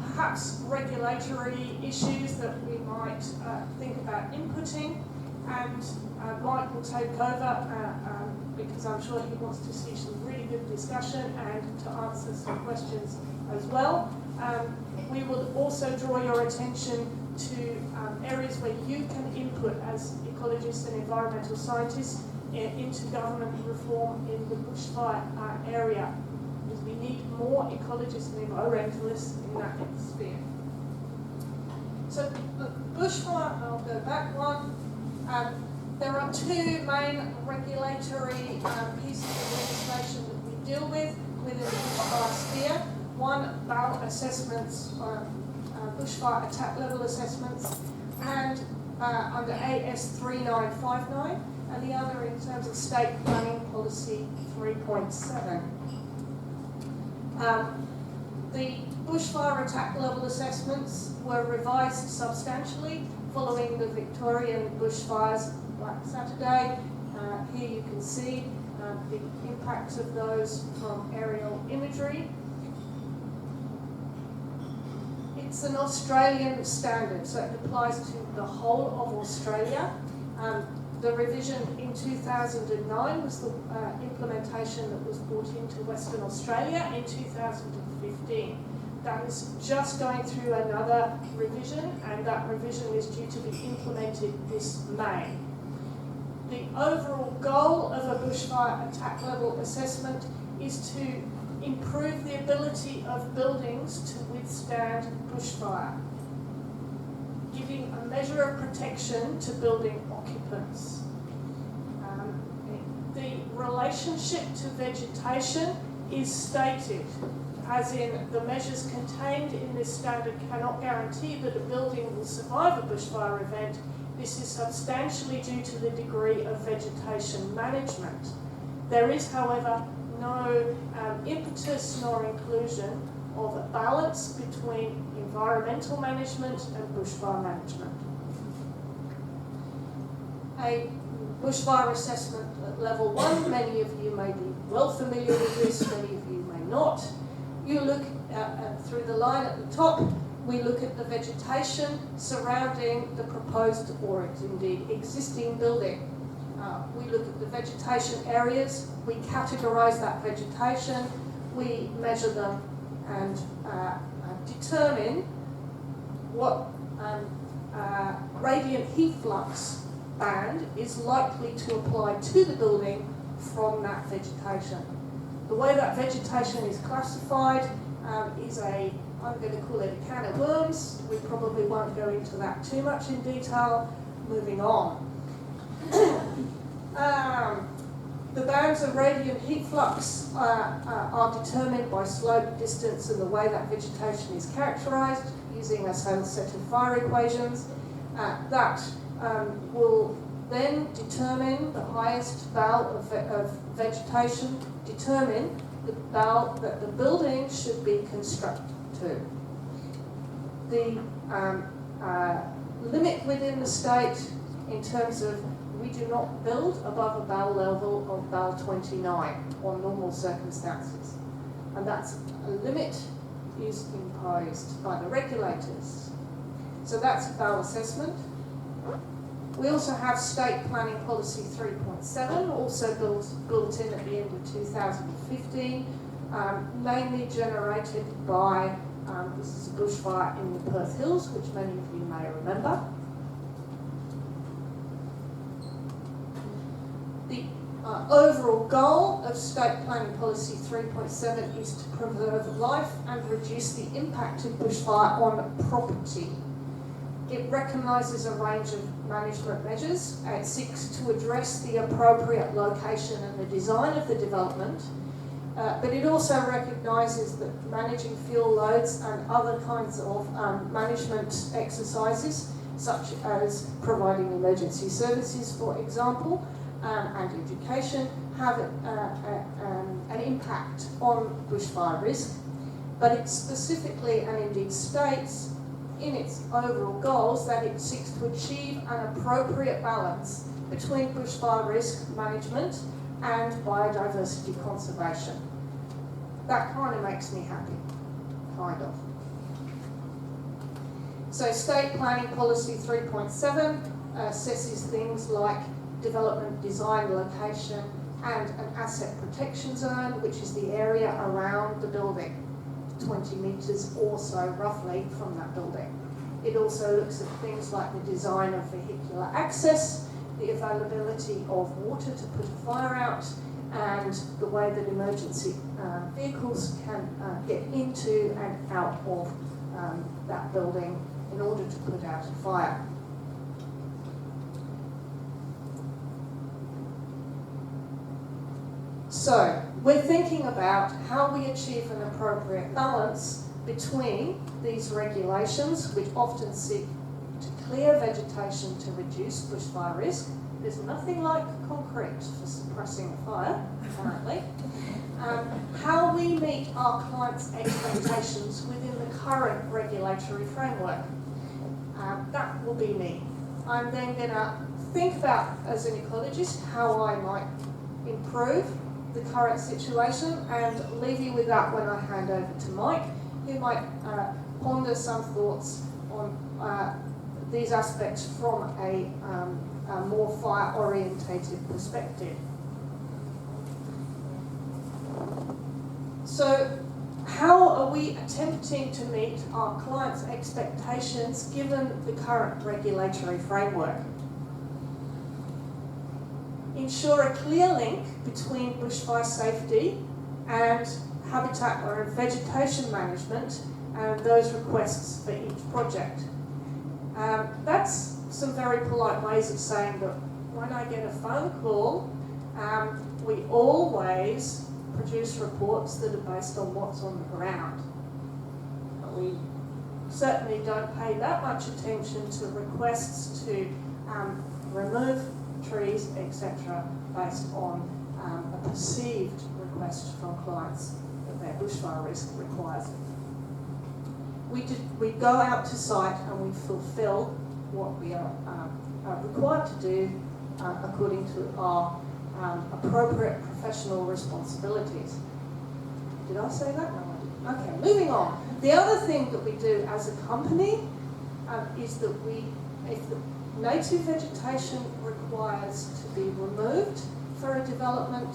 perhaps regulatory issues that we might think about inputting, and Mike will take over because I'm sure he wants to see some really good discussion and to answer some questions as well. We will also draw your attention to areas where you can input as ecologists and environmental scientists into government reform in the bushfire area, because we need more ecologists and environmentalists in that sphere. So the bushfire, I'll go back one. There are two main regulatory pieces of legislation that we deal with within the bushfire sphere. One, BAL assessments, bushfire attack level assessments, and under AS 3959, and the other in terms of state planning policy 3.7. The bushfire attack level assessments were revised substantially following the Victorian bushfires like Saturday. Here you can see the impacts of those from aerial imagery. It's an Australian standard, so it applies to the whole of Australia. The revision in 2009 was the implementation that was brought into Western Australia in 2015. That is just going through another revision, and that revision is due to be implemented this May. The overall goal of a bushfire attack level assessment is to improve the ability of buildings to withstand bushfire, giving a measure of protection to building occupants. The relationship to vegetation is stated, as in the measures contained in this standard cannot guarantee that a building will survive a bushfire event. This is substantially due to the degree of vegetation management. There is, however, no impetus nor inclusion of a balance between environmental management and bushfire management. A bushfire assessment at level 1, many of you may be well familiar with this, many of you may not. You look through the line at the top, we look at the vegetation surrounding the proposed or indeed existing building. We look at the vegetation areas, we categorise that vegetation, we measure them and determine what radiant heat flux band is likely to apply to the building from that vegetation. The way that vegetation is classified is I'm going to call it a can of worms. We probably won't go into that too much in detail. Moving on. The bands of radiant heat flux are determined by slope, distance, and the way that vegetation is characterised using a set of fire equations. That will then determine the highest bow of vegetation, determine the bow that the building should be constructed to. The limit within the state in terms of we do not build above a bow level of bow 29 on normal circumstances. And that's a limit is imposed by the regulators. So that's bow assessment. We also have State Planning Policy 3.7, also built in at the end of 2015, mainly generated by, this is a bushfire in the Perth Hills, which many of you may remember. The overall goal of State Planning Policy 3.7 is to preserve life and reduce the impact of bushfire on property. It recognises a range of management measures and seeks to address the appropriate location and the design of the development, but it also recognises that managing fuel loads and other kinds of management exercises, such as providing emergency services, for example, and education, have an impact on bushfire risk, but it specifically and indeed states in its overall goals that it seeks to achieve an appropriate balance between bushfire risk management and biodiversity conservation. That kind of makes me happy, kind of. So State Planning Policy 3.7 assesses things like development design, location, and an asset protection zone, which is the area around the building, 20 metres or so roughly from that building. It also looks at things like the design of vehicular access, the availability of water to put a fire out, and the way that emergency vehicles can get into and out of that building in order to put out a fire. So, we're thinking about how we achieve an appropriate balance between these regulations, which often seek to clear vegetation to reduce bushfire risk. There's nothing like concrete for suppressing a fire, apparently. How we meet our clients' expectations within the current regulatory framework. That will be me. I'm then going to think about, as an ecologist, how I might improve the current situation, and leave you with that when I hand over to Mike, who might ponder some thoughts on these aspects from a more fire-orientated perspective. So, how are we attempting to meet our clients' expectations given the current regulatory framework? Ensure a clear link between bushfire safety and habitat or vegetation management and those requests for each project. That's some very polite ways of saying that when I get a phone call, we always produce reports that are based on what's on the ground. We certainly don't pay that much attention to requests to remove trees, etc., based on a perceived request from clients that their bushfire risk requires it. We go out to site and we fulfil what we are required to do according to our appropriate professional responsibilities. Did I say that? No, I didn't. Okay, moving on. The other thing that we do as a company is that if the native vegetation requires to be removed for a development,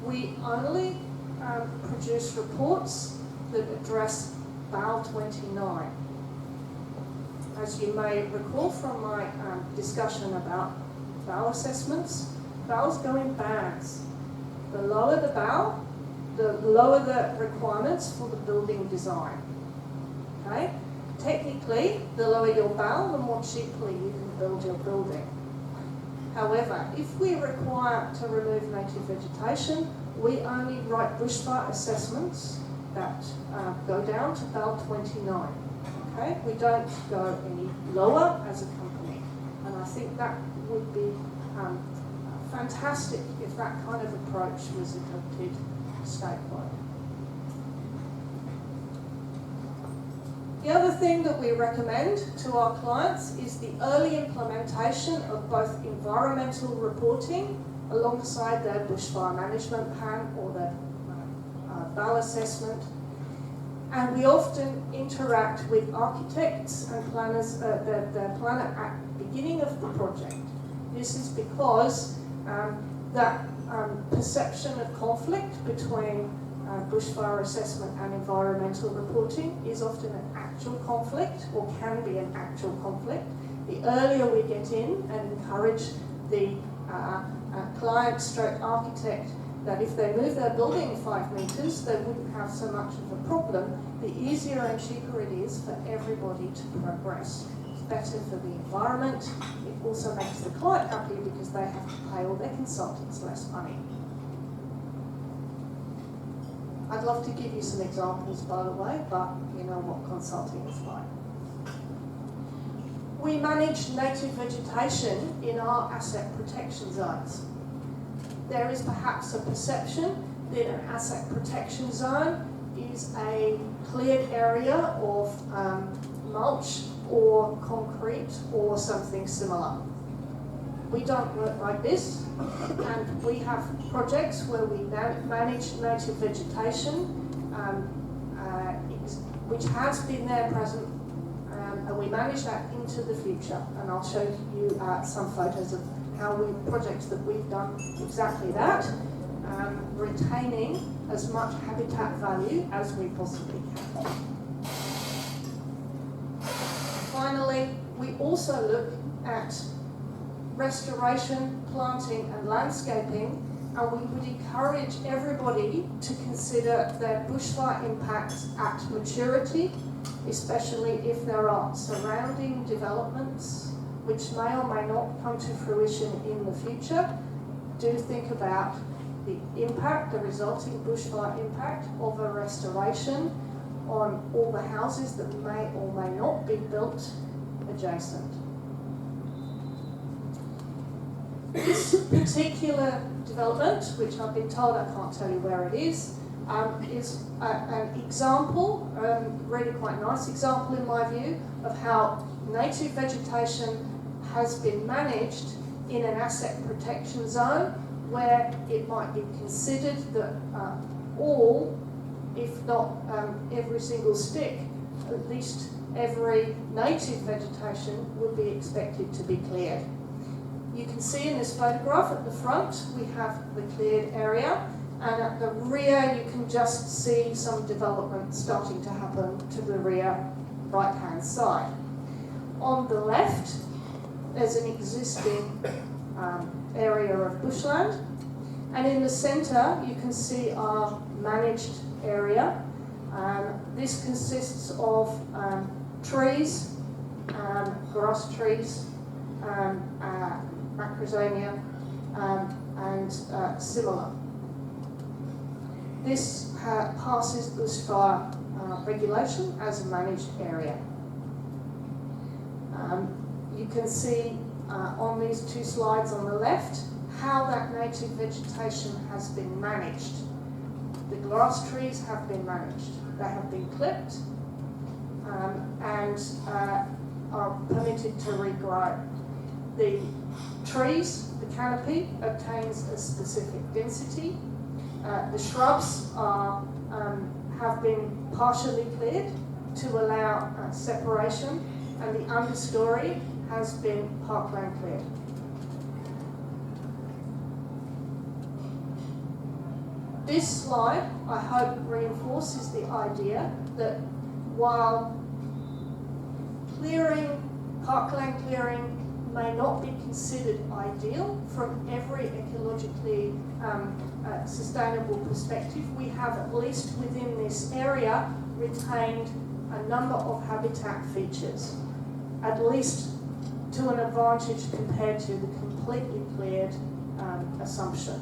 we only produce reports that address BAL 29. As you may recall from my discussion about bow assessments. Bows go in bands. The lower the bow, the lower the requirements for the building design. Okay? Technically, the lower your bow, the more cheaply you can build your building. However, if we require to remove native vegetation, we only write bushfire assessments that go down to bow 29. Okay? We don't go any lower as a company. And I think that would be fantastic if that kind of approach was adopted statewide. The other thing that we recommend to our clients is the early implementation of both environmental reporting alongside their bushfire management plan or their BAL assessment. And we often interact with architects and planners, the planner at the beginning of the project. This is because that perception of conflict between bushfire assessment and environmental reporting is often an actual conflict, or can be an actual conflict. The earlier we get in and encourage the client/architect that if they move their building 5 metres, they wouldn't have so much of a problem, the easier and cheaper it is for everybody to progress. It's better for the environment. It also makes the client happy because they have to pay all their consultants less money. I'd love to give you some examples, by the way, but you know what consulting is like. We manage native vegetation in our asset protection zones. There is perhaps a perception that an asset protection zone is a cleared area of mulch or concrete or something similar. We don't work like this, and we have projects where we manage native vegetation, which has been there present, and we manage that into the future. And I'll show you some photos of projects that we've done exactly that, retaining as much habitat value as we possibly can. Finally, we also look at restoration, planting and landscaping, and we would encourage everybody to consider their bushfire impacts at maturity, especially if there are surrounding developments which may or may not come to fruition in the future. Do think about the impact, the resulting bushfire impact of a restoration on all the houses that may or may not be built adjacent. This particular development, which I've been told I can't tell you where it is an example, really quite nice example in my view, of how native vegetation has been managed in an asset protection zone where it might be considered that all, if not every single stick, at least every native vegetation would be expected to be cleared. You can see in this photograph at the front we have the cleared area, and at the rear you can just see some development starting to happen to the rear right hand side. On the left there's an existing area of bushland, and in the centre you can see our managed area. This consists of trees, grass trees, macrozomia, and similar. This passes bushfire regulation as a managed area. You can see on these two slides on the left how that native vegetation has been managed. The grass trees have been managed. They have been clipped and are permitted to regrow. The trees, the canopy, obtains a specific density. The shrubs have been partially cleared to allow separation, and the understory has been parkland cleared. This slide, I hope, reinforces the idea that while clearing, parkland clearing may not be considered ideal from every ecologically sustainable perspective, we have at least within this area retained a number of habitat features, at least to an advantage compared to the completely cleared assumption.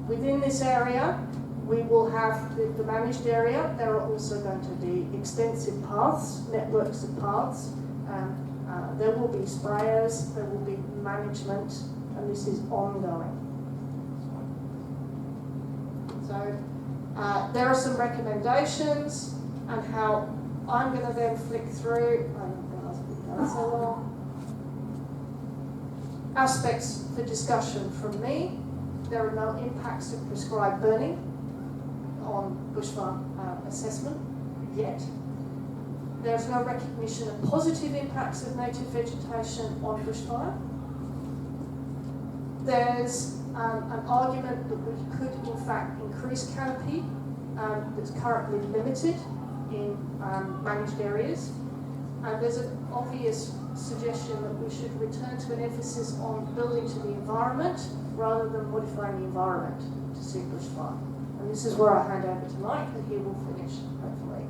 Within this area, we will have the managed area. There are also going to be extensive paths, networks of paths. There will be sprayers, there will be management, and this is ongoing. So there are some recommendations and how I'm going to then flick through. I don't realise we've done so long. Aspects for discussion from me. There are no impacts of prescribed burning on bushfire assessment yet. There's no recognition of positive impacts of native vegetation on bushfire. There's an argument that we could in fact increase canopy that's currently limited in managed areas. And there's an obvious suggestion that we should return to an emphasis on building to the environment rather than modifying the environment to suit bushfire. And this is where I hand over to Mike, and he will finish, hopefully.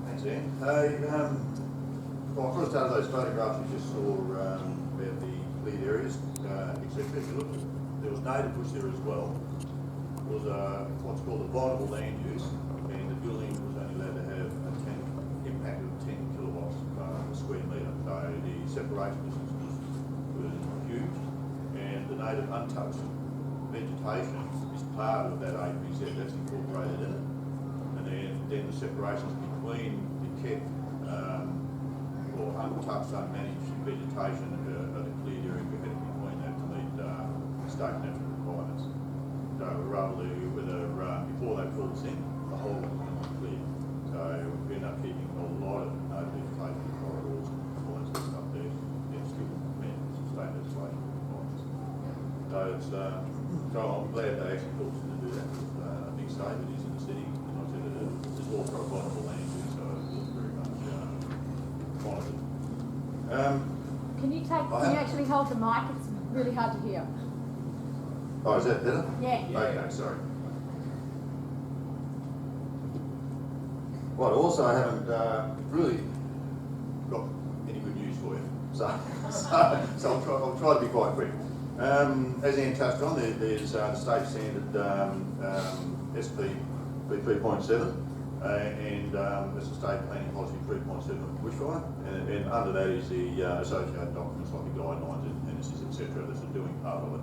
Thanks, Anne. Hey, well, first out of those photographs you just saw about the cleared areas, etc. If you look, there was native bush there as well. There was what's called a vulnerable land use, and the building was only allowed to have a impact of 10 kilowatts per square metre. So the separation distance was huge, and the native untouched vegetation is part of that APZ that's incorporated in it. And then the separations between the kept or untouched, unmanaged vegetation are the cleared area we had between that to meet state natural requirements. So rather before they pulled us in, the whole was going to be cleared. So we end up keeping a lot of vegetation corridors, all that sort of stuff there, and still met state legislation requirements. So it's so I'm glad they actually forced us to do that. A big state that is in the city, and I said it's also a vulnerable land use, so it's very much monitored. Can you actually hold the mic? It's really hard to hear. Oh, is that better? Yeah. Okay, sorry. Well, also I haven't really got any good news for you, so I'll try to be quite quick. As Anne touched on, there's the state standard SP 3.7, and there's a state planning policy 3.7 bushfire, and under that is the associated documents like the guidelines and appendices, etc. That's doing part of it.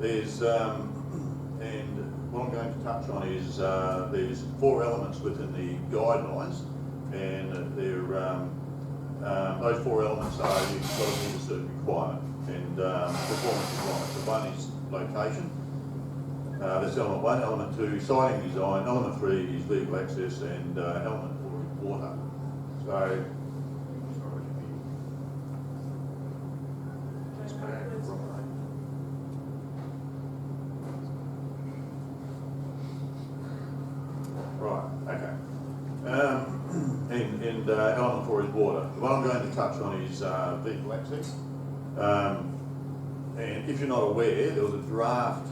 There's and what I'm going to touch on is there's 4 elements within the guidelines, and those 4 elements are you've got to meet a certain requirement and performance requirements. So one is location. That's element 1. Element 2, siting design. Element 3 is vehicle access, and element 4 is water. So. Right, okay. And element 4 is water. The one I'm going to touch on is vehicle access. And if you're not aware, there was a draft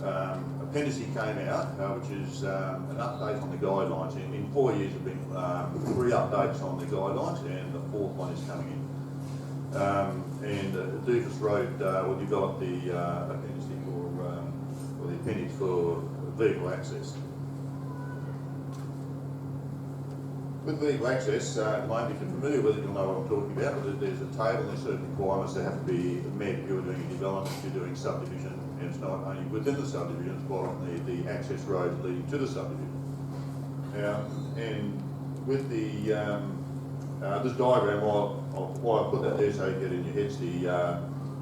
appendice came out, which is an update on the guidelines. In 4 years there have been 3 updates on the guidelines, and the 4th one is coming in. And Doofus wrote or developed the appendice or the appendix for vehicle access. With vehicle access, at the moment, if you're familiar with it, you'll know what I'm talking about. There's a table and there's certain requirements that have to be met if you're doing a development, if you're doing subdivision, and it's not only within the subdivision, it's quite often the access roads leading to the subdivision. And with the this diagram, why I put that there so you get in your heads, the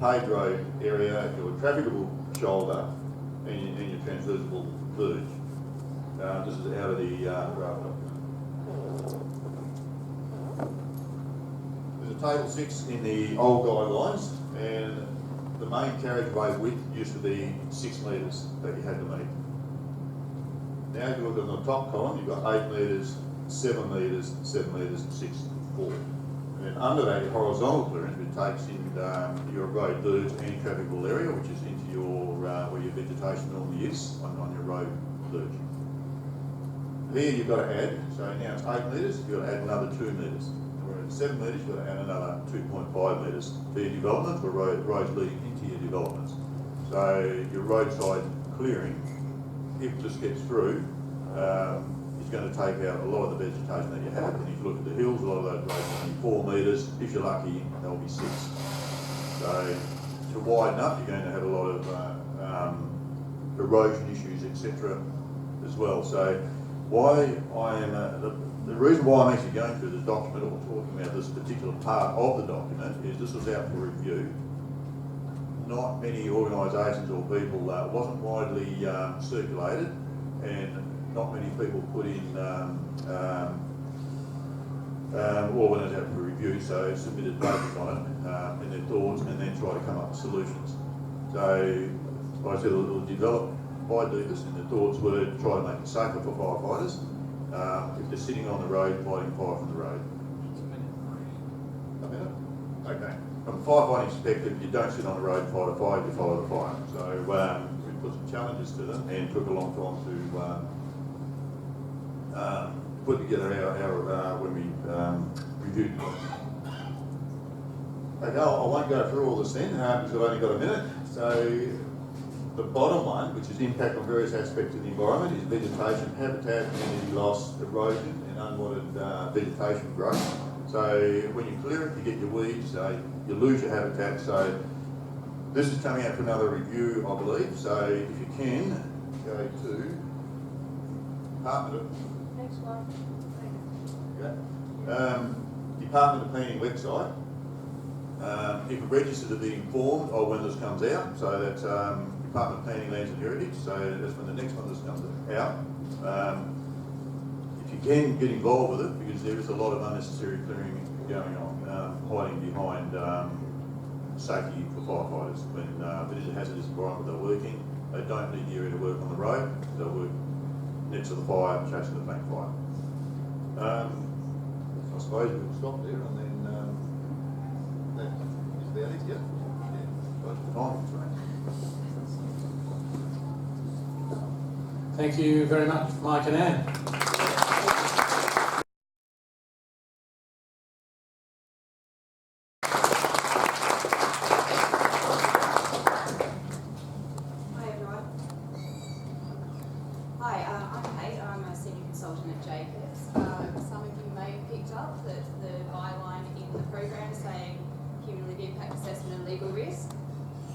paved road area, your trafficable shoulder, and your transversal verge. This is out of the draft document. There's a table 6 in the old guidelines, and the main carriageway width used to be 6 metres that you had to meet. Now if you look at the top column, you've got 8 metres, 7 metres, 7 metres and 6 and 4. And then under that, your horizontal clearance, which takes in your road verge and trafficable area, which is into your where your vegetation normally is on your road verge. Here you've got to add, so now it's 8 metres, you've got to add another 2 metres. And we're at 7 metres, you've got to add another 2.5 metres for your development, for roads leading into your developments. So your roadside clearing, if this gets through, is going to take out a lot of the vegetation that you have. And if you look at the hills, a lot of those roads are only 4 metres. If you're lucky, they'll be 6. So to widen up, you're going to have a lot of erosion issues, etc. as well. So why I am the reason why I'm actually going through this document or talking about this particular part of the document is this was out for review. Not many organisations or people wasn't widely circulated, and not many people put in when it was out for review, so submitted papers on it and their thoughts, and then try to come up with solutions. So like I said, it was developed by DEVIS, and the thoughts were to try to make it safer for firefighters if they're sitting on the road fighting fire from the road. A minute? Okay. From a firefighting perspective, you don't sit on the road and fight a fire, you follow the fire. So we put some challenges to them, and it took a long time to put together our when we reviewed it. Okay, I won't go through all this then, because I've only got a minute. So the bottom one, which is impact on various aspects of the environment, is vegetation, habitat, community loss, erosion, and unwanted vegetation growth. So when you clear it, you get your weeds, you lose your habitat. So this is coming out for another review, I believe. So if you can, go to Department of... Next one. Okay. Department of Planning website. If you're registered to be informed of when this comes out, so that's Department of Planning, Lands and Heritage, so that's when the next one this comes out. If you can get involved with it, because there is a lot of unnecessary clearing going on, hiding behind safety for firefighters. When it is a hazardous environment they're working, they don't need the area to work on the road, they'll work next to the fire, chasing the bank fire. I suppose we'll stop there and then that is about it, yeah? Thank you very much, Mike and Anne. Hi everyone. Hi, I'm Kate. I'm a senior consultant at Jacobs. Some of you may have picked up that the byline in the program saying cumulative impact assessment and legal risk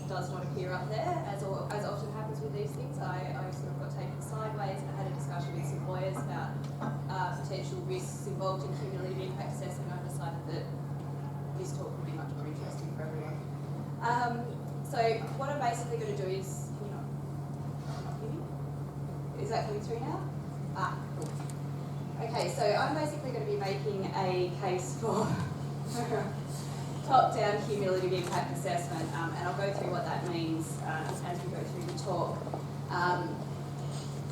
does not appear up there. As often happens with these things, I sort of got taken sideways and I had a discussion with some lawyers about potential risks involved in cumulative impact assessment. I decided that this talk would be much more interesting for everyone. So what I'm basically going to do is, can you not hear me? Is that coming through now? Ah, cool. Okay, so I'm basically going to be making a case for top-down cumulative impact assessment, and I'll go through what that means as we go through the talk.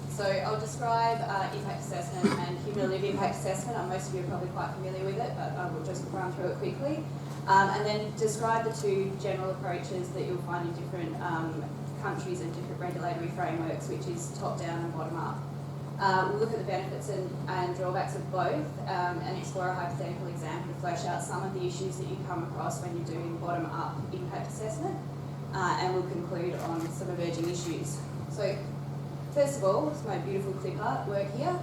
So I'll describe impact assessment and cumulative impact assessment. Most of you are probably quite familiar with it, but I will just run through it quickly. And then describe the two general approaches that you'll find in different countries and different regulatory frameworks, which is top-down and bottom-up. We'll look at the benefits and drawbacks of both and explore a hypothetical example to flesh out some of the issues that you come across when you're doing bottom-up impact assessment, and we'll conclude on some emerging issues. So first of all, it's my beautiful clip art work here.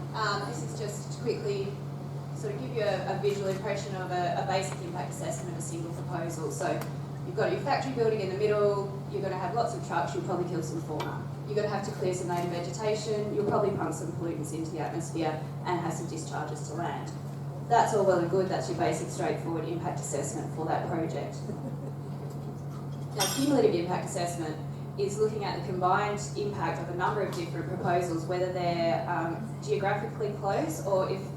This is just to quickly sort of give you a visual impression of a basic impact assessment of a single proposal. So you've got your factory building in the middle, you're going to have lots of trucks, you'll probably kill some fauna. You're going to have to clear some native vegetation, you'll probably pump some pollutants into the atmosphere and have some discharges to land. That's all well and good, that's your basic straightforward impact assessment for that project. Now, cumulative impact assessment is looking at the combined impact of a number of different proposals, whether they're geographically close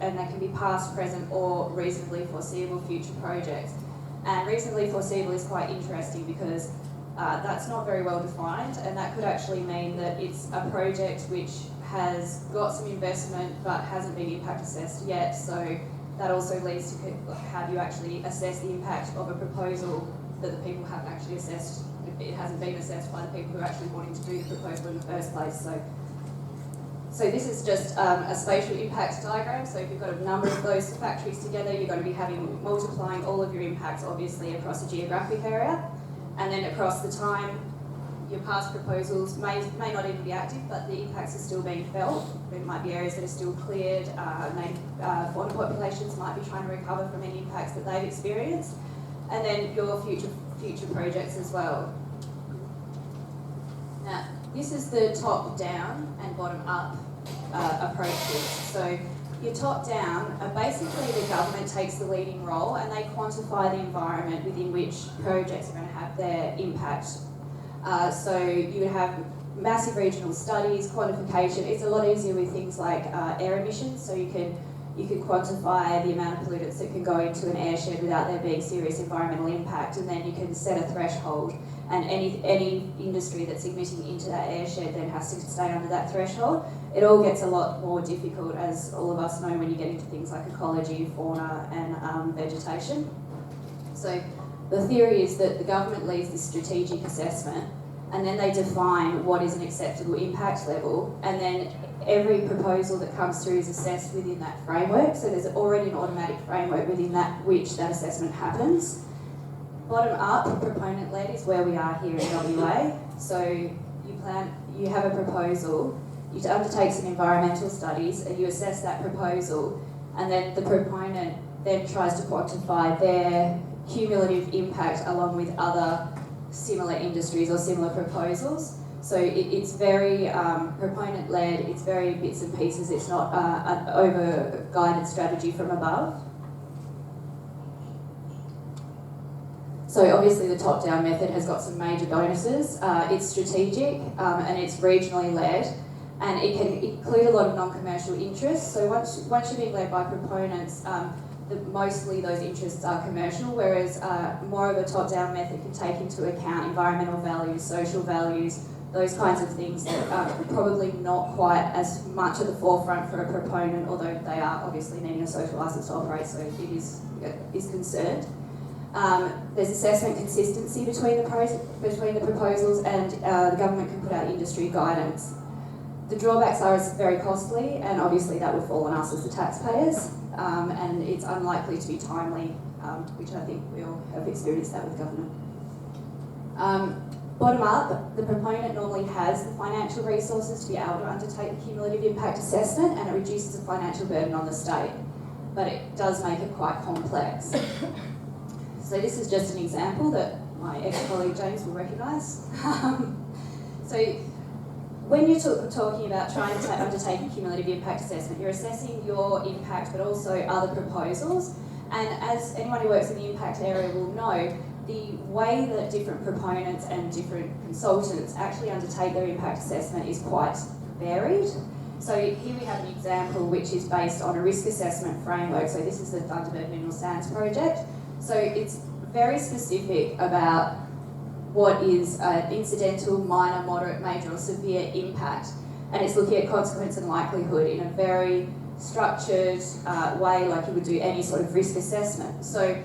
and they can be past, present or reasonably foreseeable future projects. And reasonably foreseeable is quite interesting because that's not very well defined, and that could actually mean that it's a project which has got some investment but hasn't been impact assessed yet. So that also leads to how do you actually assess the impact of a proposal that the people haven't actually assessed. It hasn't been assessed by the people who are actually wanting to do the proposal in the first place. So this is just a spatial impact diagram. So if you've got a number of those factories together, you're going to be multiplying all of your impacts, obviously, across a geographic area. And then across the time, your past proposals may not even be active, but the impacts are still being felt. There might be areas that are still cleared. Fauna populations might be trying to recover from any impacts that they've experienced. And then your future projects as well. Now, this is the top-down and bottom-up approaches. So your top-down, basically the government takes the leading role and they quantify the environment within which projects are going to have their impact. So you would have massive regional studies, quantification. It's a lot easier with things like air emissions, so you can quantify the amount of pollutants that can go into an airshed without there being serious environmental impact, and then you can set a threshold, and any industry that's emitting into that airshed then has to stay under that threshold. It all gets a lot more difficult, as all of us know, when you get into things like ecology, fauna and vegetation. So the theory is that the government leads this strategic assessment, and then they define what is an acceptable impact level, and then every proposal that comes through is assessed within that framework. So there's already an automatic framework within which that assessment happens. Bottom up, proponent led, is where we are here in WA. So you have a proposal, you undertake some environmental studies, and you assess that proposal, and then the proponent then tries to quantify their cumulative impact along with other similar industries or similar proposals. So it's very proponent-led, it's very bits and pieces, it's not an over-guided strategy from above. So obviously the top-down method has got some major bonuses. It's strategic and it's regionally led, and it can include a lot of non-commercial interests. So once you're being led by proponents, mostly those interests are commercial, whereas more of a top-down method can take into account environmental values, social values, those kinds of things that are probably not quite as much at the forefront for a proponent, although they are obviously needing a social licence to operate, so it is concerned. There's assessment consistency between the proposals, and the government can put out industry guidance. The drawbacks are it's very costly, and obviously that would fall on us as the taxpayers, and it's unlikely to be timely, which I think we all have experienced that with government. Bottom up, the proponent normally has the financial resources to be able to undertake the cumulative impact assessment, and it reduces the financial burden on the state, but it does make it quite complex. So this is just an example that my ex-colleague James will recognise. So when you're talking about trying to undertake a cumulative impact assessment, you're assessing your impact but also other proposals, and as anyone who works in the impact area will know, the way that different proponents and different consultants actually undertake their impact assessment is quite varied. So here we have an example which is based on a risk assessment framework. So this is the Thunderbird Mineral Sands project. So it's very specific about what is an incidental, minor, moderate, major or severe impact. And it's looking at consequence and likelihood in a very structured way, like you would do any sort of risk assessment. So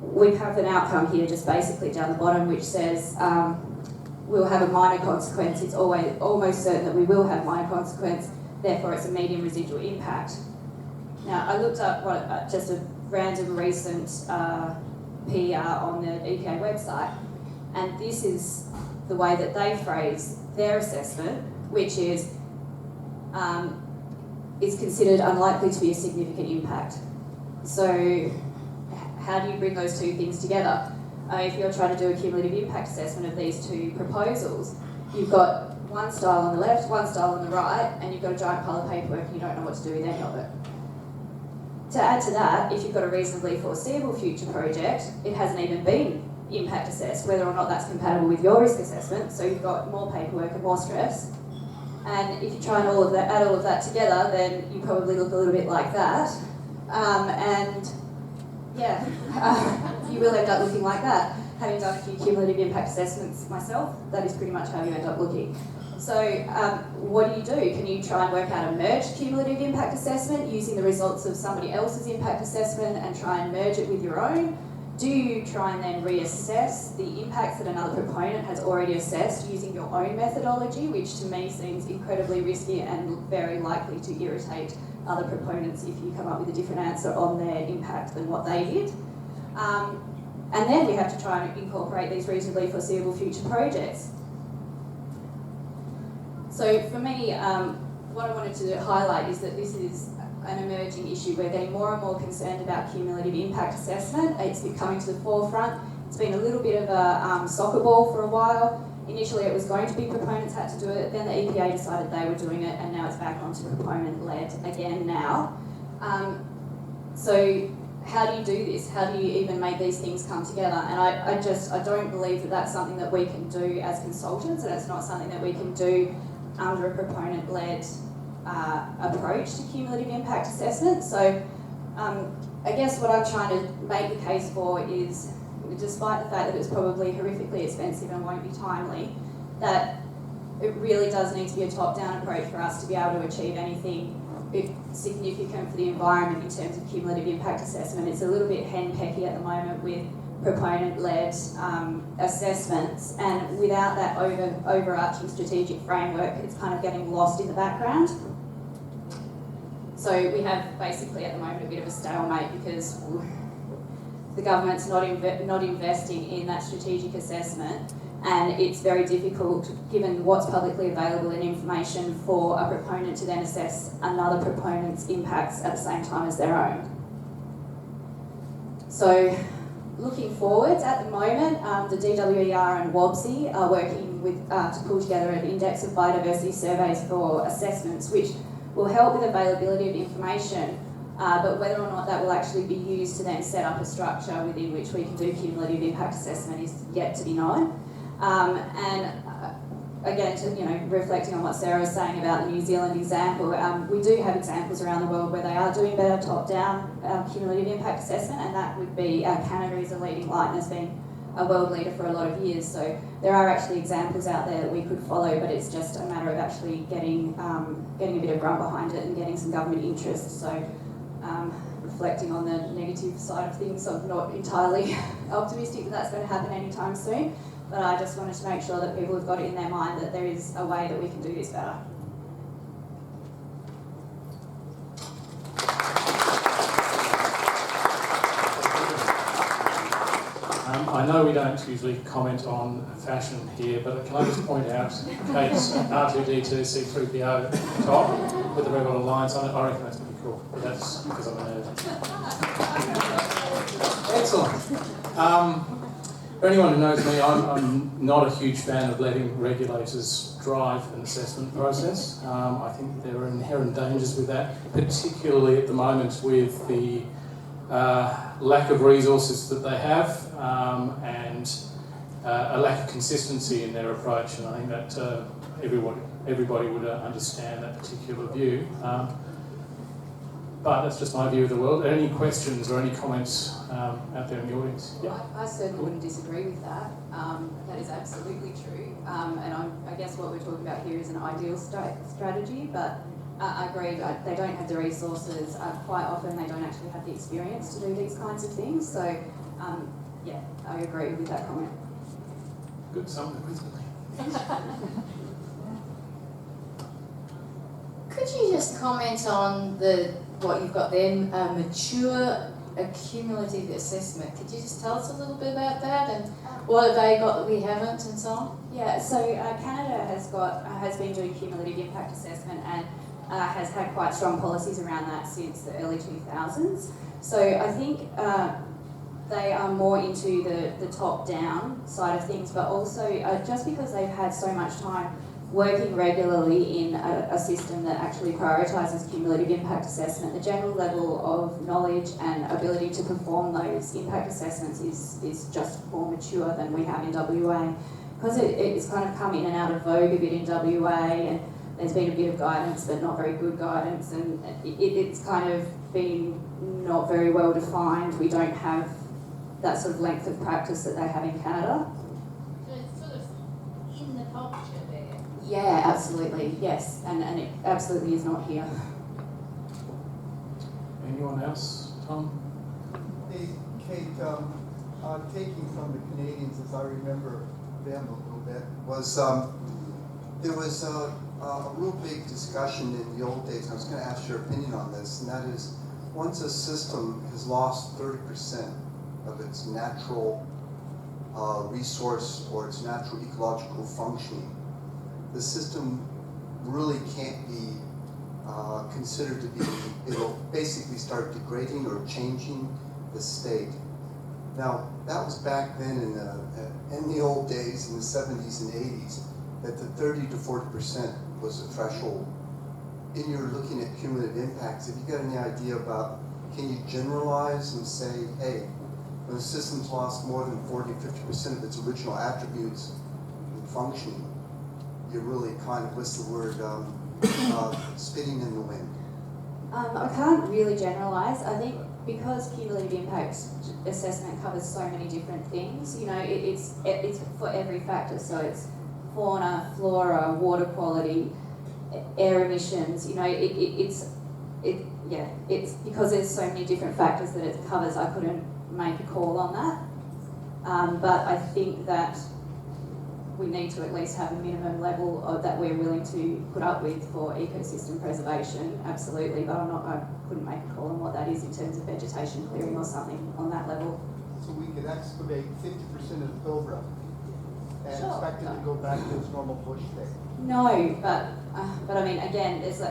we have an outcome here just basically down the bottom which says we'll have a minor consequence. It's almost certain that we will have minor consequence, therefore it's a medium residual impact. Now I looked up just a random recent PR on the EPA website, and this is the way that they phrase their assessment, which is considered unlikely to be a significant impact. So how do you bring those two things together? If you're trying to do a cumulative impact assessment of these two proposals, you've got one style on the left, one style on the right, and you've got a giant pile of paperwork and you don't know what to do with any of it. To add to that, if you've got a reasonably foreseeable future project, it hasn't even been impact assessed, whether or not that's compatible with your risk assessment, so you've got more paperwork and more stress. And if you try and add all of that together, then you probably look a little bit like that. You will end up looking like that. having done a few cumulative impact assessments myself, that is pretty much how you end up looking. So what do? Can you try and work out a merged cumulative impact assessment using the results of somebody else's impact assessment and try and merge it with your own? Do you try and then reassess the impacts that another proponent has already assessed using your own methodology, which to me seems incredibly risky and very likely to irritate other proponents if you come up with a different answer on their impact than what they did? And then we have to try and incorporate these reasonably foreseeable future projects. So for me, what I wanted to highlight is that this is an emerging issue. We're getting more and more concerned about cumulative impact assessment. It's been coming to the forefront. It's been a little bit of a soccer ball for a while. Initially it was going to be proponents had to do it, then the EPA decided they were doing it, and now it's back onto proponent-led again now. So how do you do this? How do you even make these things come together? And I don't believe that that's something that we can do as consultants, and it's not something that we can do under a proponent-led approach to cumulative impact assessment. So I guess what I'm trying to make the case for is, despite the fact that it's probably horrifically expensive and won't be timely, that it really does need to be a top-down approach for us to be able to achieve anything significant for the environment in terms of cumulative impact assessment. It's a little bit henpecky at the moment with proponent-led assessments, and without that overarching strategic framework, it's kind of getting lost in the background. So we have basically at the moment a bit of a stalemate because the government's not investing in that strategic assessment, and it's very difficult, given what's publicly available in information, for a proponent to then assess another proponent's impacts at the same time as their own. So looking forwards, at the moment, the DWER and WOBSE are working with to pull together an index of biodiversity surveys for assessments, which will help with availability of information, but whether or not that will actually be used to then set up a structure within which we can do cumulative impact assessment is yet to be known. And again, reflecting on what Sarah was saying about the New Zealand example, we do have examples around the world where they are doing better top-down cumulative impact assessment, and that would be Canada is a leading light and has been a world leader for a lot of years. So there are actually examples out there that we could follow, but it's just a matter of actually getting a bit of grunt behind it and getting some government interest. So reflecting on the negative side of things, I'm not entirely optimistic that that's going to happen anytime soon. But I just wanted to make sure that people have got it in their mind that there is a way that we can do this better. I know we don't usually comment on fashion here, but can I just point out Kate's R2D2 C3PO top with the rebel alliance on it? I reckon that's pretty cool, but that's because I'm a nerd. Excellent. For anyone who knows me, I'm not a huge fan of letting regulators drive an assessment process. I think there are inherent dangers with that, particularly at the moment with the lack of resources that they have and a lack of consistency in their approach. And I think that everybody would understand that particular view. But that's just my view of the world. Are there any questions or any comments out there in the audience? Yeah. I certainly wouldn't disagree with that. That is absolutely true. And I guess what we're talking about here is an ideal strategy, but I agree that they don't have the resources. Quite often they don't actually have the experience to do these kinds of things. So, yeah, I agree with that comment. Good, something quickly. Could you just comment on what you've got there, mature accumulative assessment? Could you just tell us a little bit about that and what have they got that we haven't and so on? Yeah, so Canada has been doing cumulative impact assessment and has had quite strong policies around that since the early 2000s. So I think they are more into the top-down side of things, but also just because they've had so much time working regularly in a system that actually prioritises cumulative impact assessment, the general level of knowledge and ability to perform those impact assessments is just more mature than we have in WA. Because it's kind of come in and out of vogue a bit in WA, and there's been a bit of guidance but not very good guidance, and it's kind of been not very well defined. We don't have that sort of length of practice that they have in Canada. So it's sort of in the culture there. Yeah, absolutely, yes, and it absolutely is not here. Anyone else? Tom? Hey, Kate, taking from the Canadians, as I remember them a little bit, was there was a real big discussion in the old days, and I was going to ask your opinion on this, and that is, once a system has lost 30% of its natural resource or its natural ecological functioning, the system really can't be considered to be, it'll basically start degrading or changing the state. Now, that was back then in the old days, in the 70s and 80s, that the 30 to 40% was the threshold. And you're looking at cumulative impacts. Have you got any idea about, can you generalize and say, hey, when a system's lost more than 40, 50% of its original attributes and functioning, you really kind of, what's the word, spitting in the wind? I can't really generalise. I think because cumulative impact assessment covers so many different things, you know, it's for every factor. So it's fauna, flora, water quality, air emissions. You know, it's because there's so many different factors that it covers. I couldn't make a call on that, but I think that we need to at least have a minimum level that we're willing to put up with for ecosystem preservation, absolutely, but I couldn't make a call on what that is in terms of vegetation clearing or something on that level. So we could excavate 50% of the Pilbara and Sure. expect it to go back to its normal bush state. No, but I mean, again, there's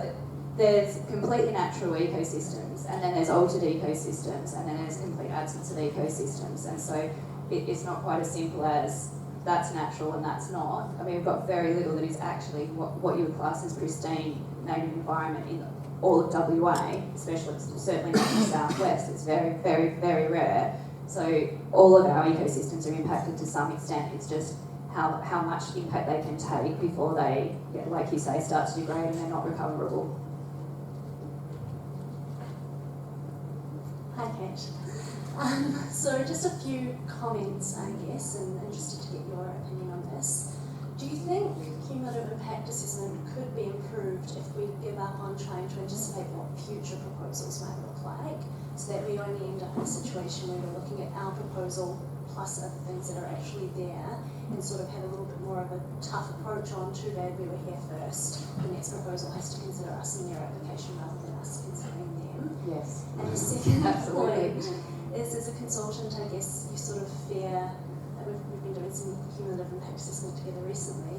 completely natural ecosystems, and then there's altered ecosystems, and then there's complete absence of ecosystems, and so it's not quite as simple as that's natural and that's not. I mean, we've got very little that is actually what you would class as pristine native environment in all of WA, especially certainly not in the southwest. It's very, very, very rare. So all of our ecosystems are impacted to some extent. It's just how much impact they can take before they, like you say, start to degrade and they're not recoverable. Hi, Kate. So just a few comments, I guess, and interested to get your opinion on this. Do you think cumulative impact assessment could be improved if we give up on trying to anticipate what future proposals might look like, so that we only end up in a situation where we're looking at our proposal plus other things that are actually there, and sort of have a little bit more of a tough approach on, too bad we were here first. The next proposal has to consider us in their application rather than us considering them. Yes. And the second Absolutely. point is, as a consultant, I guess you sort of fear, we've been doing some cumulative impact assessment together recently,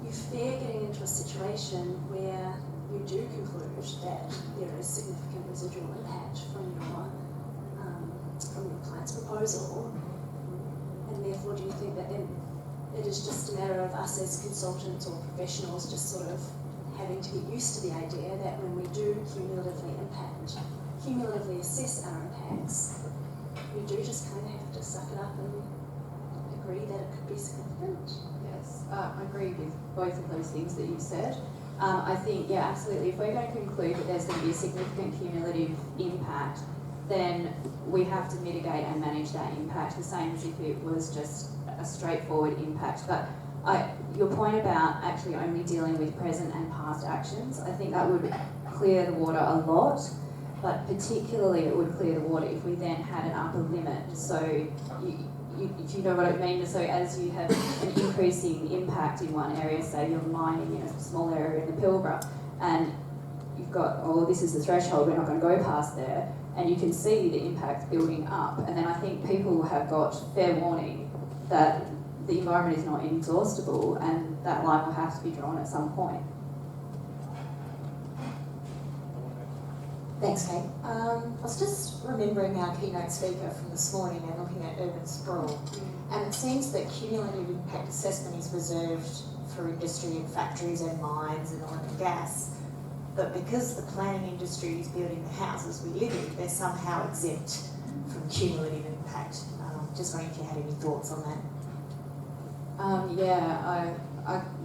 you fear getting into a situation where you do conclude that there is significant residual impact from your client's proposal, and therefore do you think that then it is just a matter of us as consultants or professionals just sort of having to get used to the idea that when we do cumulatively assess our impacts, we do just kind of have to suck it up and agree that it could be significant? Yes, I agree with both of those things that you said. I think, yeah, absolutely. If we're going to conclude that there's going to be a significant cumulative impact, then we have to mitigate and manage that impact the same as if it was just a straightforward impact. But your point about actually only dealing with present and past actions, I think that would clear the water a lot, but particularly it would clear the water if we then had an upper limit. So you know what I mean? So as you have an increasing impact in one area, say you're mining in a small area in the Pilbara, and you've got, oh, this is the threshold, we're not going to go past there, and you can see the impact building up, and then I think people have got fair warning that the environment is not inexhaustible, and that line will have to be drawn at some point. Thanks, Kate. I was just remembering our keynote speaker from this morning and looking at urban sprawl. And it seems that cumulative impact assessment is reserved for industry and factories and mines and oil and gas. But because the planning industry is building the houses we live in, they're somehow exempt from cumulative impact. Just wondering if you had any thoughts on that. I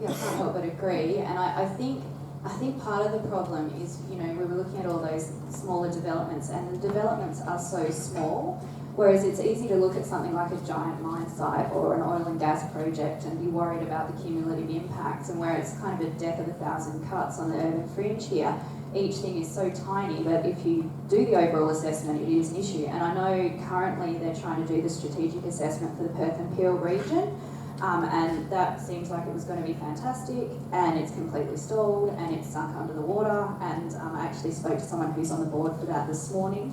can't help but agree, and I think I think part of the problem is, we were looking at all those smaller developments, and the developments are so small, whereas it's easy to look at something like a giant mine site or an oil and gas project and be worried about the cumulative impacts, and where it's kind of a death of 1,000 cuts on the urban fringe here. Each thing is so tiny, but if you do the overall assessment, it is an issue. And I know currently they're trying to do the strategic assessment for the Perth and Peel region, and that seems like it was going to be fantastic, and it's completely stalled and it's sunk under the water. And I actually spoke to someone who's on the board for that this morning.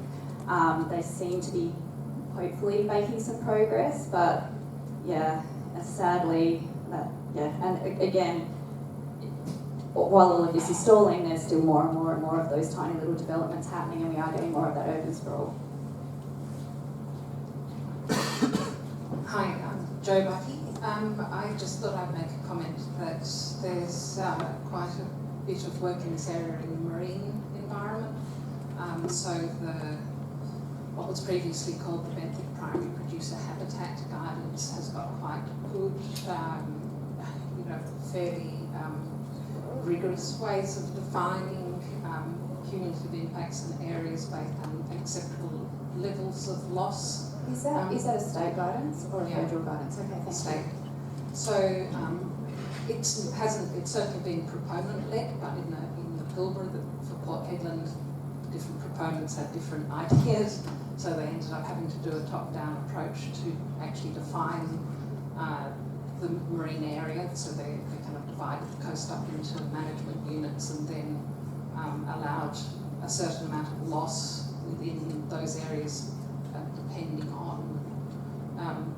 They seem to be hopefully making some progress, but yeah, sadly, and again, while all of this is stalling, there's still more and more and more of those tiny little developments happening, and we are getting more of that urban sprawl. Hi, I'm Jo Bucky. I just thought I'd make a comment that there's quite a bit of work in this area in the marine environment. What was previously called the benthic primary producer habitat guidance has got quite good, fairly rigorous ways of defining cumulative impacts in areas based on acceptable levels of loss. Is that a state guidance or a federal guidance? Okay, thank state. you. So it's certainly been proponent-led, but in the Pilbara for Port Hedland, different proponents had different ideas. So they ended up having to do a top-down approach to actually define the marine area. So they kind of divided the coast up into management units and then allowed a certain amount of loss within those areas depending on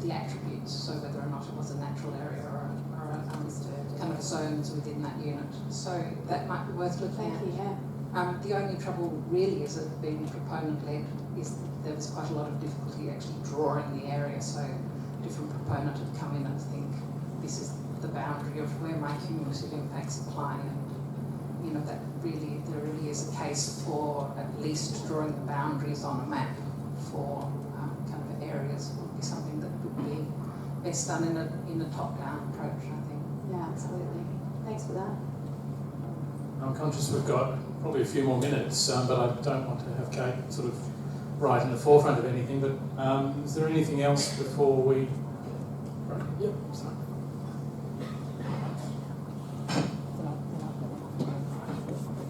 the attributes, so whether or not it was a natural area or a kind of zones within that unit. So that might be worth looking at. Thank you, yeah. The only trouble really is that being proponent-led is there was quite a lot of difficulty actually drawing the area, so different proponent had come in and think this is the boundary of where my cumulative impacts apply, and that there really is a case for at least drawing the boundaries on a map for kind of areas would be something that would be best done in a top-down approach, I think. Yeah, absolutely. Thanks for that. I'm conscious we've got probably a few more minutes, but I don't want to have Kate sort of right in the forefront of anything. But is there anything else before we? Right. Yep. Sorry.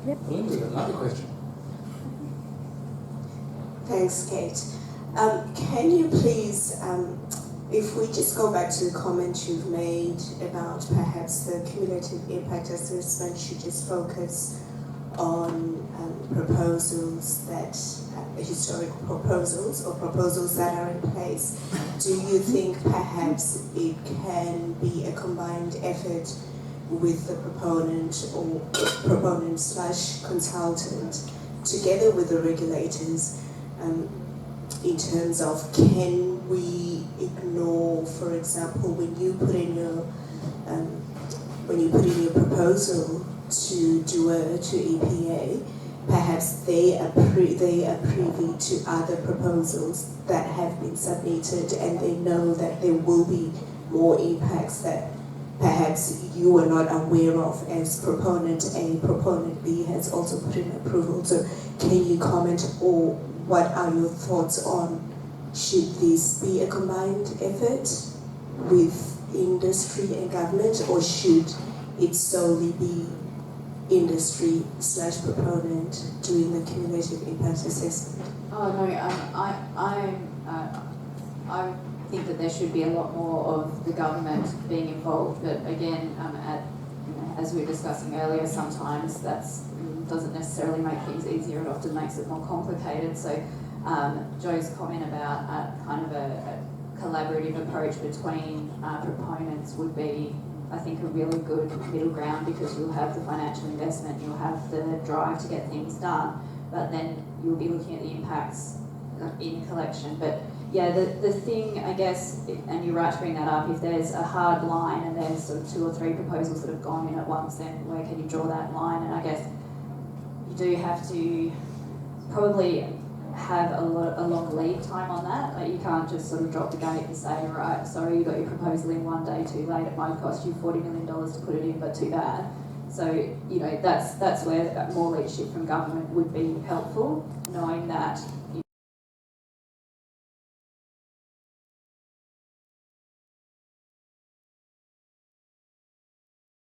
Yep. Belinda, another question. Thanks, Kate. Can you please, if we just go back to the comment you've made about perhaps the cumulative impact assessment should just focus on proposals that, historical proposals or proposals that are in place, do you think perhaps it can be a combined effort with the proponent or proponent/consultant together with the regulators in terms of, can we ignore, for example, when you put in your proposal to EPA, perhaps they are privy to other proposals that have been submitted, and they know that there will be more impacts that perhaps you were not aware of as proponent A. Proponent B has also put in approval. So can you comment, or what are your thoughts on, should this be a combined effort with industry and government, or should it solely be industry/proponent doing the cumulative impact assessment? Oh no, I think that there should be a lot more of the government being involved, but again, as we were discussing earlier, sometimes that doesn't necessarily make things easier, it often makes it more complicated. So Jo's comment about kind of a collaborative approach between proponents would be, I think, a really good middle ground, because you'll have the financial investment, you'll have the drive to get things done, but then you'll be looking at the impacts in collection. But yeah, the thing, I guess, and you're right to bring that up, if there's a hard line and there's sort of 2 or 3 proposals that have gone in at once, then where can you draw that line? And I guess you do have to probably have a long lead time on that. Like, you can't just sort of drop the gate and say, right, sorry, you got your proposal in one day too late, it might cost you $40 million to put it in, but too bad. So, you know, that's where more leadership from government would be helpful.